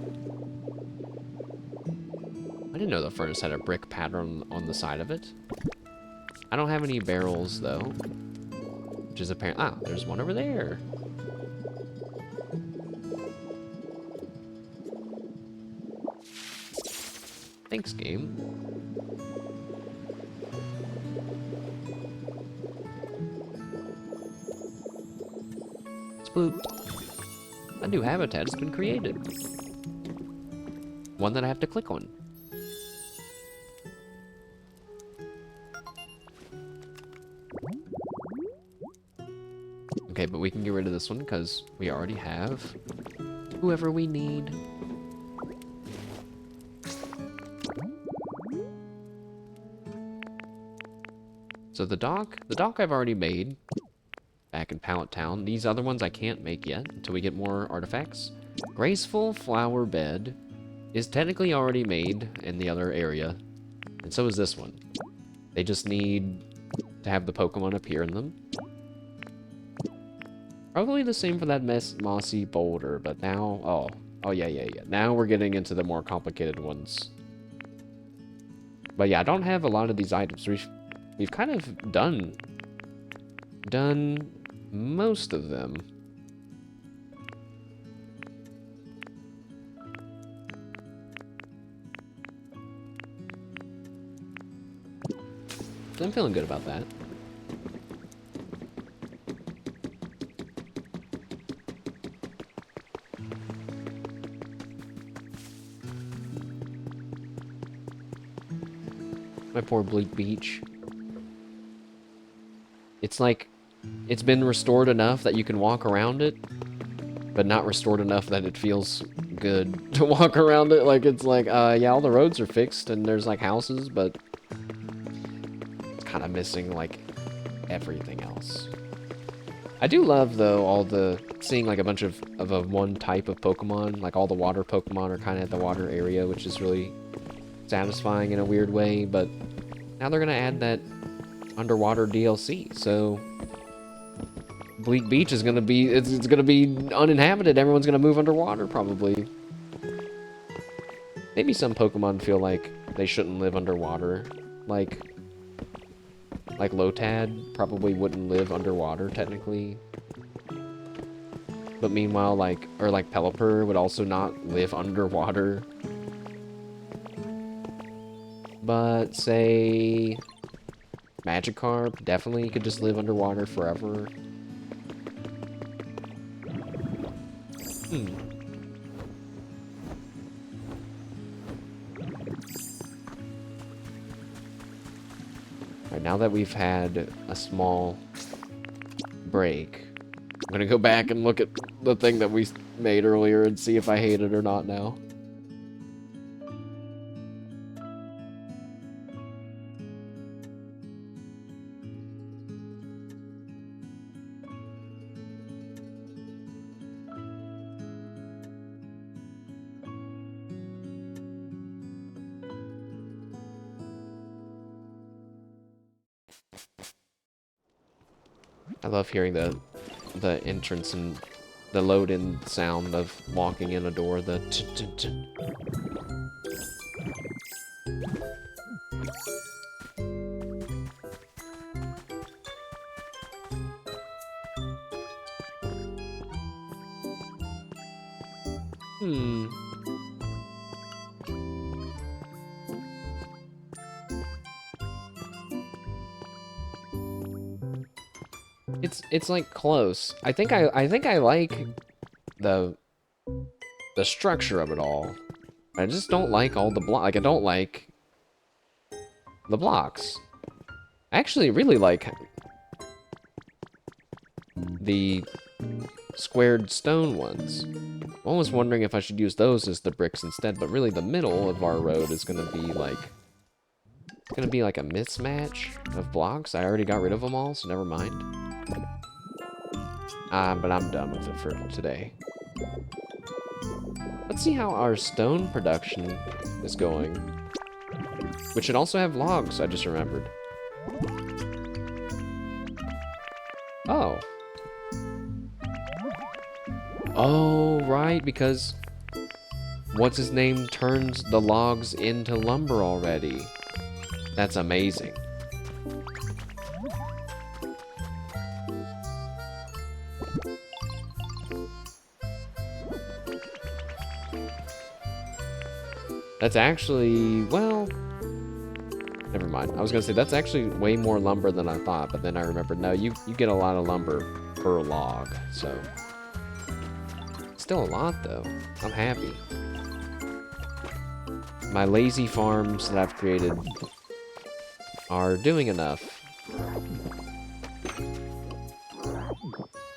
I didn't know the furnace had a brick pattern on the side of it. I don't have any barrels, though. Which is apparent. Ah, there's one over there. Thanks, game. Sploop. A new habitat has been created. One that I have to click on. Okay, but we can get rid of this one because we already have whoever we need. So the dock I've already made back in Pallet Town. These other ones I can't make yet until we get more artifacts. Graceful flower bed is technically already made in the other area, and so is this one. They just need to have the Pokemon appear in them. Probably the same for that mossy boulder, but now, oh yeah. Now we're getting into the more complicated ones. But yeah, I don't have a lot of these items. We've kind of done most of them. I'm feeling good about that. My poor Bleak Beach. It's like, it's been restored enough that you can walk around it, but not restored enough that it feels good to walk around it. Like, it's like, yeah, all the roads are fixed and there's like houses, but it's kind of missing like everything else. I do love, though, seeing like a bunch of one type of Pokemon. Like all the water Pokemon are kind of at the water area, which is really satisfying in a weird way, but now they're gonna add that underwater DLC, so Bleak Beach is gonna be, it's gonna be uninhabited. Everyone's gonna move underwater, probably. Maybe some Pokemon feel like they shouldn't live underwater. Like Lotad probably wouldn't live underwater, technically. But meanwhile, like Pelipper would also not live underwater. But, say, Magikarp definitely could just live underwater forever. Alright, now that we've had a small break, I'm gonna go back and look at the thing that we made earlier and see if I hate it or not now. I love hearing the entrance and the load-in sound of walking in a door, the t-t-t. It's like close. I think I like the structure of it all. I just don't like all the blocks. Like, I don't like the blocks. I actually really like the squared stone ones. I'm almost wondering if I should use those as the bricks instead, but really the middle of our road is gonna be like a mismatch of blocks. I already got rid of them all, so never mind. But I'm done with it for today. Let's see how our stone production is going. Which should also have logs, I just remembered. Oh. Oh, right, because what's his name turns the logs into lumber already. That's amazing. That's actually, well, never mind. I was gonna say that's actually way more lumber than I thought, but then I remembered, no, you get a lot of lumber per log, so. Still a lot though. I'm happy. My lazy farms that I've created are doing enough.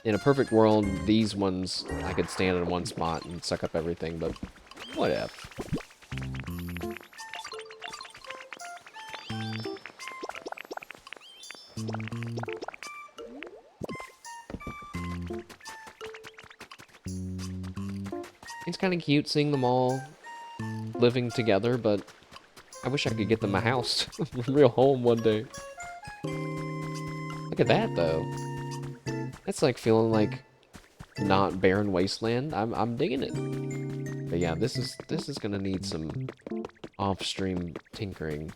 In a perfect world, these ones, I could stand in one spot and suck up everything, but whatever. It's kind of cute seeing them all living together, but I wish I could get them a house, a real home one day. Look at that, though. That's like feeling like not barren wasteland. I'm digging it. But yeah, this is gonna need some off-stream tinkering.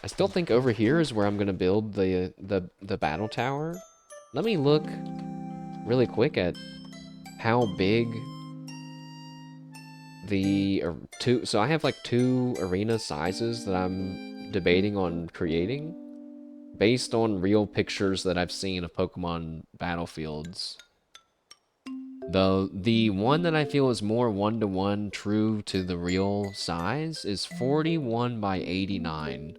I still think over here is where I'm gonna build the battle tower. Let me look really quick at how big the two. So I have like 2 arena sizes that I'm debating on creating, based on real pictures that I've seen of Pokemon battlefields. The one that I feel is more 1-to-1 true to the real size is 41 by 89.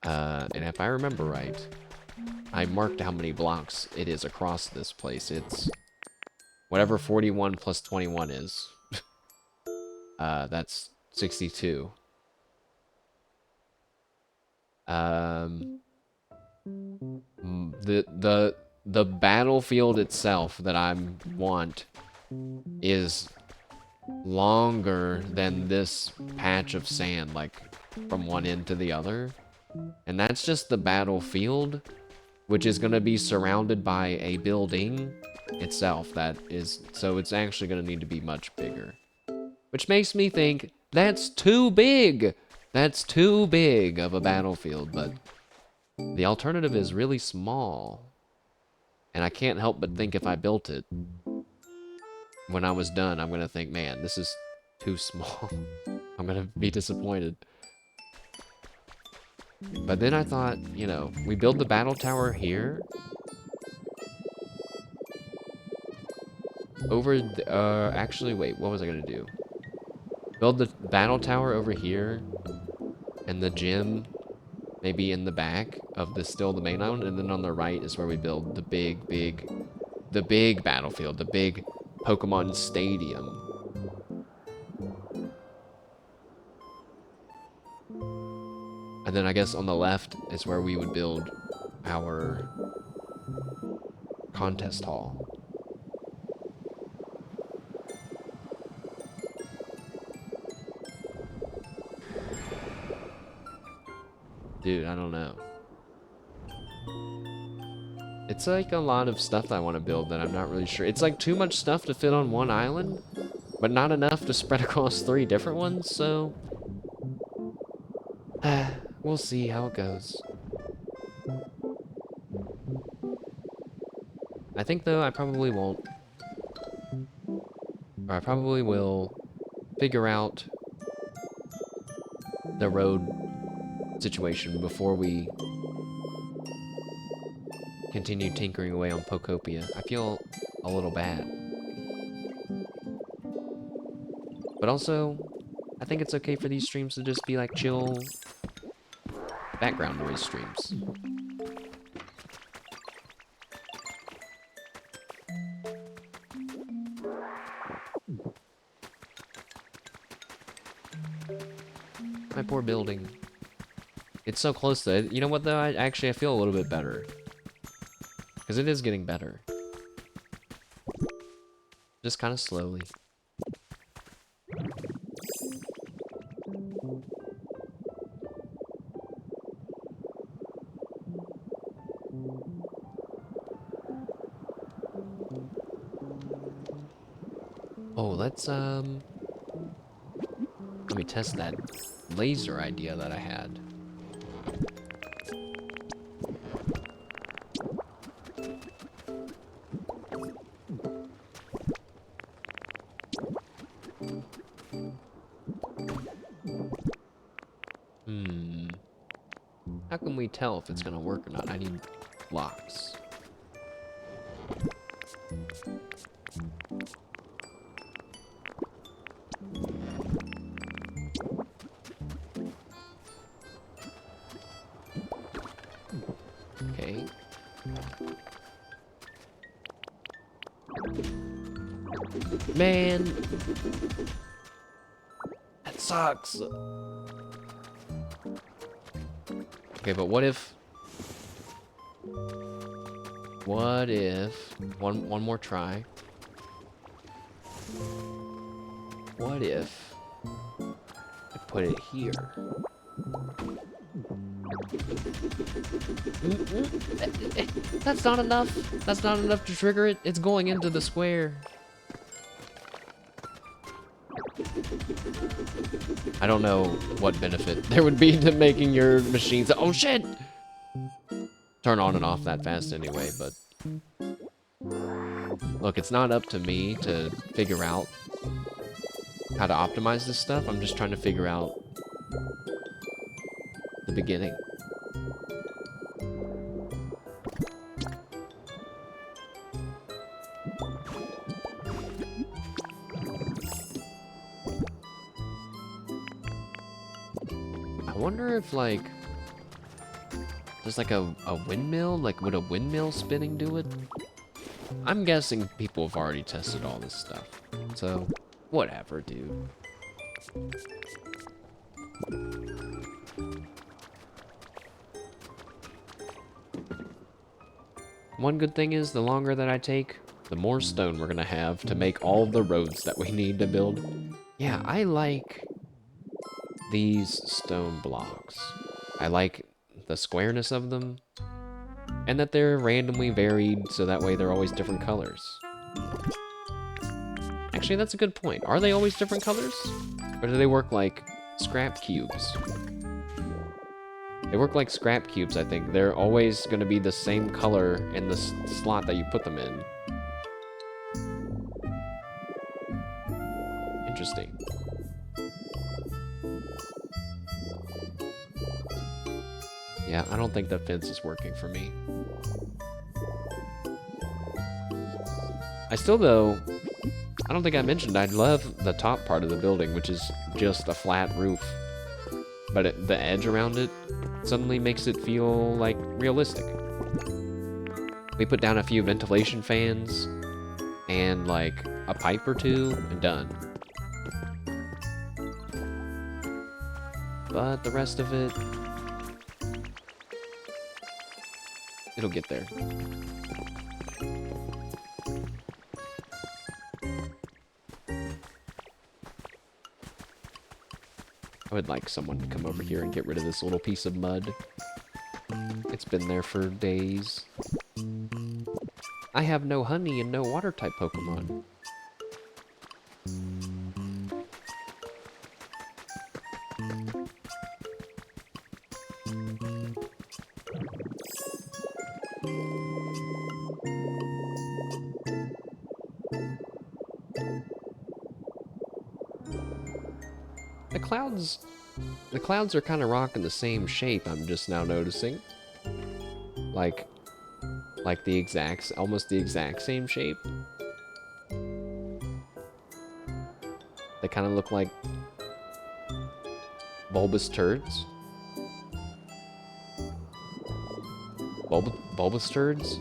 And if I remember right, I marked how many blocks it is across this place. It's whatever 41 plus 21 is. That's 62. The battlefield itself that I want is longer than this patch of sand, like from one end to the other. And that's just the battlefield, which is going to be surrounded by a building itself that is, so it's actually going to need to be much bigger. Which makes me think, that's too big! That's too big of a battlefield, but the alternative is really small. And I can't help but think if I built it, when I was done, I'm going to think, man, this is too small. I'm going to be disappointed. But then I thought, you know, we build the battle tower here. Over, actually, wait, what was I gonna do? Build the battle tower over here, and the gym maybe in the back of the main island, and then on the right is where we build the big battlefield, the big Pokemon Stadium. And then I guess on the left is where we would build our contest hall. Dude, I don't know. It's like a lot of stuff that I want to build that I'm not really sure. It's like too much stuff to fit on one island, but not enough to spread across 3 different ones, so we'll see how it goes. I think, though, I probably won't. Or I probably will figure out the road situation before we continue tinkering away on Pokopia. I feel a little bad. But also, I think it's okay for these streams to just be like chill background noise streams. My poor building. It's so close to it. You know what, though? I feel a little bit better. Because it is getting better. Just kind of slowly. Oh, let's, let me test that laser idea that I had. How can we tell if it's gonna work or not? I need blocks. Okay. Man! That sucks! Okay, but what if... One more try. What if... I put it here? That's not enough! That's not enough to trigger it! It's going into the square! I don't know what benefit there would be to making your machines... Oh shit! Turn on and off that fast anyway, but... Look, it's not up to me to figure out how to optimize this stuff. I'm just trying to figure out the beginning. I wonder if, like, there's like a windmill? Like, would a windmill spinning do it? I'm guessing people have already tested all this stuff. So, whatever, dude. One good thing is, the longer that I take, the more stone we're gonna have to make all the roads that we need to build. Yeah, I like these stone blocks. I like the squareness of them, and that they're randomly varied, so that way they're always different colors. Actually, that's a good point. Are they always different colors? Or do they work like scrap cubes? They work like scrap cubes, I think. They're always going to be the same color in the slot that you put them in. Interesting. Yeah, I don't think the fence is working for me. I still, though, I don't think I mentioned, I love the top part of the building, which is just a flat roof. But the edge around it suddenly makes it feel, like, realistic. We put down a few ventilation fans and, like, a pipe or two, and done. But the rest of it... it'll get there. I would like someone to come over here and get rid of this little piece of mud. It's been there for days. I have no honey and no water type Pokemon. The clouds are kind of rocking the same shape, I'm just now noticing. Like almost the exact same shape. They kind of look like bulbous turds. Bulbous turds?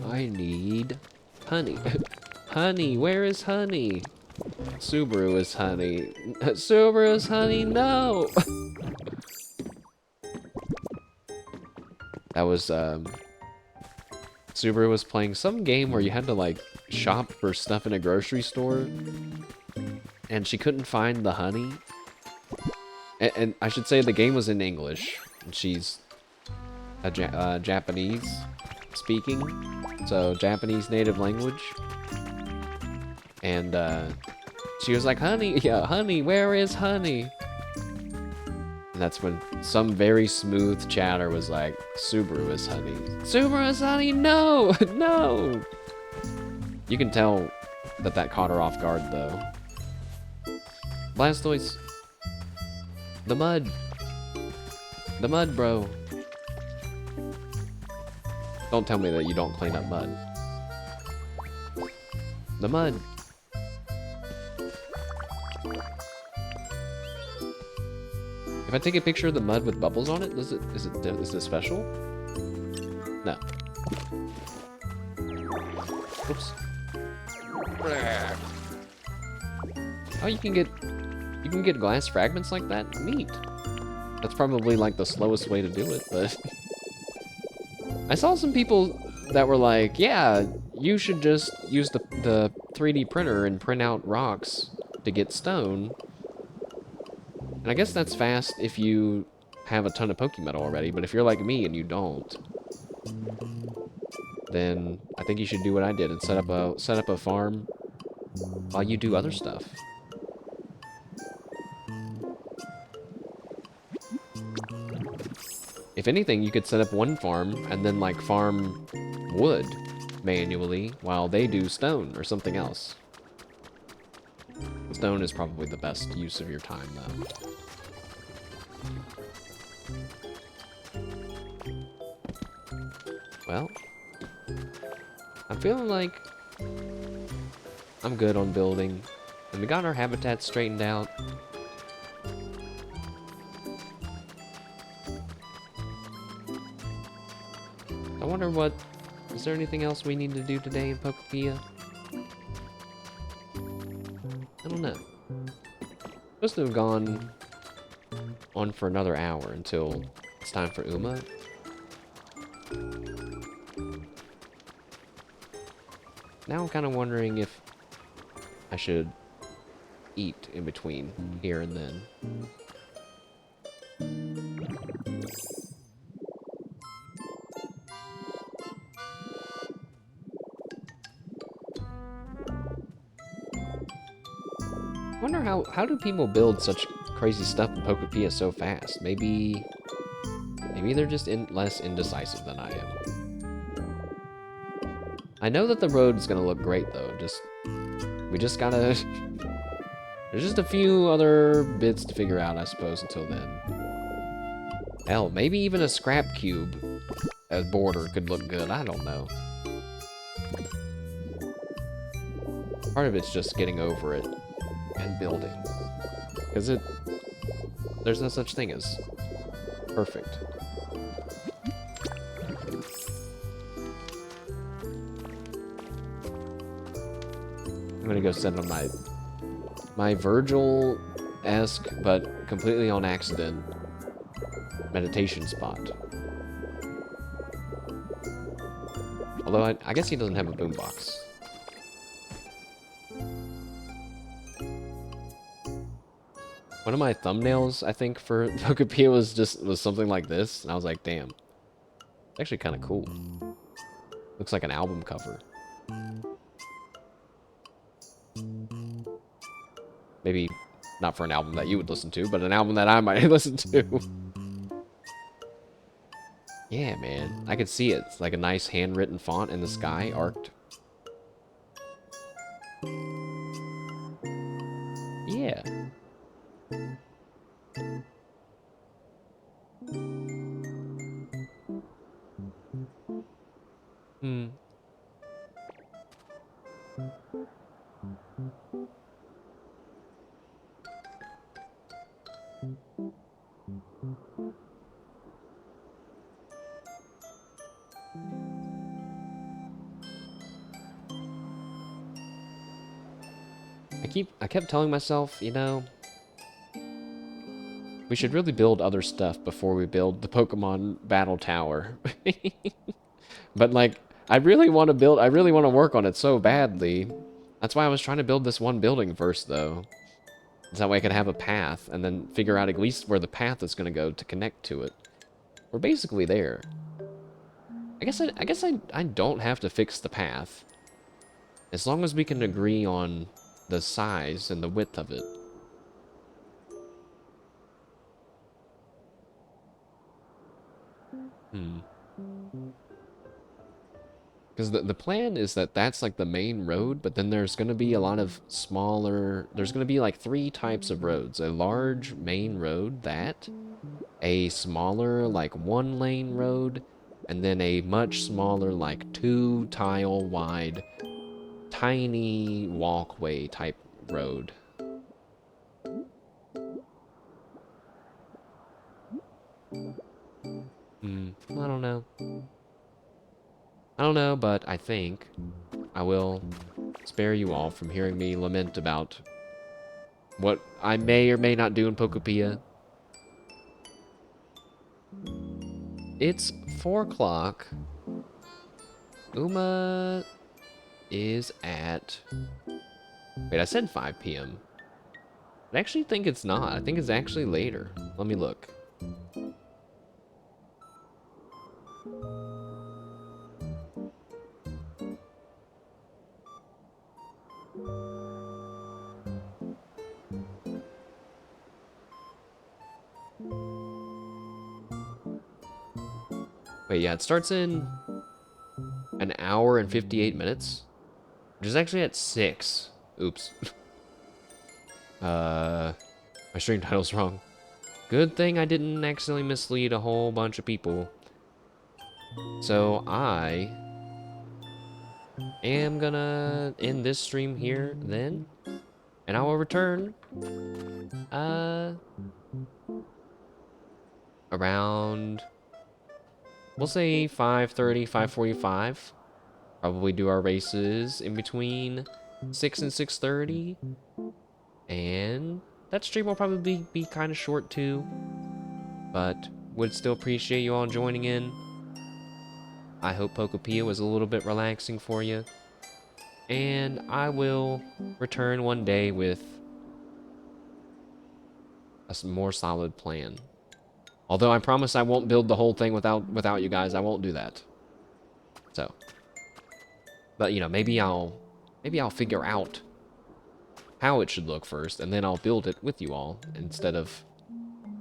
I need honey. Honey, where is Honey? Subaru is Honey. Subaru is Honey, no! That was, Subaru was playing some game where you had to, like, shop for stuff in a grocery store. And she couldn't find the honey. And I should say the game was in English. And she's a Japanese speaking. So, Japanese native language. And, she was like, honey, yeah, honey, where is Honey? And that's when some very smooth chatter was like, Subaru is Honey. Subaru is Honey, no, no! You can tell that caught her off guard, though. Blastoise. The mud. The mud, bro. Don't tell me that you don't clean up mud. The mud. If I take a picture of the mud with bubbles on it, is it special? No. Oops. Oh, you can get glass fragments like that? Neat. That's probably like the slowest way to do it, but I saw some people that were like, yeah, you should just use the 3D printer and print out rocks to get stone. And I guess that's fast if you have a ton of Pokemetal already, but if you're like me and you don't, then I think you should do what I did and set up a farm while you do other stuff. If anything, you could set up one farm and then like farm wood manually while they do stone or something else. Stone is probably the best use of your time, though. Well, I'm feeling like I'm good on building, and we got our habitat straightened out. I wonder is there anything else we need to do today in Pokopia? I don't know. Supposed to have gone on for another hour until it's time for Uma. Now I'm kind of wondering if I should eat in between here and then. I wonder how do people build such crazy stuff in Pokopia so fast? Maybe they're just less indecisive than I am. I know that the road's gonna look great though. We just gotta. There's just a few other bits to figure out, I suppose, until then. Hell, maybe even a scrap cube as border could look good. I don't know. Part of it's just getting over it and building, because there's no such thing as perfect. I'm gonna go sit on my Virgil-esque, but completely on accident, meditation spot. Although I guess he doesn't have a boombox. One of my thumbnails, I think, for Pokopia was something like this, and I was like, damn. It's actually kind of cool. Looks like an album cover. Maybe not for an album that you would listen to, but an album that I might listen to. Yeah, man. I could see it. It's like a nice handwritten font in the sky, arced. Yeah. Hmm. I kept telling myself, you know, we should really build other stuff before we build the Pokemon Battle Tower. But like, I really want to work on it so badly. That's why I was trying to build this one building first, though. So that way I could have a path, and then figure out at least where the path is going to go to connect to it. We're basically there. I guess I don't have to fix the path. As long as we can agree on the size and the width of it. Hmm. Because the plan is that that's like the main road, but then there's going to be a lot of smaller... There's going to be like 3 types of roads. A large main road, that. A smaller, like 1-lane road. And then a much smaller, like 2-tile wide, tiny walkway type road. I don't know. I don't know, but I think I will spare you all from hearing me lament about what I may or may not do in Pokopia. It's 4 o'clock. Uma is at... Wait, I said 5 p.m. I actually think it's not. I think it's actually later. Let me look. Wait, yeah, it starts in an hour and 58 minutes. Which is actually at 6. Oops. My stream title's wrong. Good thing I didn't accidentally mislead a whole bunch of people. So I am gonna end this stream here then. And I will return around, we'll say 5:30, 5:45. Probably do our races in between 6 and 6:30. And that stream will probably be kind of short too. But would still appreciate you all joining in. I hope Pokopia was a little bit relaxing for you. And I will return one day with a more solid plan. Although I promise I won't build the whole thing without you guys. I won't do that. So, but you know, maybe I'll figure out how it should look first, and then I'll build it with you all instead of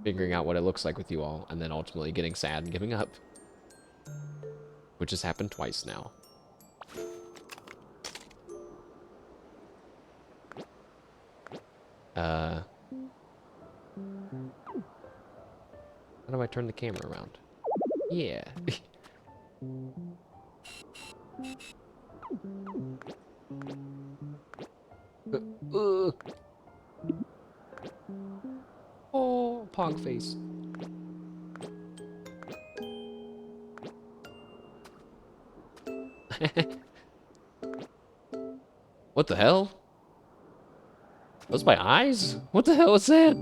figuring out what it looks like with you all and then ultimately getting sad and giving up, which has happened twice now. How do I turn the camera around? Yeah. uh. Oh, pog face. What the hell? Those my eyes? What the hell is that?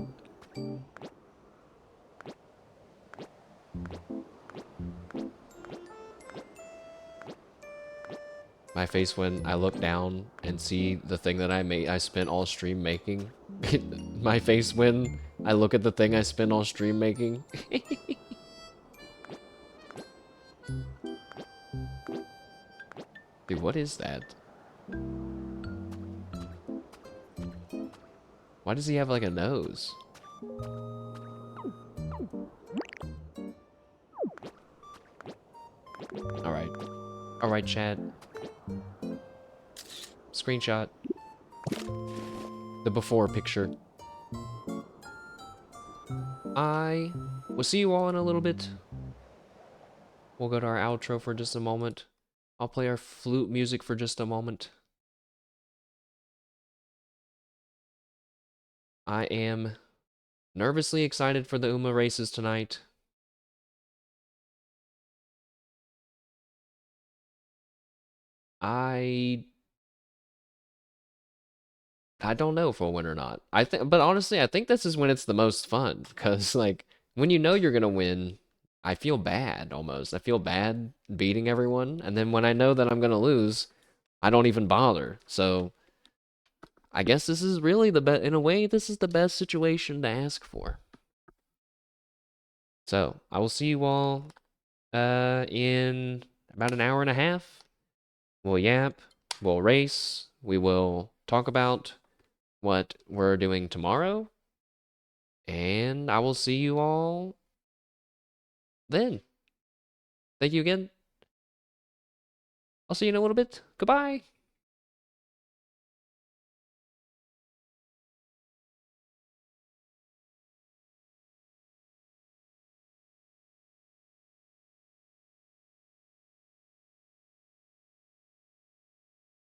My face when I look down and see the thing that I spent all stream making. My face when I look at the thing I spent all stream making. Dude, what is that? Why does he have like a nose? Alright. Alright, chat. Screenshot. The before picture. I will see you all in a little bit. We'll go to our outro for just a moment. I'll play our flute music for just a moment. I am nervously excited for the Uma races tonight. I I don't know if we'll win or not. I think, but honestly, I think this is when it's the most fun because like when you know you're gonna win, I feel bad almost. I feel bad beating everyone, and then when I know that I'm gonna lose, I don't even bother. So I guess this is really the best. In a way, this is the best situation to ask for. So I will see you all in about an hour and a half. We'll yap, we'll race, we will talk about what we're doing tomorrow, and I will see you all then. Thank you again. I'll see you in a little bit. Goodbye.